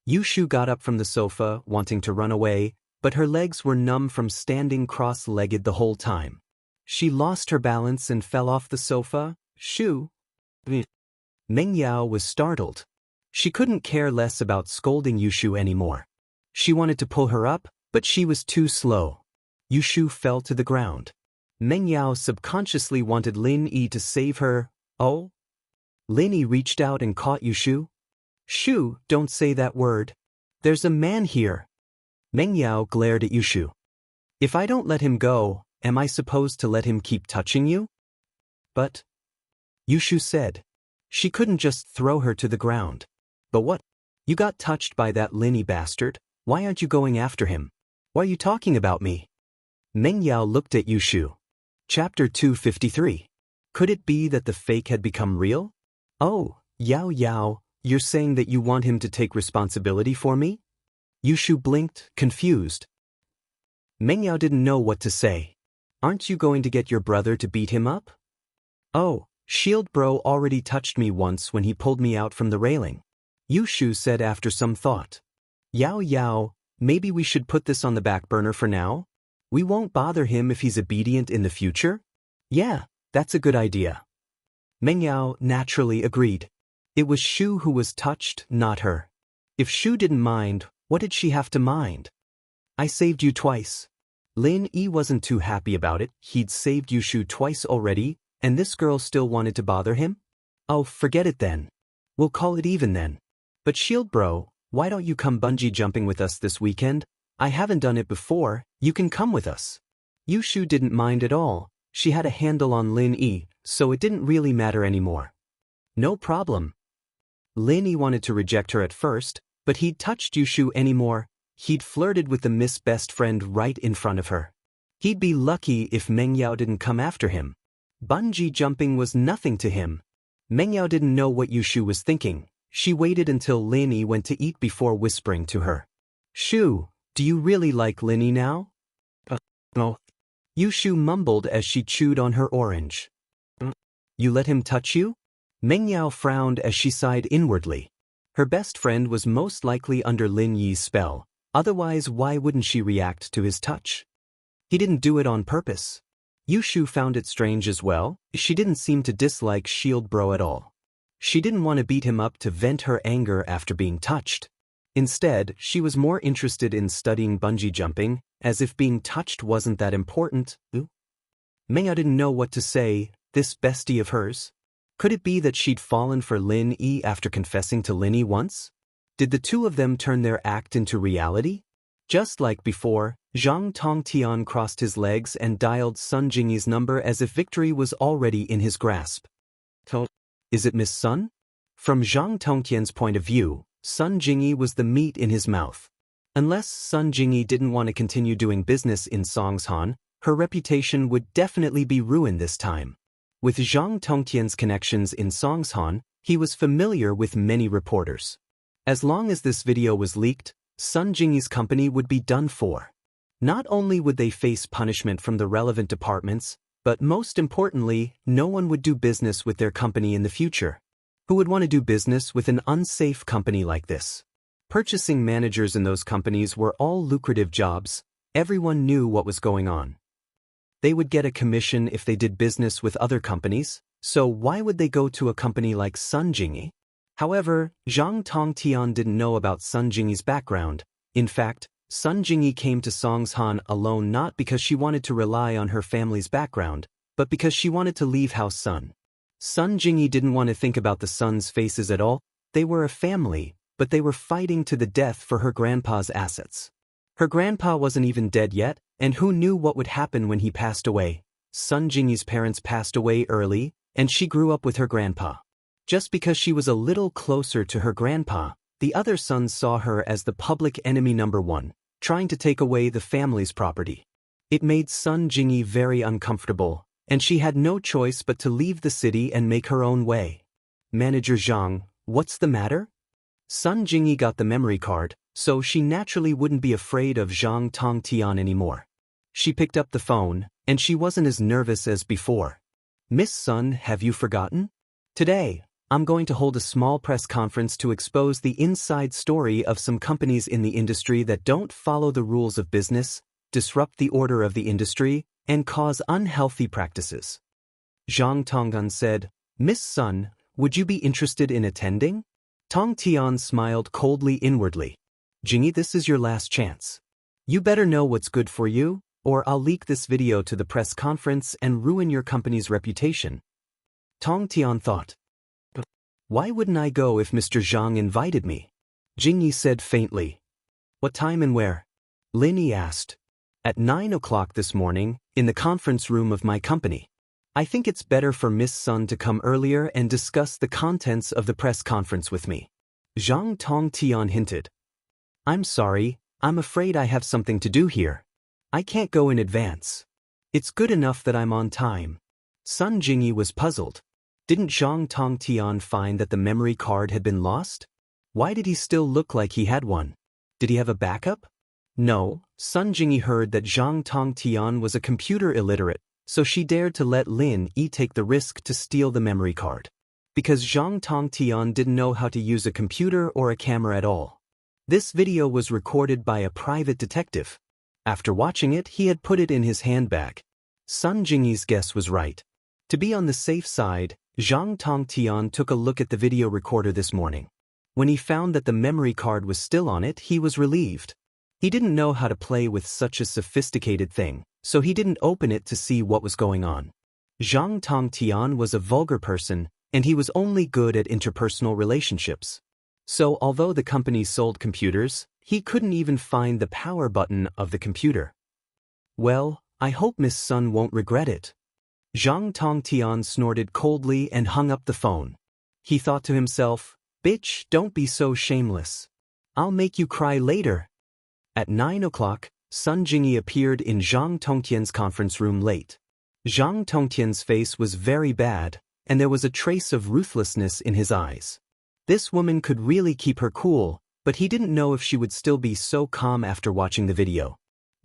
Yushu got up from the sofa, wanting to run away, but her legs were numb from standing cross-legged the whole time. She lost her balance and fell off the sofa. Shu. Meng Yao was startled. She couldn't care less about scolding Yushu anymore. She wanted to pull her up, but she was too slow. Yushu fell to the ground. Meng Yao subconsciously wanted Lin Yi to save her. Oh? Lin Yi reached out and caught Yushu. Shu, don't say that word. There's a man here. Meng Yao glared at Yushu. If I don't let him go, am I supposed to let him keep touching you? But, Yushu said. She couldn't just throw her to the ground. But what? You got touched by that Lin Yi bastard, why aren't you going after him? Why are you talking about me? Meng Yao looked at Yushu. Chapter 253. Could it be that the fake had become real? Oh, Yao Yao, you're saying that you want him to take responsibility for me? Yushu blinked, confused. Meng Yao didn't know what to say. Aren't you going to get your brother to beat him up? Oh, Shield Bro already touched me once when he pulled me out from the railing. Yushu said after some thought. Yao Yao, maybe we should put this on the back burner for now? We won't bother him if he's obedient in the future? Yeah, that's a good idea. Meng Yao naturally agreed. It was Shu who was touched, not her. If Shu didn't mind, what did she have to mind? I saved you twice. Lin Yi wasn't too happy about it. He'd saved Yushu twice already, and this girl still wanted to bother him? Oh, forget it then. We'll call it even then. But Shield Bro, why don't you come bungee jumping with us this weekend? I haven't done it before, you can come with us. Yushu didn't mind at all. She had a handle on Lin Yi, so it didn't really matter anymore. No problem. Lin Yi wanted to reject her at first, but he'd touched Yushu anymore. He'd flirted with the Miss Best Friend right in front of her. He'd be lucky if Meng Yao didn't come after him. Bungee jumping was nothing to him. Meng Yao didn't know what Yushu was thinking. She waited until Lin Yi went to eat before whispering to her. Shu, do you really like Lin Yi now? No. Yushu mumbled as she chewed on her orange. You let him touch you? Meng Yao frowned as she sighed inwardly. Her best friend was most likely under Lin Yi's spell, otherwise why wouldn't she react to his touch? He didn't do it on purpose. Yushu found it strange as well. She didn't seem to dislike Shield Bro at all. She didn't want to beat him up to vent her anger after being touched. Instead, she was more interested in studying bungee jumping, as if being touched wasn't that important. Meng Yao didn't know what to say, this bestie of hers. Could it be that she'd fallen for Lin Yi after confessing to Lin Yi once? Did the two of them turn their act into reality? Just like before, Zhang Tongtian crossed his legs and dialed Sun Jingyi's number as if victory was already in his grasp. Is it Miss Sun? From Zhang Tongtian's point of view, Sun Jingyi was the meat in his mouth. Unless Sun Jingyi didn't want to continue doing business in Songshan, her reputation would definitely be ruined this time. With Zhang Tongtian's connections in Songshan, He was familiar with many reporters. As long as this video was leaked, Sun Jingyi's company would be done for. Not only would they face punishment from the relevant departments, but most importantly, no one would do business with their company in the future. Who would want to do business with an unsafe company like this? Purchasing managers in those companies were all lucrative jobs. Everyone knew what was going on. They would get a commission if they did business with other companies, so why would they go to a company like Sun Jingyi? However, Zhang Tongtian didn't know about Sun Jingyi's background. In fact, Sun Jingyi came to Songshan alone not because she wanted to rely on her family's background, but because she wanted to leave House Sun. Sun Jingyi didn't want to think about the Sun's faces at all. They were a family, but they were fighting to the death for her grandpa's assets. Her grandpa wasn't even dead yet, and who knew what would happen when he passed away? Sun Jingyi's parents passed away early, and she grew up with her grandpa. Just because she was a little closer to her grandpa, the other sons saw her as the public enemy number one, trying to take away the family's property. It made Sun Jingyi very uncomfortable, and she had no choice but to leave the city and make her own way. Manager Zhang, what's the matter? Sun Jingyi got the memory card, so she naturally wouldn't be afraid of Zhang Tongtian anymore. She picked up the phone, and she wasn't as nervous as before. Miss Sun, have you forgotten? Today, I'm going to hold a small press conference to expose the inside story of some companies in the industry that don't follow the rules of business, disrupt the order of the industry, and cause unhealthy practices. Zhang Tonggan said, Miss Sun, would you be interested in attending? Tongtian smiled coldly inwardly. Jingyi, this is your last chance. You better know what's good for you, or I'll leak this video to the press conference and ruin your company's reputation. Tongtian thought. Why wouldn't I go if Mr. Zhang invited me? Jingyi said faintly. What time and where? Lin asked. At 9 o'clock this morning, in the conference room of my company. I think it's better for Miss Sun to come earlier and discuss the contents of the press conference with me. Zhang Tongtian hinted. I'm sorry, I'm afraid I have something to do here. I can't go in advance. It's good enough that I'm on time. Sun Jingyi was puzzled. Didn't Zhang Tongtian find that the memory card had been lost? Why did he still look like he had one? Did he have a backup? No, Sun Jingyi heard that Zhang Tongtian was a computer illiterate, so she dared to let Lin take the risk to steal the memory card. Because Zhang Tongtian didn't know how to use a computer or a camera at all. This video was recorded by a private detective. After watching it, he had put it in his handbag. Sun Jingyi's guess was right. To be on the safe side, Zhang Tongtian took a look at the video recorder this morning. When he found that the memory card was still on it, he was relieved. He didn't know how to play with such a sophisticated thing, so he didn't open it to see what was going on. Zhang Tongtian was a vulgar person, and he was only good at interpersonal relationships. So although the company sold computers, he couldn't even find the power button of the computer. Well, I hope Miss Sun won't regret it. Zhang Tongtian snorted coldly and hung up the phone. He thought to himself, bitch, don't be so shameless. I'll make you cry later. At 9 o'clock, Sun Jingyi appeared in Zhang Tongtian's conference room late. Zhang Tongtian's face was very bad, and there was a trace of ruthlessness in his eyes. This woman could really keep her cool, but he didn't know if she would still be so calm after watching the video.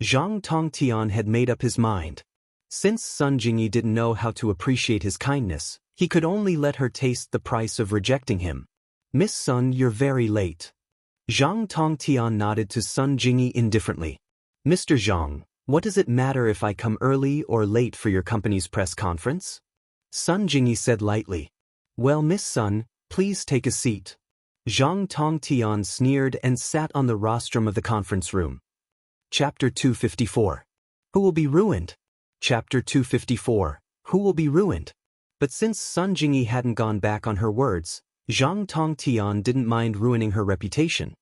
Zhang Tongtian had made up his mind. Since Sun Jingyi didn't know how to appreciate his kindness, he could only let her taste the price of rejecting him. Miss Sun, you're very late. Zhang Tongtian nodded to Sun Jingyi indifferently. Mr. Zhang, what does it matter if I come early or late for your company's press conference? Sun Jingyi said lightly. Well, Miss Sun, please take a seat. Zhang Tongtian sneered and sat on the rostrum of the conference room. Chapter 254. Who will be ruined? Chapter 254. Who will be ruined? But since Sun Jingyi hadn't gone back on her words, Zhang Tongtian didn't mind ruining her reputation.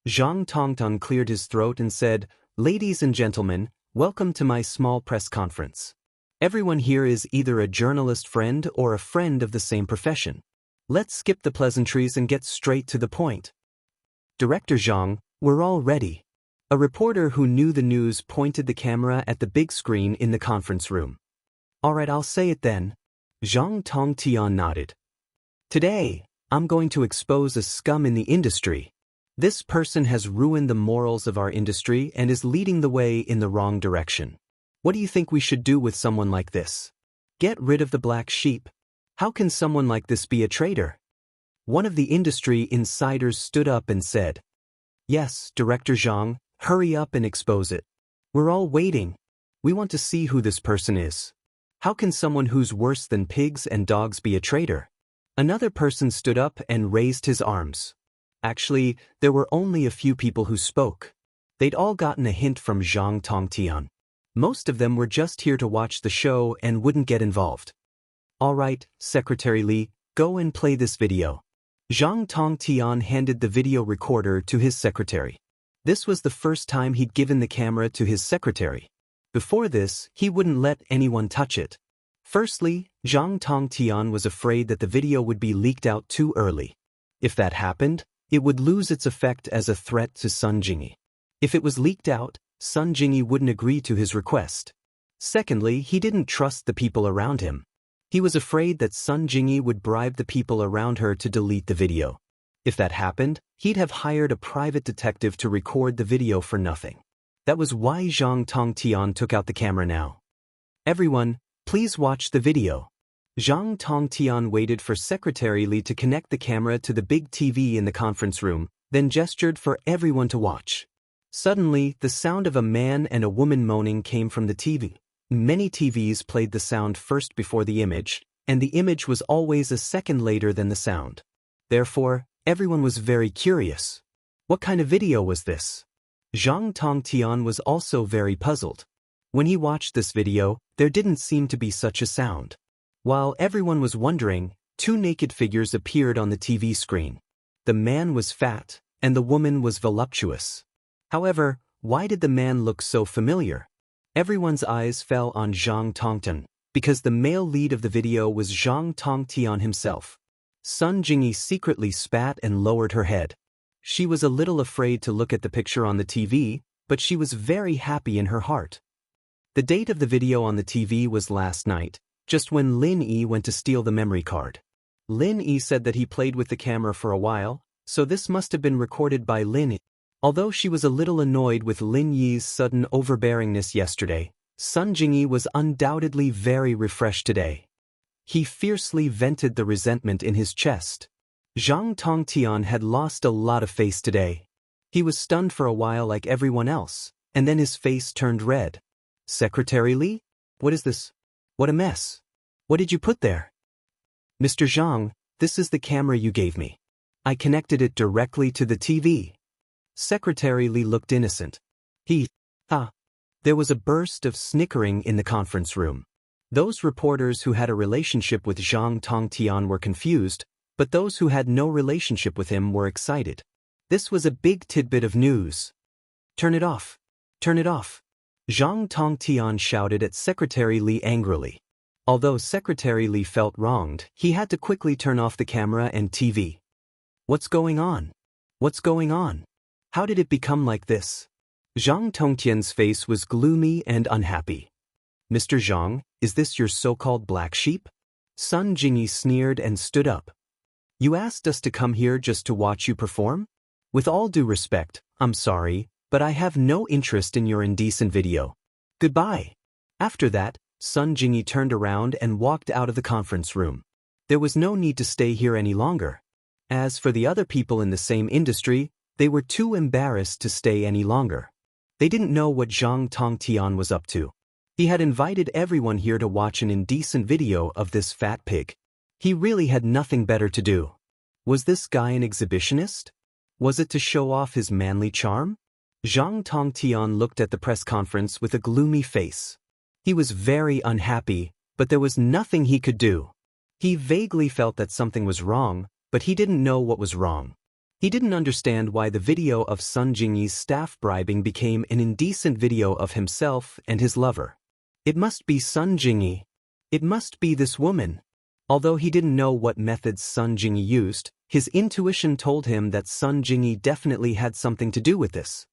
Zhang Tongtian cleared his throat and said, Ladies and gentlemen, welcome to my small press conference. Everyone here is either a journalist friend or a friend of the same profession. Let's skip the pleasantries and get straight to the point. Director Zhang, we're all ready. A reporter who knew the news pointed the camera at the big screen in the conference room. All right, I'll say it then. Zhang Tongtian nodded. Today, I'm going to expose a scum in the industry. This person has ruined the morals of our industry and is leading the way in the wrong direction. What do you think we should do with someone like this? Get rid of the black sheep. How can someone like this be a traitor? One of the industry insiders stood up and said, "Yes, Director Zhang, hurry up and expose it. We're all waiting. We want to see who this person is. How can someone who's worse than pigs and dogs be a traitor?" Another person stood up and raised his arms. Actually, there were only a few people who spoke. They'd all gotten a hint from Zhang Tongtian. Most of them were just here to watch the show and wouldn't get involved. "All right, Secretary Li, go and play this video." Zhang Tongtian handed the video recorder to his secretary. This was the first time he'd given the camera to his secretary. Before this, he wouldn't let anyone touch it. Firstly, Zhang Tongtian was afraid that the video would be leaked out too early. If that happened, it would lose its effect as a threat to Sun Jingyi. If it was leaked out, Sun Jingyi wouldn't agree to his request. Secondly, he didn't trust the people around him. He was afraid that Sun Jingyi would bribe the people around her to delete the video. If that happened, he'd have hired a private detective to record the video for nothing. That was why Zhang Tongtian took out the camera now. "Everyone, please watch the video." Zhang Tongtian waited for Secretary Li to connect the camera to the big TV in the conference room, then gestured for everyone to watch. Suddenly, the sound of a man and a woman moaning came from the TV. Many TVs played the sound first before the image, and the image was always a second later than the sound. Therefore, everyone was very curious. What kind of video was this? Zhang Tongtian was also very puzzled. When he watched this video, there didn't seem to be such a sound. While everyone was wondering, two naked figures appeared on the TV screen. The man was fat, and the woman was voluptuous. However, why did the man look so familiar? Everyone's eyes fell on Zhang Tongtian, because the male lead of the video was Zhang Tongtian himself. Sun Jingyi secretly spat and lowered her head. She was a little afraid to look at the picture on the TV, but she was very happy in her heart. The date of the video on the TV was last night, just when Lin Yi went to steal the memory card. Lin Yi said that he played with the camera for a while, so this must have been recorded by Lin Yi. Although she was a little annoyed with Lin Yi's sudden overbearingness yesterday, Sun Jingyi was undoubtedly very refreshed today. He fiercely vented the resentment in his chest. Zhang Tongtian had lost a lot of face today. He was stunned for a while like everyone else, and then his face turned red. "Secretary Li? What is this? What a mess. What did you put there?" "Mr. Zhang, this is the camera you gave me. I connected it directly to the TV." Secretary Li looked innocent. There was a burst of snickering in the conference room. Those reporters who had a relationship with Zhang Tongtian were confused, but those who had no relationship with him were excited. This was a big tidbit of news. "Turn it off. Turn it off." Zhang Tongtian shouted at Secretary Li angrily. Although Secretary Li felt wronged, he had to quickly turn off the camera and TV. "What's going on? What's going on? How did it become like this?" Zhang Tongtian's face was gloomy and unhappy. "Mr. Zhang, is this your so-called black sheep?" Sun Jingyi sneered and stood up. "You asked us to come here just to watch you perform? With all due respect, I'm sorry, but I have no interest in your indecent video. Goodbye." After that, Sun Jingyi turned around and walked out of the conference room. There was no need to stay here any longer. As for the other people in the same industry, they were too embarrassed to stay any longer. They didn't know what Zhang Tongtian was up to. He had invited everyone here to watch an indecent video of this fat pig. He really had nothing better to do. Was this guy an exhibitionist? Was it to show off his manly charm? Zhang Tongtian looked at the press conference with a gloomy face. He was very unhappy, but there was nothing he could do. He vaguely felt that something was wrong, but he didn't know what was wrong. He didn't understand why the video of Sun Jingyi's staff bribing became an indecent video of himself and his lover. It must be Sun Jingyi. It must be this woman. Although he didn't know what methods Sun Jingyi used, his intuition told him that Sun Jingyi definitely had something to do with this.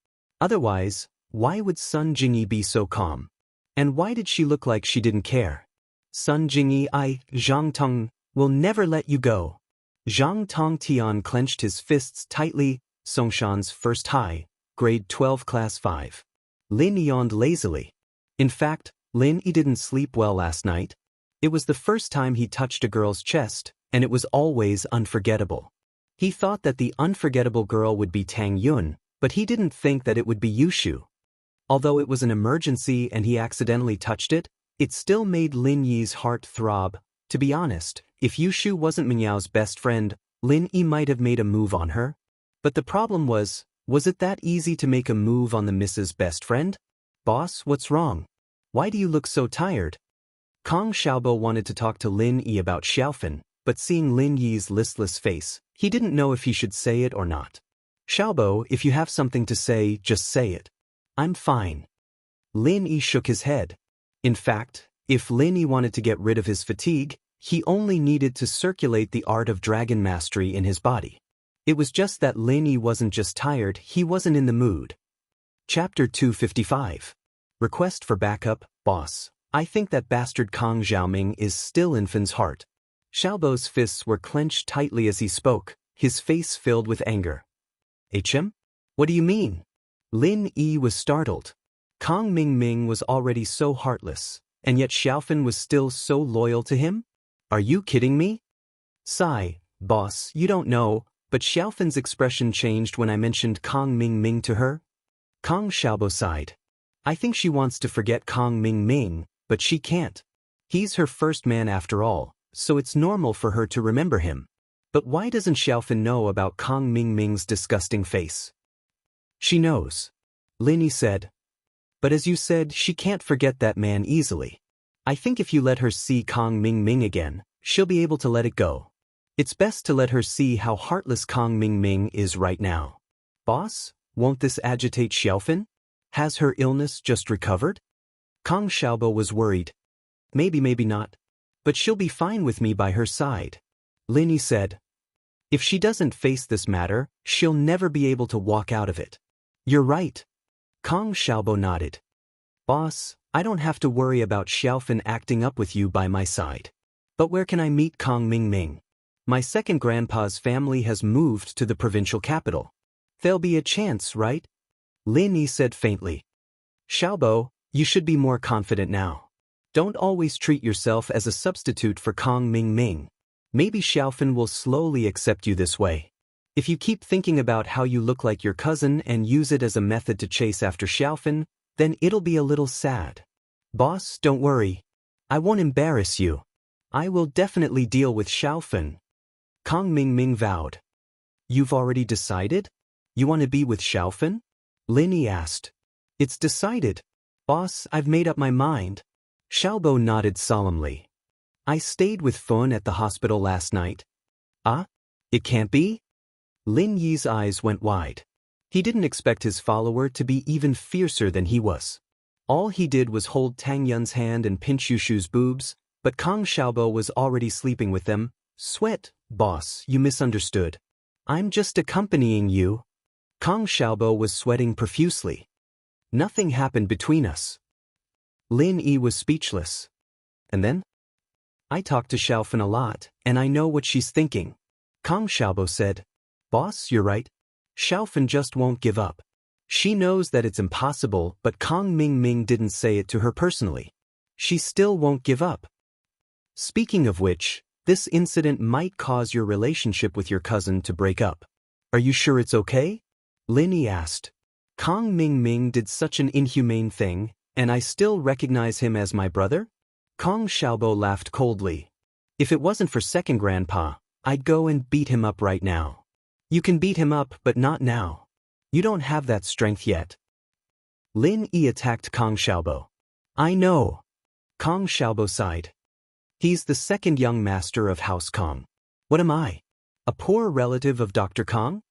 Otherwise, why would Sun Jingyi be so calm? And why did she look like she didn't care? "Sun Jingyi, Zhang Tong, will never let you go." Zhang Tongtian clenched his fists tightly. Songshan's first high, grade 12 class 5. Lin yawned lazily. In fact, Lin Yi didn't sleep well last night. It was the first time he touched a girl's chest, and it was always unforgettable. He thought that the unforgettable girl would be Tang Yun, but he didn't think that it would be Yushu. Although it was an emergency and he accidentally touched it, it still made Lin Yi's heart throb. To be honest, if Yushu wasn't Mingyao's best friend, Lin Yi might have made a move on her. But the problem was it that easy to make a move on the Mrs. Best Friend? Boss, what's wrong? Why do you look so tired? Kong Xiaobo wanted to talk to Lin Yi about Xiaofan, but seeing Lin Yi's listless face, he didn't know if he should say it or not. Xiaobo, if you have something to say, just say it. I'm fine. Lin Yi shook his head. In fact, if Lin Yi wanted to get rid of his fatigue, he only needed to circulate the art of dragon mastery in his body. It was just that Lin Yi wasn't just tired, he wasn't in the mood. Chapter 255. Request for backup, boss. I think that bastard Kong Xiaoming is still in Fan's heart. Xiaobo's fists were clenched tightly as he spoke, his face filled with anger. HM? What do you mean? Lin Yi was startled. Kong Mingming was already so heartless, and yet Xiaofan was still so loyal to him? Are you kidding me? Sigh, boss, you don't know, but Xiaofan's expression changed when I mentioned Kong Mingming to her. Kong Xiaobo sighed. I think she wants to forget Kong Mingming, but she can't. He's her first man after all, so it's normal for her to remember him. But why doesn't Xiaofan know about Kong Mingming's disgusting face? She knows. Lin Yi said. But as you said, she can't forget that man easily. I think if you let her see Kong Mingming again, she'll be able to let it go. It's best to let her see how heartless Kong Mingming is right now. Boss, won't this agitate Xiaofan? Has her illness just recovered? Kong Xiaobo was worried. Maybe not. But she'll be fine with me by her side. Lin Yi said. If she doesn't face this matter, she'll never be able to walk out of it. You're right. Kong Xiaobo nodded. Boss, I don't have to worry about Xiaofan acting up with you by my side. But where can I meet Kong Mingming? My second grandpa's family has moved to the provincial capital. There'll be a chance, right? Lin Yi said faintly. Xiaobo, you should be more confident now. Don't always treat yourself as a substitute for Kong Mingming. Maybe Xiaofan will slowly accept you this way. If you keep thinking about how you look like your cousin and use it as a method to chase after Xiaofan, then it'll be a little sad. Boss, don't worry. I won't embarrass you. I will definitely deal with Xiaofan. Kong Mingming vowed. You've already decided? You want to be with Xiaofan? Lin Yi asked. It's decided. Boss, I've made up my mind. Xiaobo nodded solemnly. I stayed with Fun at the hospital last night. Ah? It can't be? Lin Yi's eyes went wide. He didn't expect his follower to be even fiercer than he was. All he did was hold Tang Yun's hand and pinch Yushu's boobs, but Kong Xiaobo was already sleeping with them. Sweat, boss, you misunderstood. I'm just accompanying you. Kong Xiaobo was sweating profusely. Nothing happened between us. Lin Yi was speechless. And then? I talked to Xiaofan a lot, and I know what she's thinking. Kong Xiaobo said. Boss, you're right. Xiaofan just won't give up. She knows that it's impossible, but Kong Mingming didn't say it to her personally. She still won't give up. Speaking of which, this incident might cause your relationship with your cousin to break up. Are you sure it's okay? Lin Yi asked. Kong Mingming did such an inhumane thing, and I still recognize him as my brother? Kong Xiaobo laughed coldly. If it wasn't for second grandpa, I'd go and beat him up right now. You can beat him up, but not now. You don't have that strength yet. Lin Yi attacked Kong Xiaobo. I know. Kong Xiaobo sighed. He's the second young master of House Kong. What am I? A poor relative of Dr. Kong?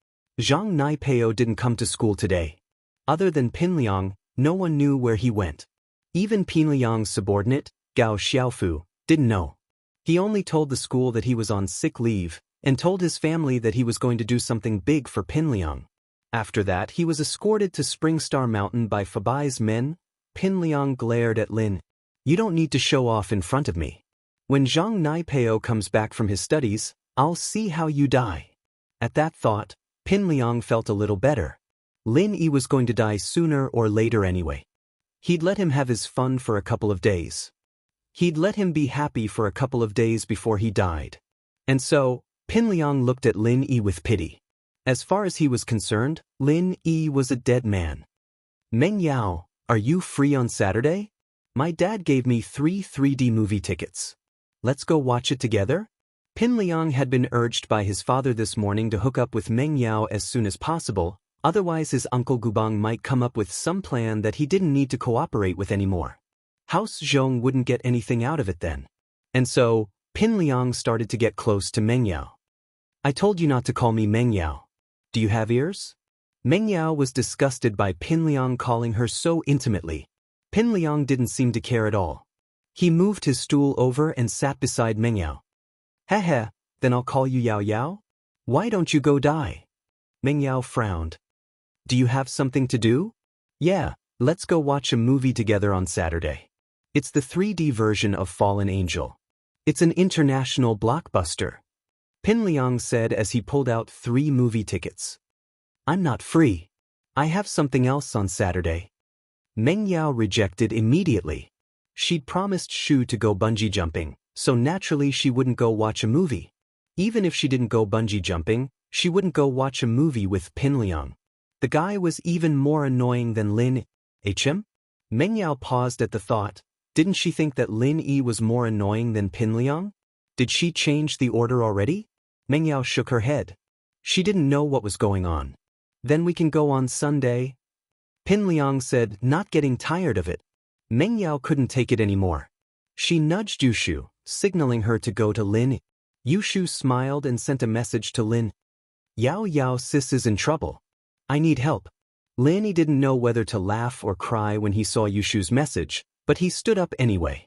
Zhang Naipeo didn't come to school today. Other than Pinliang, no one knew where he went. Even Pinliang's subordinate, Gao Xiaofu, didn't know. He only told the school that he was on sick leave, and told his family that he was going to do something big for Pinliang. After that, he was escorted to Springstar Mountain by Fabai's men. Pinliang glared at Lin. You don't need to show off in front of me. When Zhang Naipeo comes back from his studies, I'll see how you die. At that thought, Pin Liang felt a little better. Lin Yi was going to die sooner or later anyway. He'd let him have his fun for a couple of days. He'd let him be happy for a couple of days before he died. And so, Pin Liang looked at Lin Yi with pity. As far as he was concerned, Lin Yi was a dead man. Meng Yao, are you free on Saturday? My dad gave me 3 3D movie tickets. Let's go watch it together? Pin Liang had been urged by his father this morning to hook up with Meng Yao as soon as possible, otherwise his uncle Gubang might come up with some plan that he didn't need to cooperate with anymore. House Zhong wouldn't get anything out of it then. And so, Pin Liang started to get close to Meng Yao. I told you not to call me Meng Yao. Do you have ears? Meng Yao was disgusted by Pin Liang calling her so intimately. Pin Liang didn't seem to care at all. He moved his stool over and sat beside Meng Yao. Heh, then I'll call you Yao Yao? Why don't you go die? Meng Yao frowned. Do you have something to do? Yeah, let's go watch a movie together on Saturday. It's the 3D version of Fallen Angel. It's an international blockbuster. Pin Liang said as he pulled out 3 movie tickets. I'm not free. I have something else on Saturday. Meng Yao rejected immediately. She'd promised Shu to go bungee jumping, so naturally she wouldn't go watch a movie. Even if she didn't go bungee jumping, she wouldn't go watch a movie with Pin Liang. The guy was even more annoying than Lin Yi. Meng Yao paused at the thought. Didn't she think that Lin Yi was more annoying than Pin Liang? Did she change the order already? Meng Yao shook her head. She didn't know what was going on. Then we can go on Sunday. Pin Liang said, not getting tired of it. Meng Yao couldn't take it anymore. She nudged Yushu, signaling her to go to Lin. Yushu smiled and sent a message to Lin. Yao Yao sis is in trouble. I need help. Lin Yi didn't know whether to laugh or cry when he saw Yushu's message, but he stood up anyway.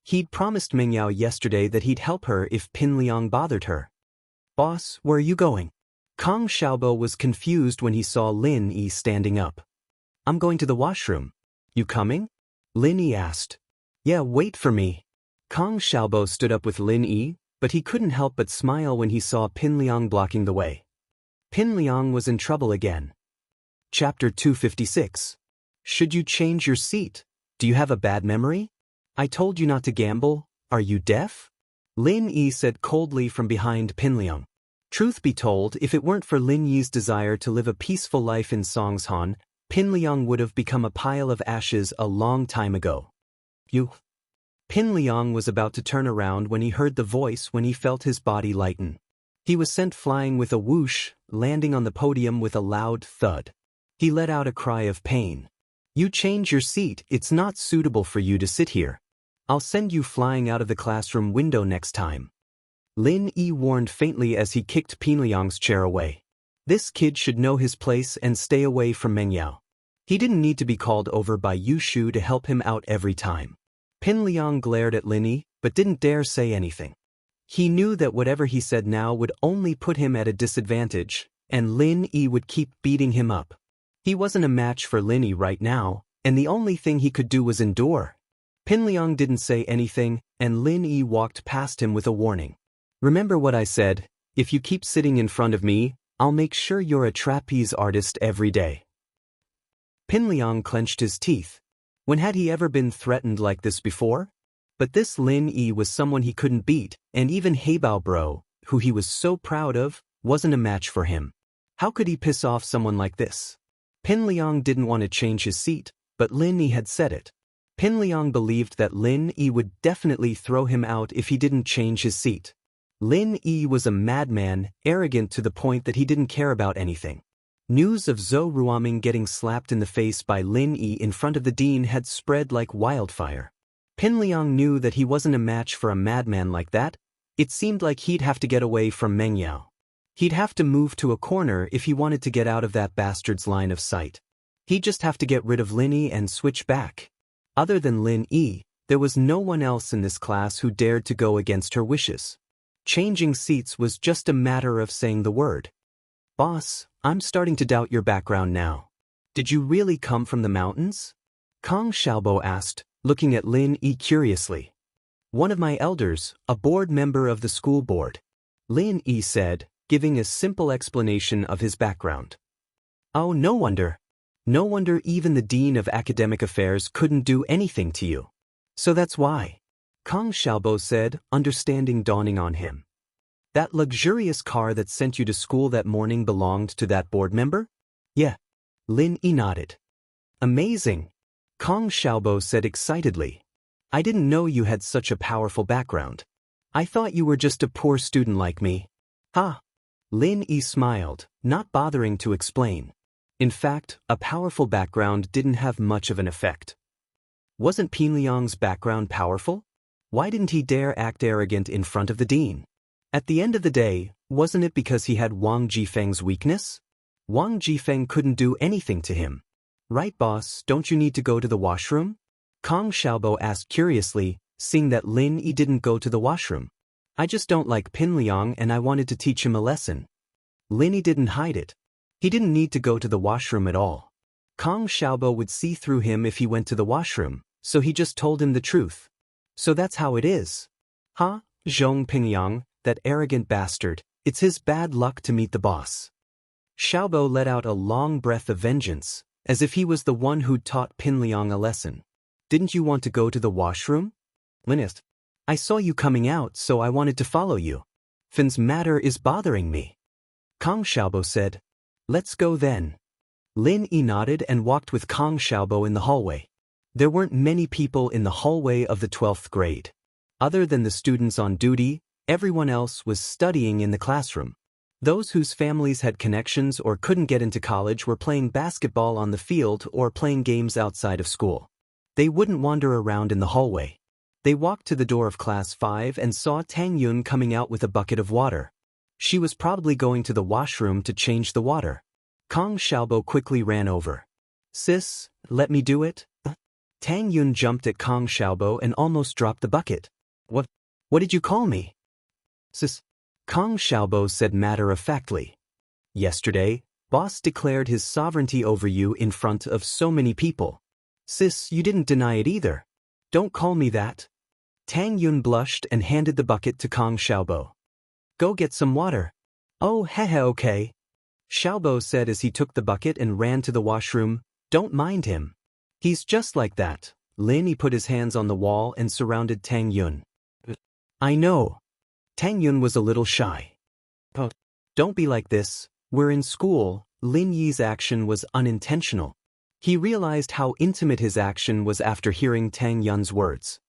He'd promised Meng Yao yesterday that he'd help her if Pin Liang bothered her. Boss, where are you going? Kong Xiaobo was confused when he saw Lin Yi standing up. I'm going to the washroom. You coming? Lin Yi asked. Yeah, wait for me. Kong Xiaobo stood up with Lin Yi, but he couldn't help but smile when he saw Pin Liang blocking the way. Pin Liang was in trouble again. Chapter 256. Should you change your seat? Do you have a bad memory? I told you not to gamble. Are you deaf? Lin Yi said coldly from behind Pin Liang. Truth be told, if it weren't for Lin Yi's desire to live a peaceful life in Songshan, Pin Liang would have become a pile of ashes a long time ago. You. Pin Liang was about to turn around when he heard the voice when he felt his body lighten. He was sent flying with a whoosh, landing on the podium with a loud thud. He let out a cry of pain. You change your seat, it's not suitable for you to sit here. I'll send you flying out of the classroom window next time. Lin Yi warned faintly as he kicked Pin Liang's chair away. This kid should know his place and stay away from Meng Yao. He didn't need to be called over by Yushu to help him out every time. Pin Liang glared at Lin Yi, but didn't dare say anything. He knew that whatever he said now would only put him at a disadvantage, and Lin Yi would keep beating him up. He wasn't a match for Lin Yi right now, and the only thing he could do was endure. Pin Liang didn't say anything, and Lin Yi walked past him with a warning. Remember what I said, if you keep sitting in front of me, I'll make sure you're a trapeze artist every day. Pin Liang clenched his teeth. When had he ever been threatened like this before? But this Lin Yi was someone he couldn't beat, and even Heibao Bro, who he was so proud of, wasn't a match for him. How could he piss off someone like this? Pin Liang didn't want to change his seat, but Lin Yi had said it. Pin Liang believed that Lin Yi would definitely throw him out if he didn't change his seat. Lin Yi was a madman, arrogant to the point that he didn't care about anything. News of Zhou Ruoming getting slapped in the face by Lin Yi in front of the dean had spread like wildfire. Pin Liang knew that he wasn't a match for a madman like that. It seemed like he'd have to get away from Meng Yao. He'd have to move to a corner if he wanted to get out of that bastard's line of sight. He'd just have to get rid of Lin Yi and switch back. Other than Lin Yi, there was no one else in this class who dared to go against her wishes. Changing seats was just a matter of saying the word. Boss, I'm starting to doubt your background now. Did you really come from the mountains? Kong Xiaobo asked, looking at Lin Yi curiously. One of my elders, a board member of the school board. Lin Yi said, giving a simple explanation of his background. Oh, no wonder. No wonder even the Dean of Academic Affairs couldn't do anything to you. So that's why. Kang Xiaobo said, understanding dawning on him. That luxurious car that sent you to school that morning belonged to that board member? Yeah. Lin Yi nodded. Amazing. Kang Xiaobo said excitedly. I didn't know you had such a powerful background. I thought you were just a poor student like me. Ha! Lin Yi smiled, not bothering to explain. In fact, a powerful background didn't have much of an effect. Wasn't Pinliang's background powerful? Why didn't he dare act arrogant in front of the dean? At the end of the day, wasn't it because he had Wang Jifeng's weakness? Wang Jifeng couldn't do anything to him. Right, boss, don't you need to go to the washroom? Kang Xiaobo asked curiously, seeing that Lin Yi didn't go to the washroom. I just don't like Pinliang and I wanted to teach him a lesson. Lin Yi didn't hide it. He didn't need to go to the washroom at all. Kang Xiaobo would see through him if he went to the washroom, so he just told him the truth. So that's how it is. Huh? Zhong Pingliang, that arrogant bastard, it's his bad luck to meet the boss. Xiaobo let out a long breath of vengeance, as if he was the one who'd taught Pinliang a lesson. Didn't you want to go to the washroom? Linist. I saw you coming out, so I wanted to follow you. Fin's matter is bothering me. Kang Xiaobo said. Let's go then. Lin Yi nodded and walked with Kang Xiaobo in the hallway. There weren't many people in the hallway of the 12th grade. Other than the students on duty, everyone else was studying in the classroom. Those whose families had connections or couldn't get into college were playing basketball on the field or playing games outside of school. They wouldn't wander around in the hallway. They walked to the door of Class 5 and saw Tang Yun coming out with a bucket of water. She was probably going to the washroom to change the water. Kang Xiaobo quickly ran over. Sis, let me do it? Tang Yun jumped at Kang Xiaobo and almost dropped the bucket. What did you call me? Sis. Kang Xiaobo said matter-of-factly. Yesterday, boss declared his sovereignty over you in front of so many people. Sis, you didn't deny it either. Don't call me that. Tang Yun blushed and handed the bucket to Kang Xiaobo. Go get some water. Oh, hehe, okay. Xiaobo said as he took the bucket and ran to the washroom. Don't mind him. He's just like that. Lin Yi put his hands on the wall and surrounded Tang Yun. I know. Tang Yun was a little shy. Oh, don't be like this. We're in school. Lin Yi's action was unintentional. He realized how intimate his action was after hearing Tang Yun's words.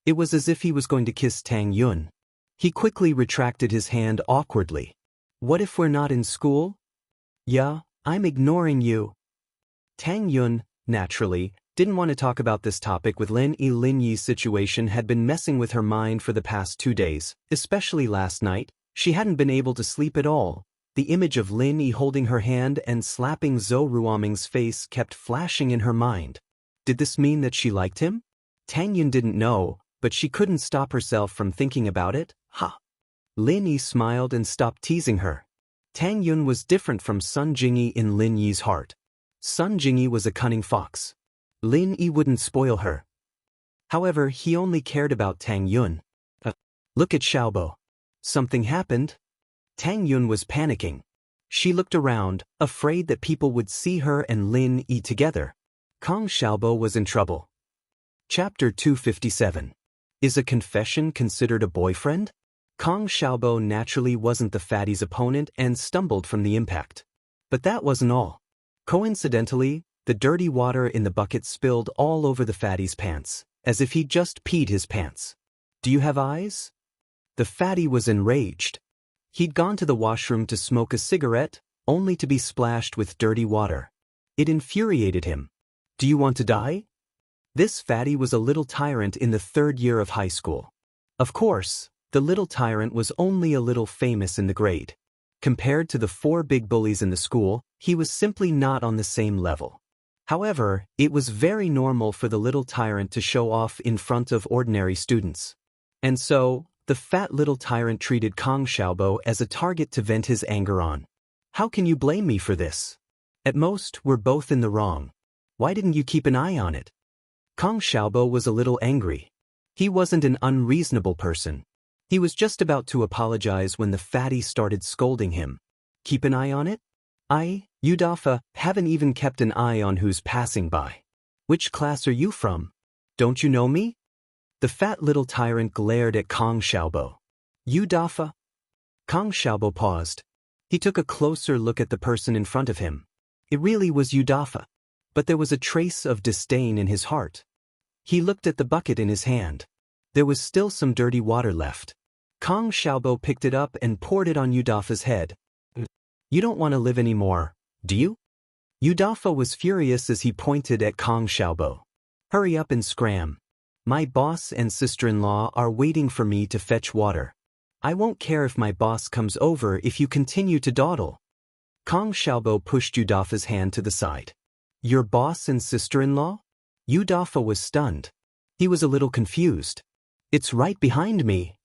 It was as if he was going to kiss Tang Yun. He quickly retracted his hand awkwardly. What if we're not in school? Yeah, I'm ignoring you. Tang Yun, naturally, didn't want to talk about this topic with Lin Yi. Lin Yi's situation had been messing with her mind for the past 2 days, especially last night. She hadn't been able to sleep at all. The image of Lin Yi holding her hand and slapping Zhou Ruoming's face kept flashing in her mind. Did this mean that she liked him? Tang Yun didn't know, but she couldn't stop herself from thinking about it. Ha! Lin Yi smiled and stopped teasing her. Tang Yun was different from Sun Jingyi in Lin Yi's heart. Sun Jingyi was a cunning fox. Lin Yi wouldn't spoil her. However, he only cared about Tang Yun. Look at Xiaobo. Something happened? Tang Yun was panicking. She looked around, afraid that people would see her and Lin Yi together. Kang Xiaobo was in trouble. Chapter 257. Is a confession considered a boyfriend? Kang Xiaobo naturally wasn't the fatty's opponent and stumbled from the impact. But that wasn't all. Coincidentally, the dirty water in the bucket spilled all over the fatty's pants, as if he'd just peed his pants. Do you have eyes? The fatty was enraged. He'd gone to the washroom to smoke a cigarette, only to be splashed with dirty water. It infuriated him. Do you want to die? This fatty was a little tyrant in the 3rd year of high school. Of course, the little tyrant was only a little famous in the grade. Compared to the 4 big bullies in the school, he was simply not on the same level. However, it was very normal for the little tyrant to show off in front of ordinary students. And so, the fat little tyrant treated Kang Xiaobo as a target to vent his anger on. How can you blame me for this? At most, we're both in the wrong. Why didn't you keep an eye on it? Kang Xiaobo was a little angry. He wasn't an unreasonable person. He was just about to apologize when the fatty started scolding him. Keep an eye on it? You Dafa, haven't even kept an eye on who's passing by. Which class are you from? Don't you know me? The fat little tyrant glared at Kong Xiaobo. You Dafa? Kong Xiaobo paused. He took a closer look at the person in front of him. It really was Yu Dafa. But there was a trace of disdain in his heart. He looked at the bucket in his hand. There was still some dirty water left. Kong Xiaobo picked it up and poured it on Yu Dafa's head. You don't want to live anymore, do you? Yu Dafa was furious as he pointed at Kong Xiaobo. Hurry up and scram. My boss and sister-in-law are waiting for me to fetch water. I won't care if my boss comes over if you continue to dawdle. Kong Xiaobo pushed Yu Dafa's hand to the side. Your boss and sister-in-law? Yu Dafa was stunned. He was a little confused. It's right behind me.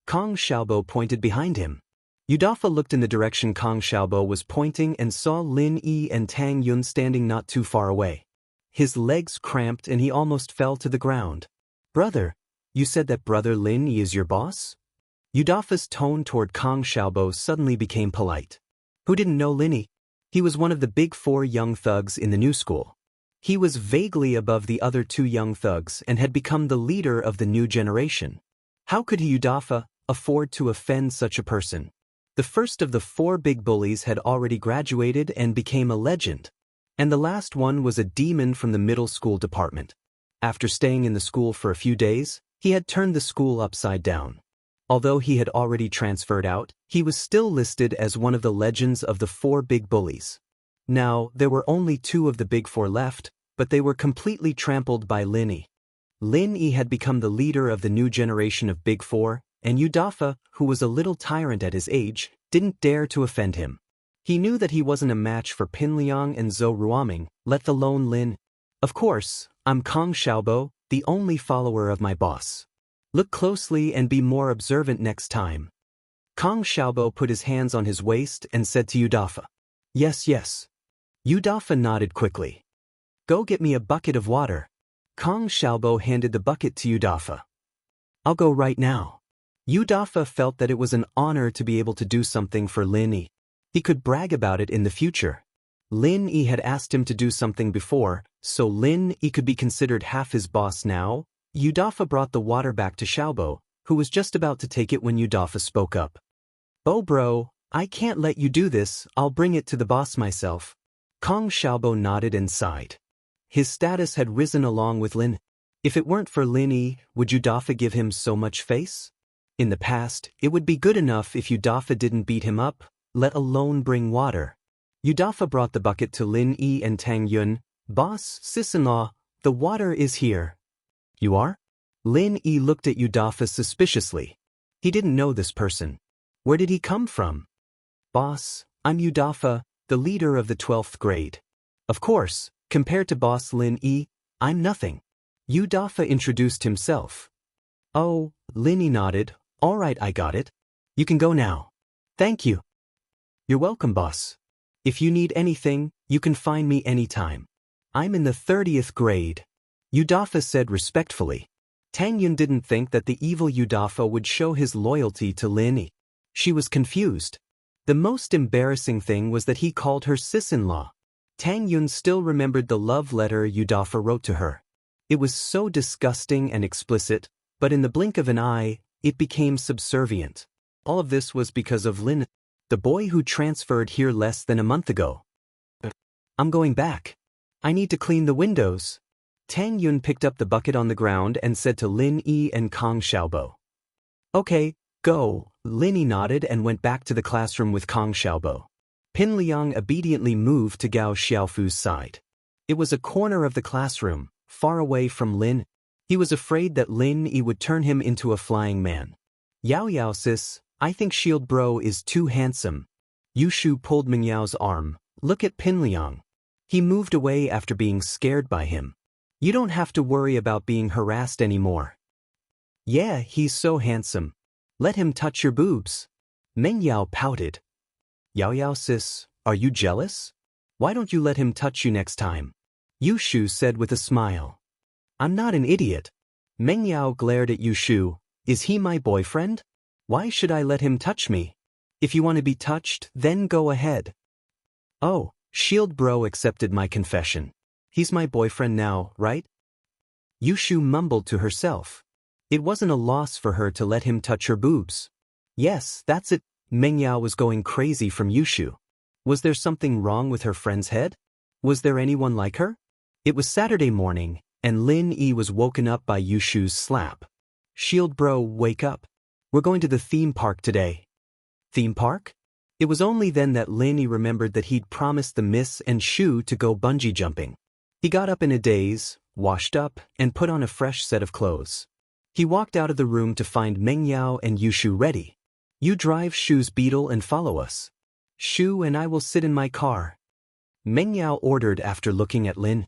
Kong Xiaobo pointed behind him. Yu Dafa looked in the direction Kong Xiaobo was pointing and saw Lin Yi and Tang Yun standing not too far away. His legs cramped and he almost fell to the ground. Brother, you said that brother Lin Yi is your boss? Yu Dafa's tone toward Kong Xiaobo suddenly became polite. Who didn't know Lin Yi? He was one of the big four young thugs in the new school. He was vaguely above the other two young thugs and had become the leader of the new generation. How could Yu Dafa afford to offend such a person? The first of the four big bullies had already graduated and became a legend. And the last one was a demon from the middle school department. After staying in the school for a few days, he had turned the school upside down. Although he had already transferred out, he was still listed as one of the legends of the four big bullies. Now, there were only two of the big four left, but they were completely trampled by Lin Yi. Lin Yi had become the leader of the new generation of big four, and Yu Dafa, who was a little tyrant at his age, didn't dare to offend him. He knew that he wasn't a match for Pin Liang and Zhou Ruoming, let alone Lin. Of course, I'm Kong Xiaobo, the only follower of my boss. Look closely and be more observant next time. Kong Xiaobo put his hands on his waist and said to Yu Dafa. Yes, yes. Yu Dafa nodded quickly. Go get me a bucket of water. Kong Xiaobo handed the bucket to Yu Dafa. I'll go right now. Yu Dafa felt that it was an honor to be able to do something for Lin Yi. He could brag about it in the future. Lin Yi had asked him to do something before, so Lin Yi could be considered half his boss now. Yu Dafa brought the water back to Xiaobo, who was just about to take it when Yu Dafa spoke up. Oh bro, I can't let you do this, I'll bring it to the boss myself. Kong Xiaobo nodded and sighed. His status had risen along with Lin. If it weren't for Lin Yi, would Yu Dafa give him so much face? In the past, it would be good enough if Yu Dafa didn't beat him up, let alone bring water. Yu Dafa brought the bucket to Lin Yi and Tang Yun. Boss, sis-in-law, the water is here. You are? Lin Yi looked at Yu Dafa suspiciously. He didn't know this person. Where did he come from? Boss, I'm Yu Dafa, the leader of the 12th grade. Of course, compared to boss Lin Yi, I'm nothing. Yu Dafa introduced himself. Oh, Lin Yi nodded. All right, I got it. You can go now. Thank you. You're welcome, boss. If you need anything, you can find me anytime. I'm in the 30th grade. Yu Dafa said respectfully. Tang Yun didn't think that the evil Yu Dafa would show his loyalty to Lin Yi. She was confused. The most embarrassing thing was that he called her sis-in-law. Tang Yun still remembered the love letter Yu Dafa wrote to her. It was so disgusting and explicit, but in the blink of an eye, it became subservient. All of this was because of Lin, the boy who transferred here less than a month ago. I'm going back. I need to clean the windows. Tang Yun picked up the bucket on the ground and said to Lin Yi and Kong Xiaobo. Okay, go. Lin Yi nodded and went back to the classroom with Kong Xiaobo. Pin Liang obediently moved to Gao Xiaofu's side. It was a corner of the classroom, far away from Lin. He was afraid that Lin Yi would turn him into a flying man. Yao sis, I think Shield Bro is too handsome. Yu Shu pulled Ming Yao's arm. Look at Pin Liang. He moved away after being scared by him. You don't have to worry about being harassed anymore. Yeah, he's so handsome. Let him touch your boobs. Meng Yao pouted. Yao sis, are you jealous? Why don't you let him touch you next time? Yu Shu said with a smile. I'm not an idiot. Meng Yao glared at Yu Shu. Is he my boyfriend? Why should I let him touch me? If you want to be touched, then go ahead. Oh, Shield Bro accepted my confession. He's my boyfriend now, right? Yushu mumbled to herself. It wasn't a loss for her to let him touch her boobs. Yes, that's it. Mengyao was going crazy from Yushu. Was there something wrong with her friend's head? Was there anyone like her? It was Saturday morning, and Lin Yi was woken up by Yushu's slap. Shield Bro, wake up. We're going to the theme park today. Theme park? It was only then that Lin Yi remembered that he'd promised the Miss and Shu to go bungee jumping. He got up in a daze, washed up, and put on a fresh set of clothes. He walked out of the room to find Mengyao and Yushu ready. You drive Shu's beetle and follow us. Shu and I will sit in my car. Mengyao ordered after looking at Lin.